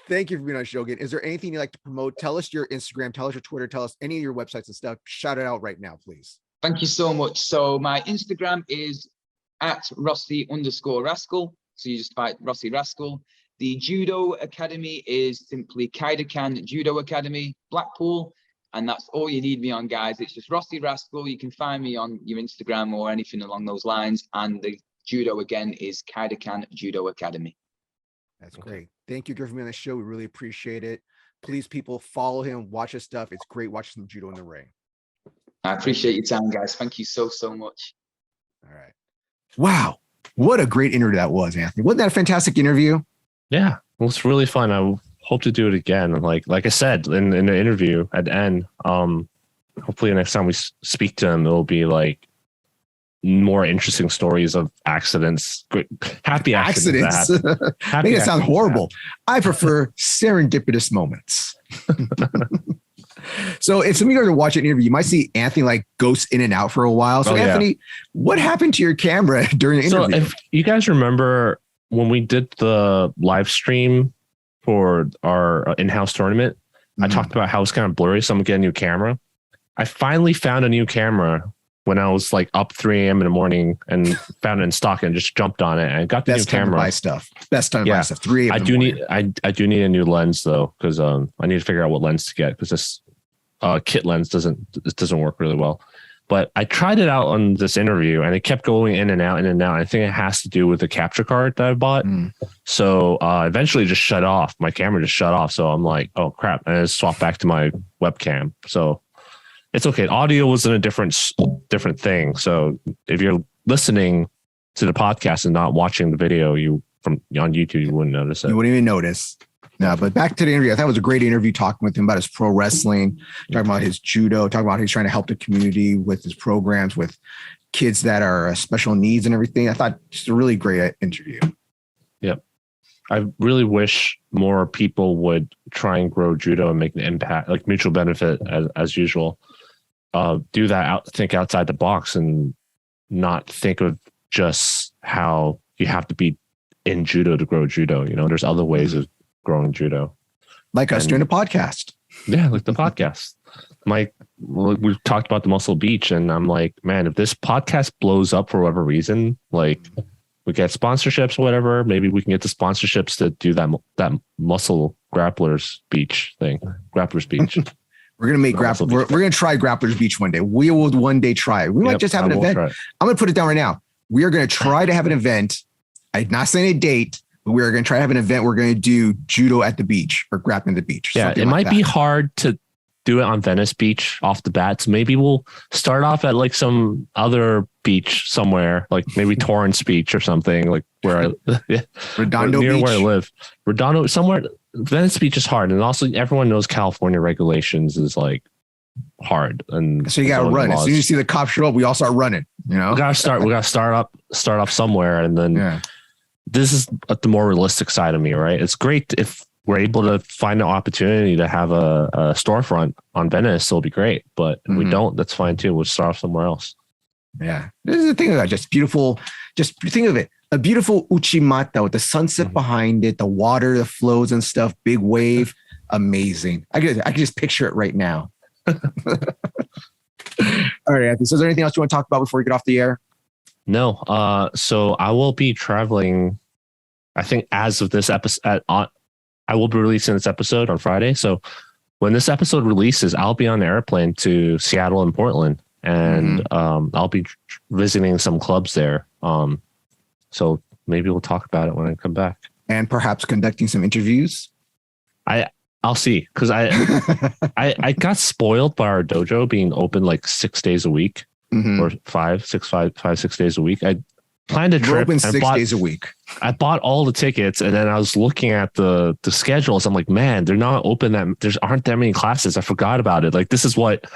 Thank you for being on the show again. Is there anything you'd like to promote? Tell us your Instagram, tell us your Twitter, tell us any of your websites and stuff. Shout it out right now, please. Thank you so much. So my Instagram is at Rossy_Rascal. So you just type Rossy Rascal. The Judo Academy is simply Kaidokan Judo Academy, Blackpool. And that's all you need me on, guys. It's just Rossy Rascal. You can find me on your Instagram or anything along those lines. And the Judo, again, is Kaidokan Judo Academy. That's great. Thank you for being on the show. We really appreciate it. Please, people, follow him, watch his stuff. It's great watching some judo in the ring. I appreciate your time, guys. Thank you so much. All right. Wow. What a great interview that was, Anthony. Wasn't that a fantastic interview? Yeah, it was really fun. I hope to do it again. Like I said in the interview at the end, hopefully the next time we speak to him, it'll be like more interesting stories of accidents, happy accidents. I think it sounds horrible. I prefer serendipitous moments. So if some of you guys are watching an interview, you might see Anthony like ghost in and out for a while. So Anthony, what happened to your camera during the interview? So if you guys remember when we did the live stream for our in-house tournament, I talked about how it's kind of blurry, so I'm getting a new camera. I finally found a new camera when I was like up 3 a.m. in the morning and found it in stock and just jumped on it and got the new camera. Best time to buy stuff. 3 a.m. I do need a new lens though, because I need to figure out what lens to get because this kit lens doesn't work really well. But I tried it out on this interview and it kept going in and out, in and out. I think it has to do with the capture card that I bought. So eventually it just shut off. My camera just shut off. So I'm like, oh crap. And I swapped back to my webcam. So it's okay. Audio was in a different thing. So if you're listening to the podcast and not watching the video on YouTube, you wouldn't notice it. You wouldn't even notice. No, but back to the interview. I thought it was a great interview talking with him about his pro wrestling, talking about his judo, talking about how he's trying to help the community with his programs with kids that are special needs and everything. I thought just a really great interview. Yep. I really wish more people would try and grow judo and make an impact, like mutual benefit as usual. Do that, think outside the box and not think of just how you have to be in judo to grow judo. There's other ways of growing judo, like us doing a podcast. Yeah, like the podcast. We've talked about the Muscle Beach, and I'm like, man, if this podcast blows up for whatever reason, like we get sponsorships or whatever, maybe we can get the sponsorships to do that Muscle Grapplers Beach thing. Grapplers Beach. We're gonna make we're gonna try Grapplers Beach one day. We will one day try it. We might just have an event. I'm gonna put it down right now. We are gonna try to have an event. I'm not saying a date. We're going to try to have an event. We're going to do judo at the beach or grappling at the beach. Yeah, it might be hard to do it on Venice Beach off the bat. So maybe we'll start off at like some other beach somewhere, like maybe Torrance Beach or something, like where Redondo near Beach. where I live. Redondo, somewhere. Venice Beach is hard, and also everyone knows California regulations is like hard, and so you got to run. As soon as you see the cops show up, we all start running. We got to start off somewhere, and then. Yeah. This is the more realistic side of me, right? It's great if we're able to find an opportunity to have a storefront on Venice. It'll be great, but if we don't, that's fine too. We'll start off somewhere else. Yeah, this is the thing about just beautiful. Just think of it, a beautiful uchimata with the sunset behind it, the water, the flows and stuff, big wave, amazing. I can just picture it right now. All right, Anthony. So, is there anything else you want to talk about before we get off the air? No. So I will be traveling. I think as of this episode, I will be releasing this episode on Friday. So when this episode releases, I'll be on the airplane to Seattle and Portland, and I'll be visiting some clubs there. So maybe we'll talk about it when I come back, and perhaps conducting some interviews. I'll see, because I got spoiled by our dojo being open like 6 days a week. Or 6 days a week. I planned a trip. We're open 6 days a week. I bought all the tickets, and then I was looking at the schedules. I'm like, man, they're not open. There aren't that many classes. I forgot about it. Like, this is what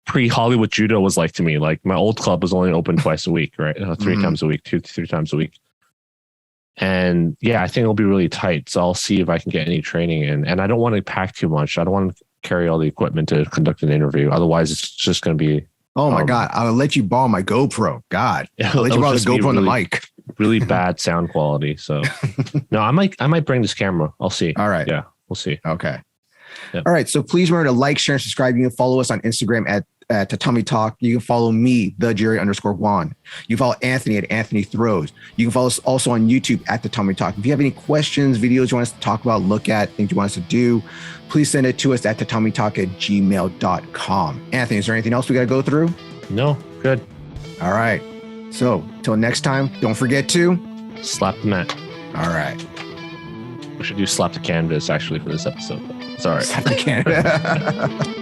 pre-Hollywood Judo was like to me. Like, my old club was only open twice a week, right? 3 times a week, 3 times a week. And yeah, I think it'll be really tight. So I'll see if I can get any training in. And I don't want to pack too much. I don't want to carry all the equipment to conduct an interview. Otherwise, it's just going to be. Oh my God. I'll let you borrow my GoPro. God. I'll let you borrow the GoPro on the mic. Really bad sound quality. So no, I might bring this camera. I'll see. All right. Yeah, we'll see. Okay. Yep. All right. So please remember to like, share, and subscribe. You can follow us on Instagram at Tatami Talk. You can follow me, the Jerry_Juan. You can follow Anthony at Anthony Throws. You can follow us also on YouTube at Tatami Talk. If you have any questions, videos you want us to talk about, look at, things you want us to do, please send it to us at tatamitalk@gmail.com. Anthony, is there anything else we got to go through? No, good. All right. So till next time, don't forget to slap the mat. All right. We should do slap the canvas actually for this episode. It's all right. Slap the canvas.